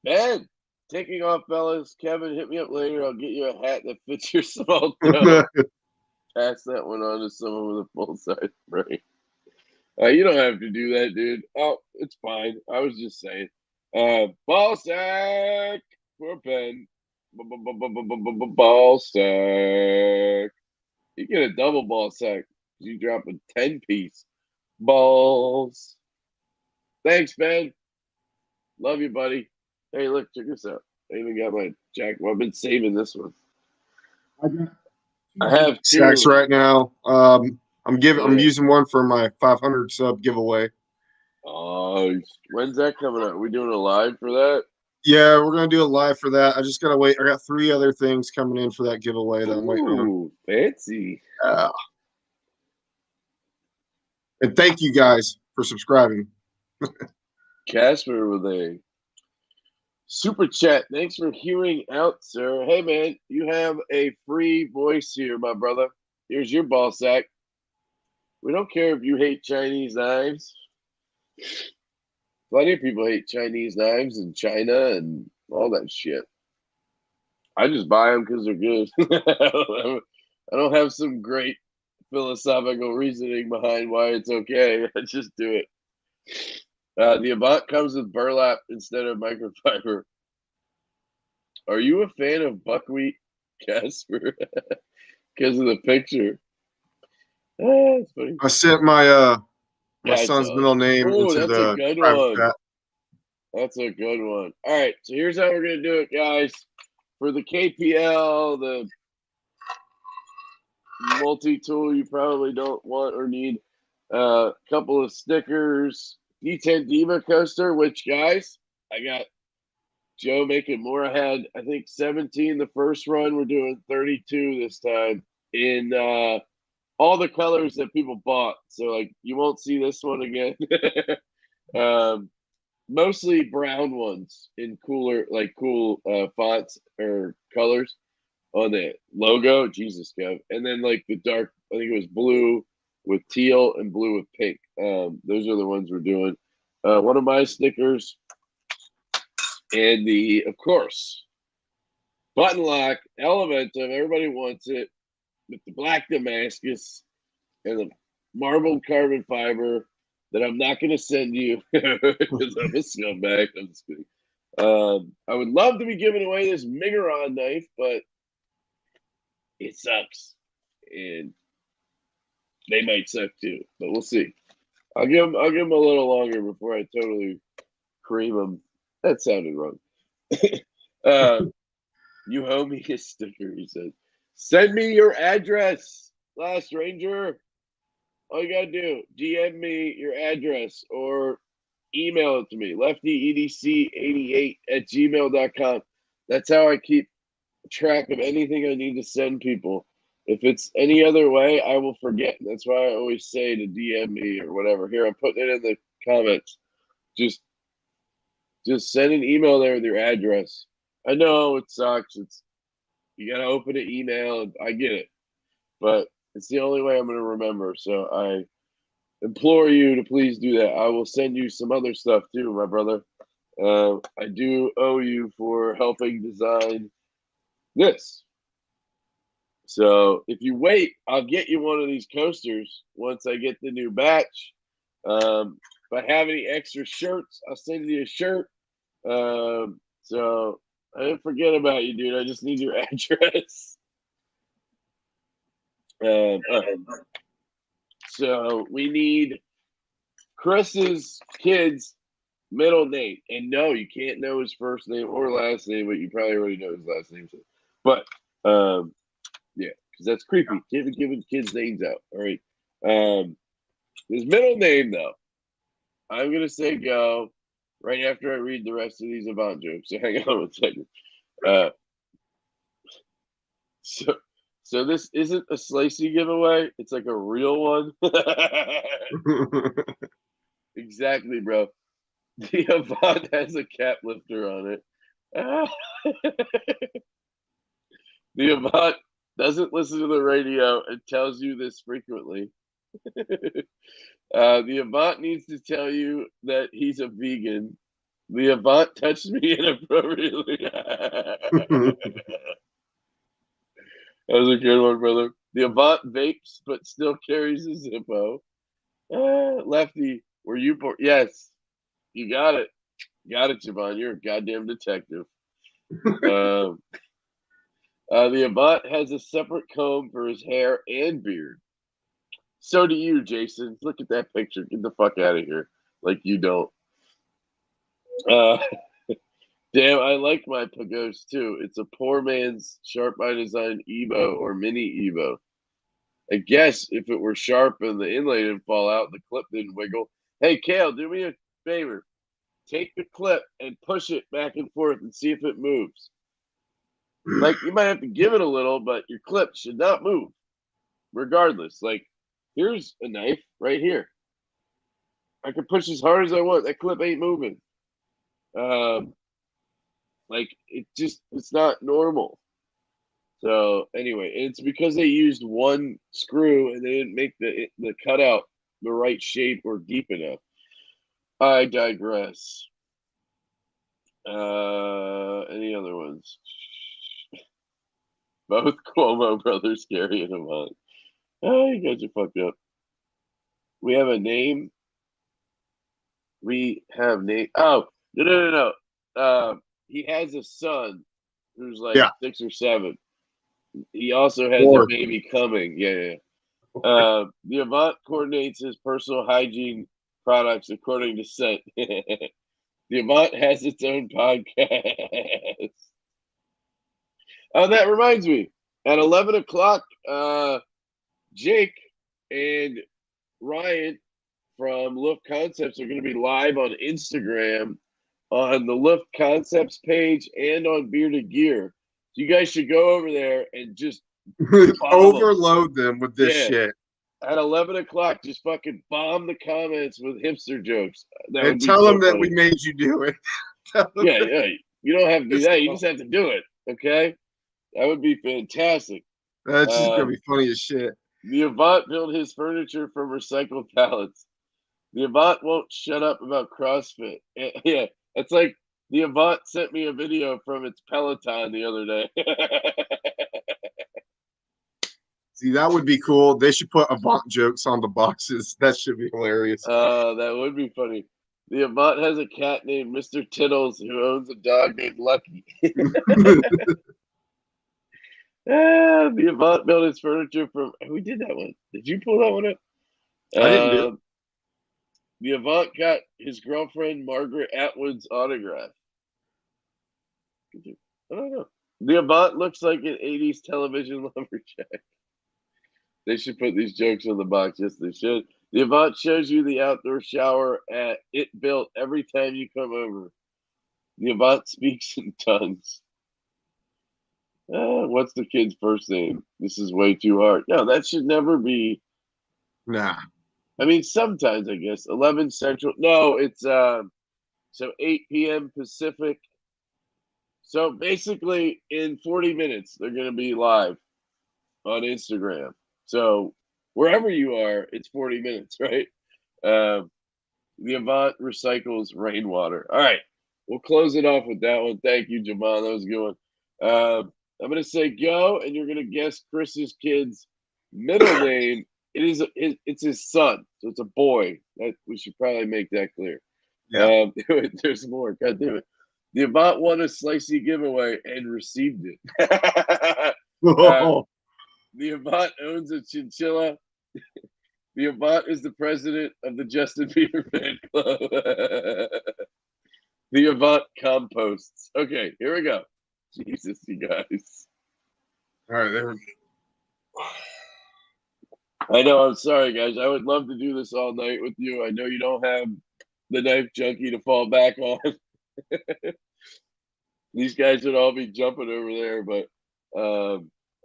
[SPEAKER 1] Ben, taking off, fellas. Kevin, hit me up later. I'll get you a hat that fits your small toe. Pass that one on to someone with a full size brain. You don't have to do that, dude. Oh, it's fine. I was just saying. Ball sack for Ben. Ball sack. You get a double ball sack. You drop a 10-piece. Balls. Thanks, Ben. Love you, buddy. Hey, look, check this out. I even got my jack. Well, I've been saving this one. I have two
[SPEAKER 2] sacks right now. I'm using one for my 500 sub giveaway.
[SPEAKER 1] When's that coming out? Are we doing a live for that?
[SPEAKER 2] Yeah, we're gonna do a live for that. I just gotta wait. I got 3 other things coming in for that giveaway that I'm waiting on.
[SPEAKER 1] Fancy.
[SPEAKER 2] And thank you guys for subscribing.
[SPEAKER 1] Casper with a super chat. Thanks for hearing out, sir. Hey, man, you have a free voice here, my brother. Here's your ball sack. We don't care if you hate Chinese knives. Plenty of people hate Chinese knives in China and all that shit. I just buy them because they're good. I don't have some great philosophical reasoning behind why it's okay. I just do it. The Avant comes with burlap instead of microfiber. Are you a fan of buckwheat, Casper? Because of the picture. It's funny.
[SPEAKER 2] I sent my son's middle name into
[SPEAKER 1] that's a
[SPEAKER 2] the
[SPEAKER 1] good
[SPEAKER 2] private
[SPEAKER 1] one.
[SPEAKER 2] chat.
[SPEAKER 1] That's a good one. All right, so here's how we're gonna do it, guys. For the KPL, the multi-tool you probably don't want or need, a couple of stickers, D10 Diva coaster, which, guys, I got Joe making more. I had, I think, 17 the first run. We're doing 32 this time in all the colors that people bought. So like you won't see this one again. Mostly brown ones in cooler, like cool fonts or colors on the logo. Jesus, Kev. And then like the dark, I think it was blue with teal and blue with pink. Those are the ones we're doing. One of my stickers, and of course, button lock, Elementum. Everybody wants it with the black Damascus and the marbled carbon fiber that I'm not going to send you because I'm a scumbag. I'm just kidding. I would love to be giving away this Megaron knife, but it sucks, and they might suck too. But we'll see. I'll give them a little longer before I totally cream them. That sounded wrong. You owe me a sticker, he said. Send me your address, Last Ranger. All you gotta do, DM me your address or email it to me, leftyedc88@gmail.com. That's how I keep track of anything I need to send people. If it's any other way, I will forget. That's why I always say to DM me or whatever. Here, I'm putting it in the comments. Just send an email there with your address. I know it sucks. You gotta open an email. I get it, but it's the only way I'm gonna remember. So I implore you to please do that. I will send you some other stuff too, my brother. I do owe you for helping design this. So if you wait, I'll get you one of these coasters once I get the new batch. If I have any extra shirts, I'll send you a shirt. So I didn't forget about you, dude. I just need your address. So we need Chris's kid's middle name. And no, you can't know his first name or last name, but you probably already know his last name. But yeah, because that's creepy. Giving kids names out. All right. His middle name, though, I'm gonna say go right after I read the rest of these Avant jokes. So hang on one second. So this isn't a slicey giveaway. It's like a real one. Exactly, bro. The Avant has a cat lifter on it. The Avant doesn't listen to the radio and tells you this frequently. The Avant needs to tell you that he's a vegan. The Avant touched me inappropriately. That was a good one, brother. The Avant vapes but still carries a Zippo. Lefty, were you born? Yes, you got it. Got it, Javon. You're a goddamn detective. The Avant has a separate comb for his hair and beard. So do you, Jason. Look at that picture. Get the fuck out of here. Like you don't. Damn, I like my Pagos too. It's a poor man's Sharp by Design Evo or Mini Evo. I guess if it were sharp and the inlay didn't fall out, the clip didn't wiggle. Hey, Kale, do me a favor. Take the clip and push it back and forth and see if it moves. Like, you might have to give it a little, but your clip should not move. Regardless, like, here's a knife right here. I can push as hard as I want. That clip ain't moving. Like, it's not normal. So anyway, it's because they used one screw and they didn't make the cutout the right shape or deep enough. I digress. Any other ones? Both Cuomo brothers, Gary and Avant. Oh, you guys are fucked up. We have a name. We have name. Oh, no. He has a son who's like 6 or 7. He also has a baby coming. Yeah. The Avant coordinates his personal hygiene products according to scent. The Avant has its own podcast. Oh, that reminds me. At 11 o'clock, Jake and Ryan from Luft Concepts are going to be live on Instagram on the Luft Concepts page and on Bearded Gear. So you guys should go over there and just
[SPEAKER 2] overload them with this shit.
[SPEAKER 1] at 11 o'clock, just fucking bomb the comments with hipster jokes. That would
[SPEAKER 2] And
[SPEAKER 1] be
[SPEAKER 2] tell
[SPEAKER 1] so
[SPEAKER 2] them that
[SPEAKER 1] funny.
[SPEAKER 2] we made you do it. Tell them
[SPEAKER 1] Yeah,
[SPEAKER 2] that-
[SPEAKER 1] yeah. You don't have to do that. You just have to do it. Okay, that would be fantastic.
[SPEAKER 2] That's just gonna be funny as shit.
[SPEAKER 1] The Avant built his furniture from recycled pallets. The Avant won't shut up about CrossFit. Yeah, it's like the Avant sent me a video from its Peloton the other day.
[SPEAKER 2] See, that would be cool. They should put Avant jokes on the boxes. That should be hilarious.
[SPEAKER 1] That would be funny. The Avant has a cat named Mr. Tittles who owns a dog named Lucky. The Avant built his furniture from. We did that one. Did you pull that one up?
[SPEAKER 2] I didn't do it.
[SPEAKER 1] The Avant got his girlfriend Margaret Atwood's autograph. I don't know. The Avant looks like an 80s television lumberjack. They should put these jokes on the box. Yes, they should. The Avant shows you the outdoor shower at It Built every time you come over. The Avant speaks in tongues. What's the kid's first name? This is way too hard. No, that should never be.
[SPEAKER 2] Nah.
[SPEAKER 1] I mean, sometimes I guess 11 Central. No, it's so 8 p.m. Pacific. So basically, in 40 minutes, they're going to be live on Instagram. So wherever you are, it's 40 minutes, right? The Avant recycles rainwater. All right, we'll close it off with that one. Thank you, Javon. That was a good one. I'm going to say go, and you're going to guess Chris's kid's middle name. It's his son, so it's a boy. We should probably make that clear.
[SPEAKER 2] Yeah.
[SPEAKER 1] There's more. God damn it. The Avant won a slicey giveaway and received it. The Avant owns a chinchilla. The Avant is the president of the Justin Bieber fan club. The Avant composts. Okay, here we go. Jesus, you guys.
[SPEAKER 2] All right, there we go.
[SPEAKER 1] I know, I'm sorry, guys. I would love to do this all night with you. I know you don't have the knife junkie to fall back on. These guys would all be jumping over there, but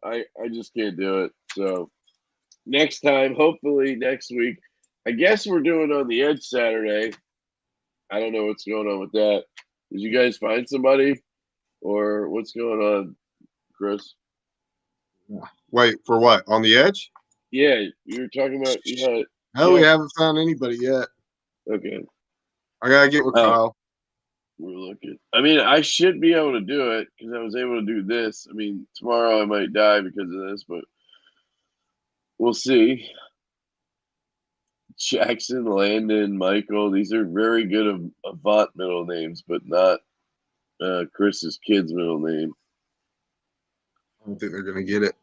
[SPEAKER 1] I just can't do it. So next time, hopefully next week. I guess we're doing On the Edge Saturday. I don't know what's going on with that. Did you guys find somebody, or what's going on, Chris?
[SPEAKER 2] Wait, for what? On the Edge?
[SPEAKER 1] Yeah, you were talking about you had.
[SPEAKER 2] No, we haven't found anybody yet.
[SPEAKER 1] Okay.
[SPEAKER 2] I gotta get with Kyle.
[SPEAKER 1] We're looking. I mean, I should be able to do it because I was able to do this. I mean, tomorrow I might die because of this, but we'll see. Jackson, Landon, Michael. These are very good Avant middle names, but not Chris's kid's middle name.
[SPEAKER 2] I don't think they're gonna get it.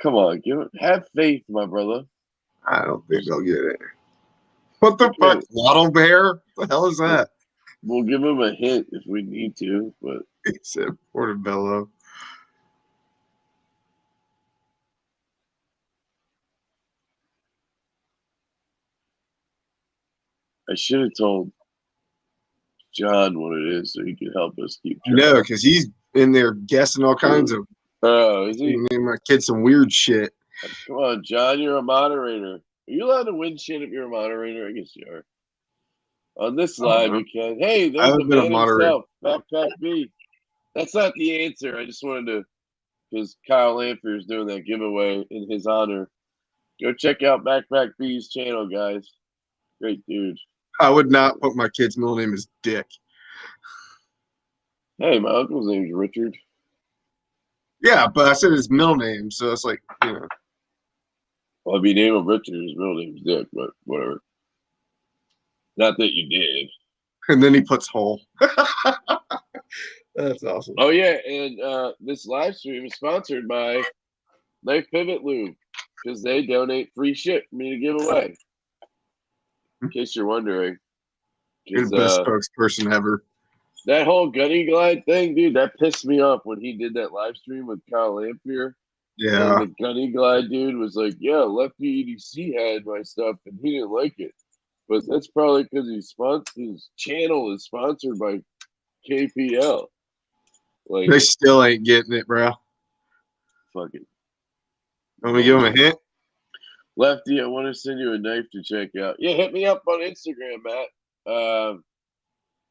[SPEAKER 1] Come on, have faith, my brother.
[SPEAKER 2] I don't think they'll get it. What the fuck? Lotto Bear? What the hell is that?
[SPEAKER 1] We'll give him a hint if we need to, but
[SPEAKER 2] He said Portobello.
[SPEAKER 1] I should have told John what it is so he could help us keep track.
[SPEAKER 2] No, because he's in there guessing all kinds of.
[SPEAKER 1] Oh, is he?
[SPEAKER 2] Name my kid some weird shit.
[SPEAKER 1] Come on, John, you're a moderator. Are you allowed to win shit if you're a moderator? I guess you are. On this live, you can. Hey, there's the man himself, Backpack B. That's not the answer. I just wanted to, because Kyle Lanfear is doing that giveaway in his honor. Go check out Backpack B's channel, guys. Great dude.
[SPEAKER 2] I would not put my kid's middle name as Dick.
[SPEAKER 1] Hey, my uncle's name's Richard.
[SPEAKER 2] Yeah, but I said his middle name, so it's like, you know.
[SPEAKER 1] Well, if you name him Richard, his middle name's Dick, but whatever. Not that you did.
[SPEAKER 2] And then he puts Hole. That's awesome.
[SPEAKER 1] Oh, yeah, and this live stream is sponsored by Life Pivot Lube because they donate free shit for me to give away. In case you're wondering.
[SPEAKER 2] You're the best spokesperson ever.
[SPEAKER 1] That whole Gunny Glide thing, dude, that pissed me off when he did that live stream with Kyle Lampier.
[SPEAKER 2] Yeah.
[SPEAKER 1] And the Gunny Glide dude was like, yeah, Lefty EDC had my stuff and he didn't like it. But that's probably because his channel is sponsored by KPL. Like,
[SPEAKER 2] they still ain't getting it, bro.
[SPEAKER 1] Fuck it.
[SPEAKER 2] Want me to give him a hint?
[SPEAKER 1] Lefty, I want to send you a knife to check out. Yeah, hit me up on Instagram, Matt. I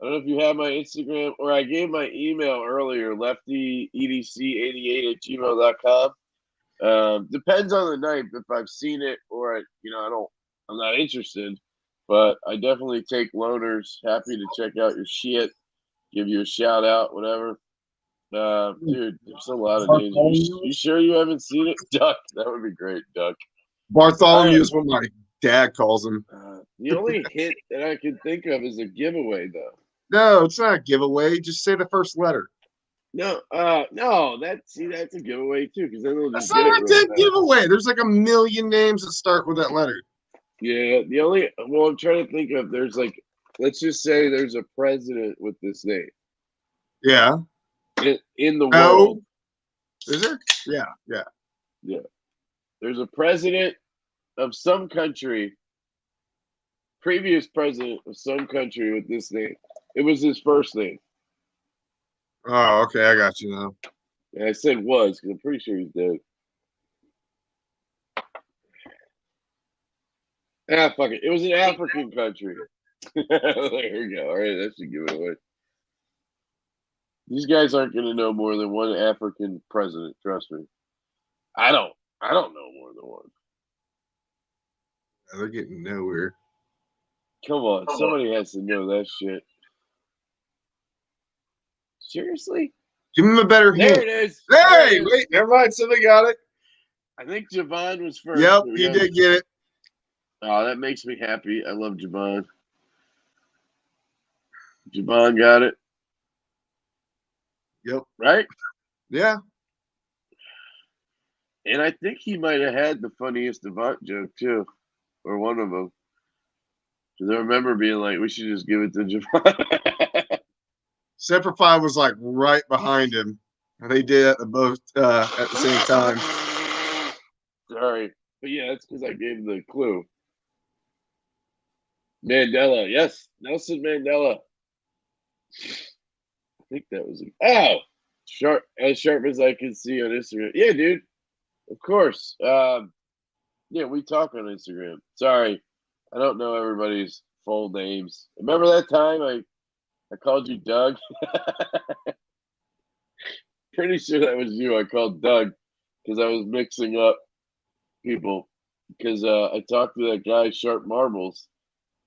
[SPEAKER 1] don't know if you have my Instagram, or I gave my email earlier, leftyedc88@gmail.com. Depends on the knife if I've seen it or I'm not interested. But I definitely take loaners. Happy to check out your shit, give you a shout out, whatever. Dude, there's a lot of names. You sure you haven't seen it? Duck. That would be great, Duck.
[SPEAKER 2] Bartholomew is what my dad calls him.
[SPEAKER 1] The only hint that I can think of is a giveaway, though.
[SPEAKER 2] No, it's not a giveaway. Just say the first letter.
[SPEAKER 1] No, that's a giveaway too, because then they'll just
[SPEAKER 2] That's
[SPEAKER 1] get
[SPEAKER 2] not a giveaway. There's like a million names that start with that letter.
[SPEAKER 1] Yeah, I'm trying to think of. There's like, let's just say there's a president with this name.
[SPEAKER 2] Yeah.
[SPEAKER 1] In the world.
[SPEAKER 2] Is there? Yeah.
[SPEAKER 1] There's a president of some country, previous president of some country with this name. It was his first name.
[SPEAKER 2] Oh, okay, I got you now.
[SPEAKER 1] And I said was because I'm pretty sure he's dead. Fuck it. It was an African country. There we go. All right, that should give it away. These guys aren't going to know more than one African president. Trust me. I don't know more than one.
[SPEAKER 2] They're getting nowhere.
[SPEAKER 1] Come on, somebody has to know that shit. Seriously?
[SPEAKER 2] Give him a better hint.
[SPEAKER 1] There it is.
[SPEAKER 2] Hey, wait, never mind. Somebody got it.
[SPEAKER 1] I think Javon was first.
[SPEAKER 2] Yep, he did get it.
[SPEAKER 1] Oh, that makes me happy. I love Javon. Javon got it.
[SPEAKER 2] Yep.
[SPEAKER 1] Right?
[SPEAKER 2] Yeah.
[SPEAKER 1] And I think he might have had the funniest Avant joke, too. Or one of them. Because I remember being like, we should just give it to Javon.
[SPEAKER 2] Semperfi was like right behind him. And they did it both at the same time.
[SPEAKER 1] Sorry. But yeah, that's because I gave the clue. Mandela. Yes. Nelson Mandela. I think that was sharp as I can see on Instagram. Yeah, dude. Of course. Yeah, we talk on Instagram. Sorry. I don't know everybody's full names. Remember that time I called you Doug? Pretty sure that was you. I called Doug because I was mixing up people. Because I talked to that guy, Sharp Marbles,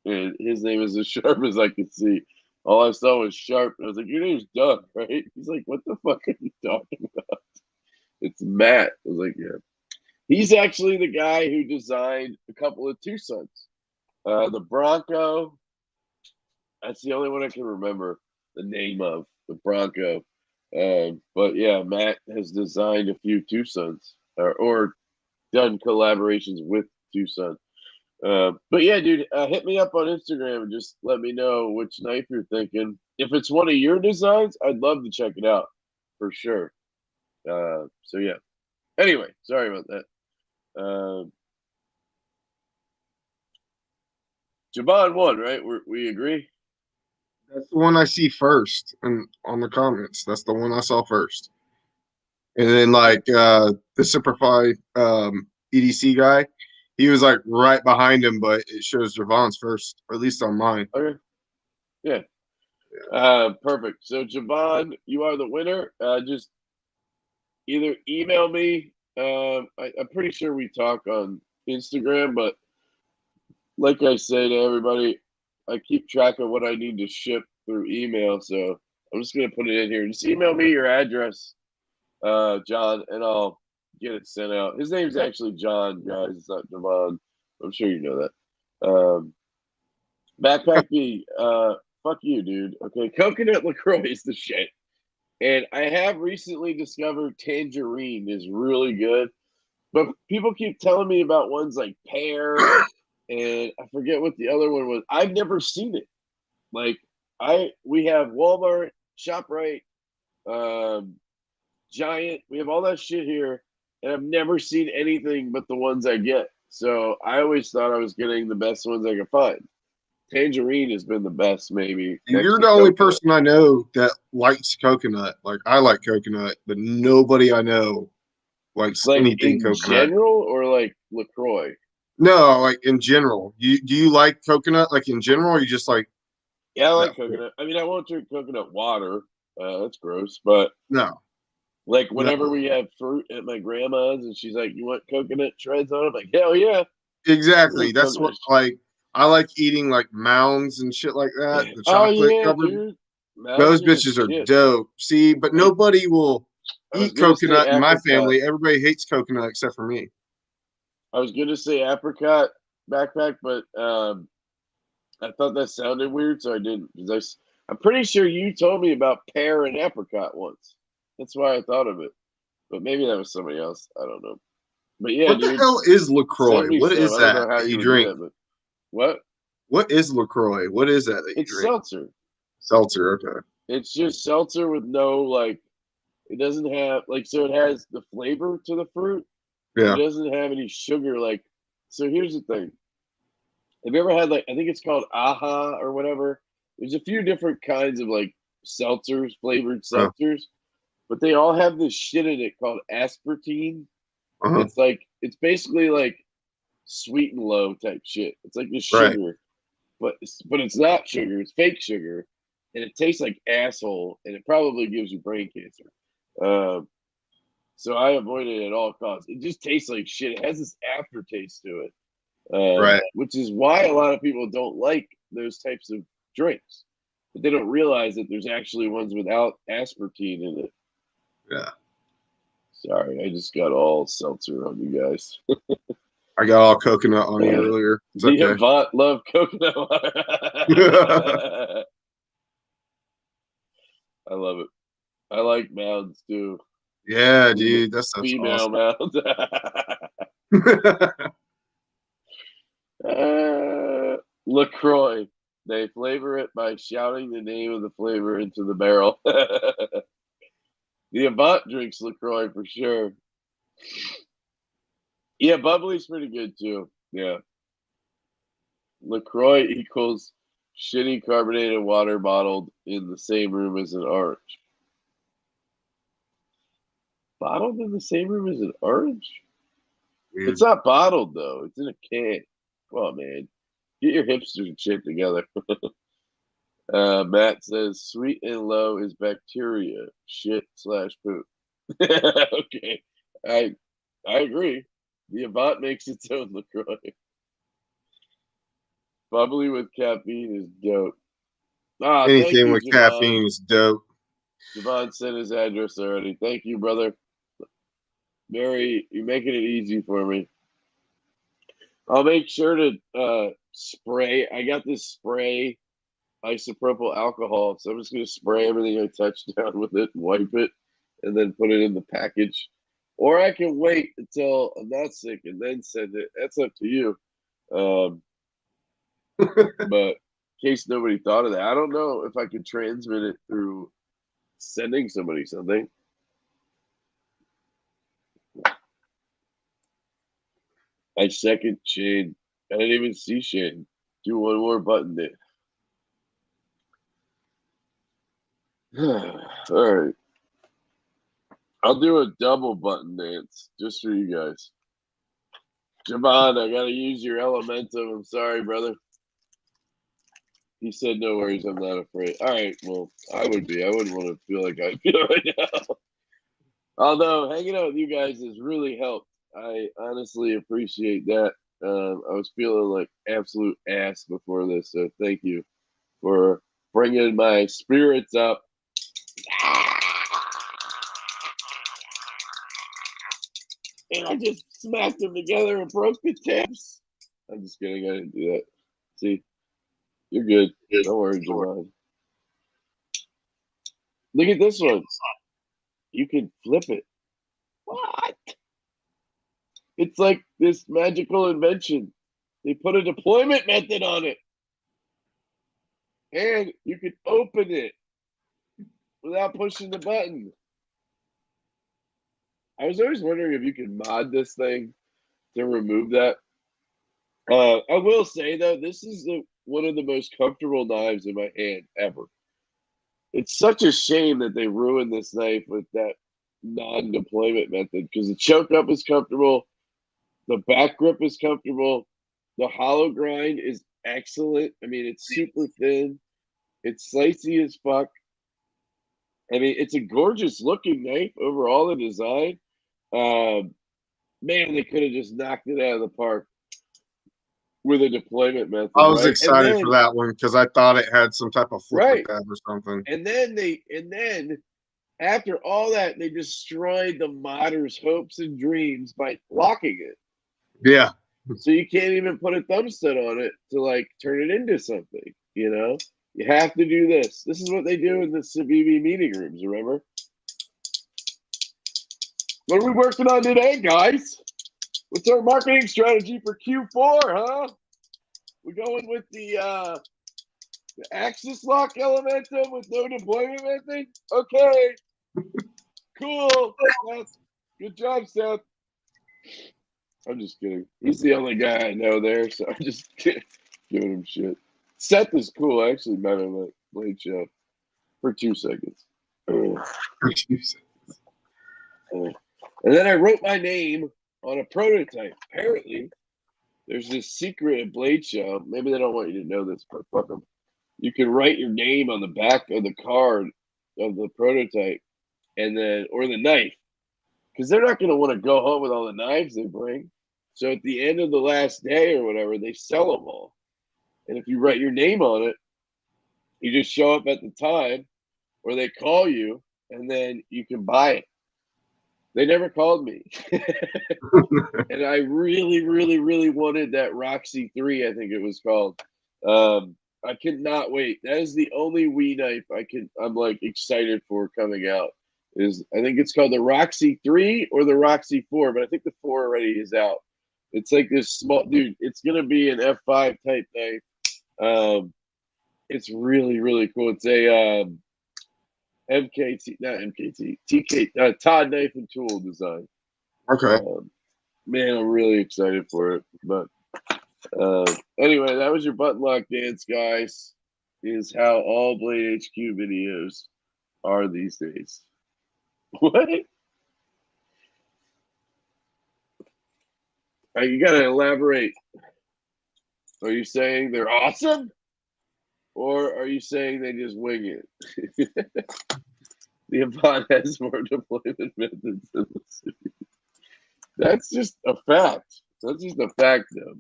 [SPEAKER 1] and his name is as sharp as I could see. All I saw was Sharp. I was like, your name's Doug, right? He's like, what the fuck are you talking about? It's Matt. I was like, yeah. He's actually the guy who designed a couple of Tucsons. The Bronco. That's the only one I can remember the name of, the Bronco. But yeah, Matt has designed a few Tucsons or done collaborations with Tucson. But yeah, dude, hit me up on Instagram and just let me know which knife you're thinking. If it's one of your designs, I'd love to check it out for sure. So yeah. Anyway, sorry about that. Javon won, right? We agree?
[SPEAKER 2] That's the one I see first and on the comments. That's the one I saw first. And then like the Simplify EDC guy, he was like right behind him, but it shows Javon's first, or at least on mine.
[SPEAKER 1] Okay. Yeah. Perfect. So Javon, you are the winner. Just either email me. I'm pretty sure we talk on Instagram, but like I say to everybody, I keep track of what I need to ship through email. So I'm just gonna put it in here. Just email me your address, John, and I'll get it sent out. His name's actually John, guys. It's not Javon. I'm sure you know that. Backpack B, fuck you, dude. Okay, coconut LaCroix is the shit. And I have recently discovered tangerine is really good. But people keep telling me about ones like pear, and I forget what the other one was. I've never seen it. Like we have Walmart, ShopRite, Giant. We have all that shit here, and I've never seen anything but the ones I get. So I always thought I was getting the best ones I could find. Tangerine has been the best, maybe.
[SPEAKER 2] And you're the only person I know that likes coconut. Like I like coconut, but nobody I know likes
[SPEAKER 1] like
[SPEAKER 2] anything
[SPEAKER 1] in
[SPEAKER 2] coconut.
[SPEAKER 1] General or like LaCroix?
[SPEAKER 2] No, like in general. Do you like coconut like in general, or you just like
[SPEAKER 1] Yeah, I
[SPEAKER 2] that?
[SPEAKER 1] like coconut. I mean, I won't drink coconut water. That's gross. But
[SPEAKER 2] No,
[SPEAKER 1] like
[SPEAKER 2] no.
[SPEAKER 1] whenever we have fruit at my grandma's and she's like, "You want coconut shreds on it?" I'm like, hell yeah.
[SPEAKER 2] Exactly. That's what like I like eating like mounds and shit like that. The
[SPEAKER 1] Oh
[SPEAKER 2] chocolate
[SPEAKER 1] yeah,
[SPEAKER 2] covered.
[SPEAKER 1] dude. Mounds
[SPEAKER 2] Those
[SPEAKER 1] are the
[SPEAKER 2] bitches are
[SPEAKER 1] shit.
[SPEAKER 2] dope. See, but
[SPEAKER 1] I,
[SPEAKER 2] nobody will
[SPEAKER 1] I was
[SPEAKER 2] eat
[SPEAKER 1] gonna say
[SPEAKER 2] coconut in my
[SPEAKER 1] apricot.
[SPEAKER 2] family. Everybody hates coconut except for me.
[SPEAKER 1] I was gonna say apricot backpack, but I thought that sounded weird, so I didn't. Because I'm pretty sure you told me about pear and apricot once. That's why I thought of it. But maybe that was somebody else. I don't know. But yeah,
[SPEAKER 2] What the
[SPEAKER 1] dude,
[SPEAKER 2] hell is LaCroix?
[SPEAKER 1] send me
[SPEAKER 2] What
[SPEAKER 1] some.
[SPEAKER 2] is
[SPEAKER 1] I don't
[SPEAKER 2] that
[SPEAKER 1] know how
[SPEAKER 2] that
[SPEAKER 1] you
[SPEAKER 2] you
[SPEAKER 1] would do
[SPEAKER 2] drink?
[SPEAKER 1] that, but what?
[SPEAKER 2] What is LaCroix? What is that that you
[SPEAKER 1] It's
[SPEAKER 2] drink?
[SPEAKER 1] seltzer.
[SPEAKER 2] Seltzer. Okay.
[SPEAKER 1] It's just seltzer with no like. It doesn't have like so. It has the flavor to the fruit, but
[SPEAKER 2] Yeah.
[SPEAKER 1] it doesn't have any sugar. Like so. Here's the thing. Have you ever had like I think it's called Aha or whatever? There's a few different kinds of like seltzers, flavored
[SPEAKER 2] Uh
[SPEAKER 1] seltzers, but they all have this shit in it called aspartame.
[SPEAKER 2] huh.
[SPEAKER 1] It's basically like sweet and low type shit. It's like the
[SPEAKER 2] Right.
[SPEAKER 1] sugar, but it's not sugar. It's fake sugar, and it tastes like asshole, and it probably gives you brain cancer. Um, so I avoid it at all costs. It just tastes like shit. It has this aftertaste to it,
[SPEAKER 2] Right.
[SPEAKER 1] which is why a lot of people don't like those types of drinks. But they don't realize that there's actually ones without aspartame in it.
[SPEAKER 2] Yeah.
[SPEAKER 1] Sorry, I just got all seltzer on you guys.
[SPEAKER 2] I got all coconut on you earlier. It's
[SPEAKER 1] The
[SPEAKER 2] okay.
[SPEAKER 1] Avant love coconut water. I love it. I like mounds too.
[SPEAKER 2] Yeah, dude, that stuff's
[SPEAKER 1] Female
[SPEAKER 2] awesome.
[SPEAKER 1] mounds. LaCroix. They flavor it by shouting the name of the flavor into the barrel. The Avant drinks LaCroix for sure. Yeah, bubbly's pretty good too. Yeah. LaCroix equals shitty carbonated water bottled in the same room as an orange. Bottled in the same room as an orange?
[SPEAKER 2] Weird.
[SPEAKER 1] It's not bottled though. It's in a can. Come on, man. Get your hipster shit together. Matt says sweet and low is bacteria. Shit slash poop. Okay. I agree. The Avant makes its own LaCroix. Bubbly with caffeine is dope. Ah, thank
[SPEAKER 2] Anything
[SPEAKER 1] you,
[SPEAKER 2] with
[SPEAKER 1] Javon.
[SPEAKER 2] caffeine is dope.
[SPEAKER 1] Javon sent his address already. Thank you, brother. Mary, you're making it easy for me. I'll make sure to spray. I got this spray isopropyl alcohol, so I'm just gonna spray everything I touch down with it and wipe it, and then put it in the package. Or I can wait until I'm not sick and then send it. That's up to you. Um, but in case nobody thought of that, I don't know if I could transmit it through sending somebody something. I second Shane. I didn't even see Shane. Do one more button there. All right. I'll do a double button dance just for you guys. Javon, I gotta use your Elementum. I'm sorry, brother. He said no worries, I'm not afraid. All right, well, I would be. I wouldn't want to feel like I feel right now. Although hanging out with you guys has really helped. I honestly appreciate that. I was feeling like absolute ass before this, so thank you for bringing my spirits up. And I just smacked them together and broke the tips. I'm just kidding. I didn't do that. See, you're good. Don't worry, Javon. Look at this one. You can flip it. What? It's like this magical invention. They put a deployment method on it. And you can open it without pushing the button. I was always wondering if you could mod this thing to remove that. I will say though, this is one of the most comfortable knives in my hand ever. It's such a shame that they ruined this knife with that non-deployment method because the choke up is comfortable, the back grip is comfortable, The hollow grind is excellent. I mean, it's super thin. It's slicey as fuck. I mean, it's a gorgeous looking knife overall, the design. Man, they could have just knocked it out of the park with a deployment method.
[SPEAKER 2] I was
[SPEAKER 1] right?
[SPEAKER 2] excited for that one because I thought it had some type of flipper
[SPEAKER 1] Right.
[SPEAKER 2] tab or something.
[SPEAKER 1] And then after all that, they destroyed the modder's hopes and dreams by locking it.
[SPEAKER 2] Yeah.
[SPEAKER 1] So you can't even put a thumb stud on it to like turn it into something, you know? You have to do this. This is what they do in the Civivi meeting rooms, remember? What are we working on today, guys? What's our marketing strategy for Q4, huh? We going with the axis lock Elementum with no deployment method? Okay. Cool. Seth. Good job, Seth. I'm just kidding. He's the only guy I know there, so I'm just giving him shit. Seth is cool. I actually met him at Blade Show for 2 seconds. And then I wrote my name on a prototype. Apparently, there's this secret at Blade Show. Maybe they don't want you to know this, but fuck them. You can write your name on the back of the card of the prototype, and then or the knife, because they're not going to want to go home with all the knives they bring. So at the end of the last day or whatever, they sell them all. And if you write your name on it, you just show up at the time, or they call you, and then you can buy it. They never called me. And I really, really, really wanted that Roxy 3, I think it was called. I cannot wait. That is the only Wii knife I'm like excited for coming out. I think it's called the Roxy 3 or the Roxy 4, but I think the 4 already is out. It's like this small dude. It's gonna be an F5 type knife. It's really, really cool. It's a MKT, not MKT, TK, Todd Knife and Tool design.
[SPEAKER 2] Okay.
[SPEAKER 1] Man, I'm really excited for it. But anyway, that was your button lock dance, guys. Is how all Blade HQ videos are these days. What? You gotta elaborate. Are you saying they're awesome? Or are you saying they just wing it? The Avant has more deployment methods than the city. That's just a fact. That's just a fact, though.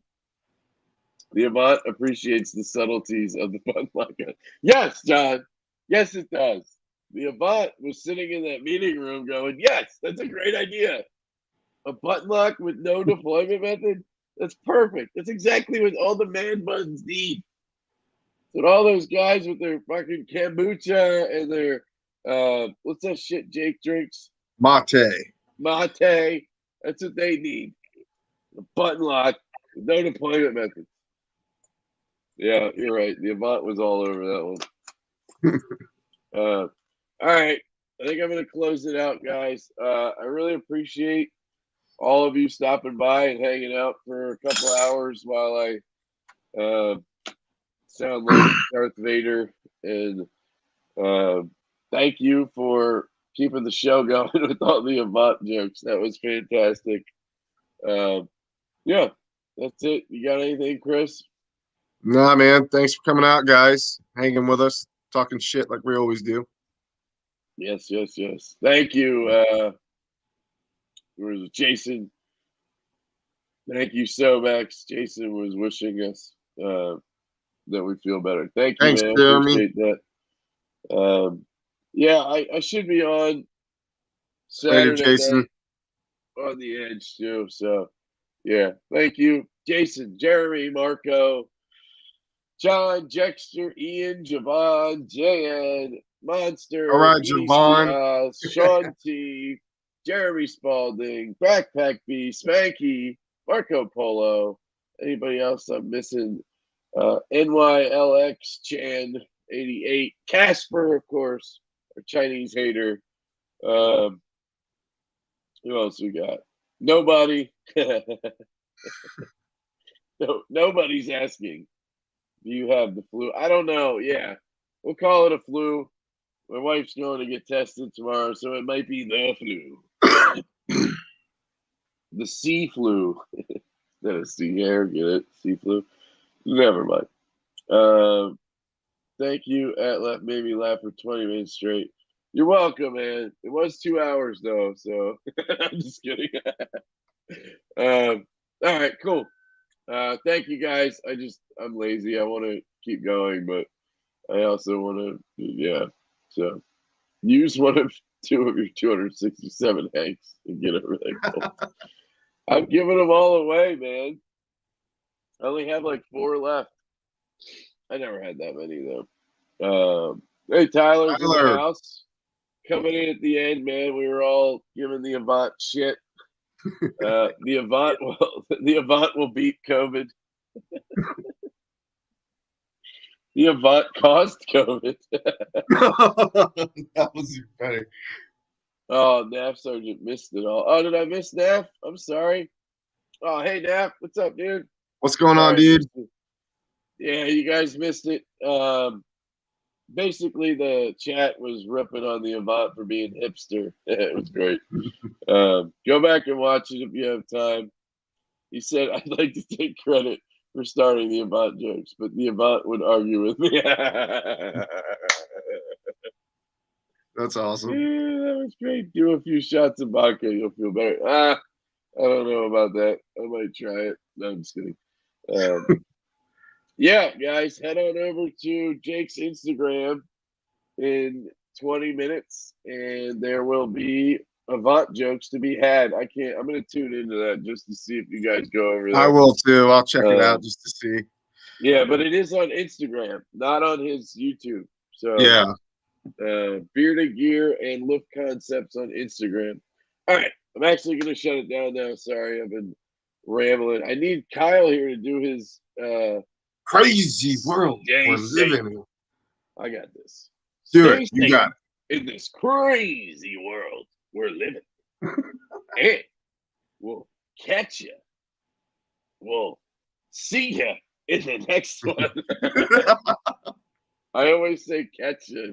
[SPEAKER 1] The Avant appreciates the subtleties of the button lock. Yes, John. Yes, it does. The Avant was sitting in that meeting room going, yes, that's a great idea. A button lock with no deployment method? That's perfect. That's exactly what all the man buttons need. So all those guys with their fucking kombucha and their what's that shit Jake drinks?
[SPEAKER 2] Mate.
[SPEAKER 1] That's what they need. A button lock with no deployment method. Yeah, you're right. The Avant was all over that one. All right. I think I'm going to close it out, guys. I really appreciate all of you stopping by and hanging out for a couple hours while I sound like Darth Vader. And thank you for keeping the show going with all the Avant jokes. That was fantastic. Yeah, that's it. You got anything, Chris?
[SPEAKER 2] Nah, man. Thanks for coming out, guys. Hanging with us, talking shit like we always do.
[SPEAKER 1] Yes. Thank you. Jason. Thank you so much. Jason was wishing us that we feel better. Thank you,
[SPEAKER 2] Thanks,
[SPEAKER 1] man.
[SPEAKER 2] Jeremy.
[SPEAKER 1] Appreciate that. Yeah, I should be on
[SPEAKER 2] Later,
[SPEAKER 1] Saturday
[SPEAKER 2] Jason.
[SPEAKER 1] night on the edge too. So yeah, thank you, Jason, Jeremy, Marco, John, Jexter, Ian, Javon, JN, Monster,
[SPEAKER 2] All right,
[SPEAKER 1] EDC
[SPEAKER 2] Javon.
[SPEAKER 1] Oz, Sean T, Jeremy Spalding, Backpack B, Spanky, Marco Polo. Anybody else I'm missing? NYLX Chan 88, Casper, of course, our Chinese hater. Who else we got? Nobody. No, nobody's asking. Do you have the flu? I don't know. Yeah, we'll call it a flu. My wife's going to get tested tomorrow, so it might be the flu. The sea flu. That is sea hair, get it? Sea flu. Never mind. Thank you at Left Made Me Laugh for 20 minutes straight. You're welcome, man. It was 2 hours though, so I'm just kidding. All right, cool. Thank you guys. I'm lazy. I want to keep going, but I also want to, yeah. So use two of your 267 hanks and get over that goal. I'm giving them all away, man. I only have like 4 left. I never had that many though. Hey, Tyler's in the house. Coming in at the end, man. We were all giving the Avant shit. The Avant will beat COVID. The Avant caused COVID.
[SPEAKER 2] That was better.
[SPEAKER 1] Oh, NAF Sergeant missed it all. Oh, did I miss NAF? I'm sorry. Oh, hey NAF, what's up, dude?
[SPEAKER 2] What's going on, dude?
[SPEAKER 1] Yeah, you guys missed it. Basically, the chat was ripping on the Avant for being hipster. It was great. Go back and watch it if you have time. He said, I'd like to take credit for starting the Avant jokes, but the Avant would argue with me.
[SPEAKER 2] That's awesome.
[SPEAKER 1] Yeah, that was great. Do a few shots of vodka, you'll feel better. I don't know about that. I might try it. No, I'm just kidding. Yeah, guys, head on over to Jake's Instagram in 20 minutes, and there will be Avant jokes to be had. I'm going to tune into that just to see if you guys go over there.
[SPEAKER 2] I will too. I'll check it out just to see.
[SPEAKER 1] Yeah, but it is on Instagram, not on his YouTube. So
[SPEAKER 2] yeah,
[SPEAKER 1] Bearded Gear and Look Concepts on Instagram. All right, I'm actually going to shut it down now. Sorry, I've been rambling. I need Kyle here to do his
[SPEAKER 2] crazy world we're living in.
[SPEAKER 1] I got this.
[SPEAKER 2] Do it. You got
[SPEAKER 1] it. In this crazy world we're living. And we'll catch you. We'll see you in the next one. I always say catch you.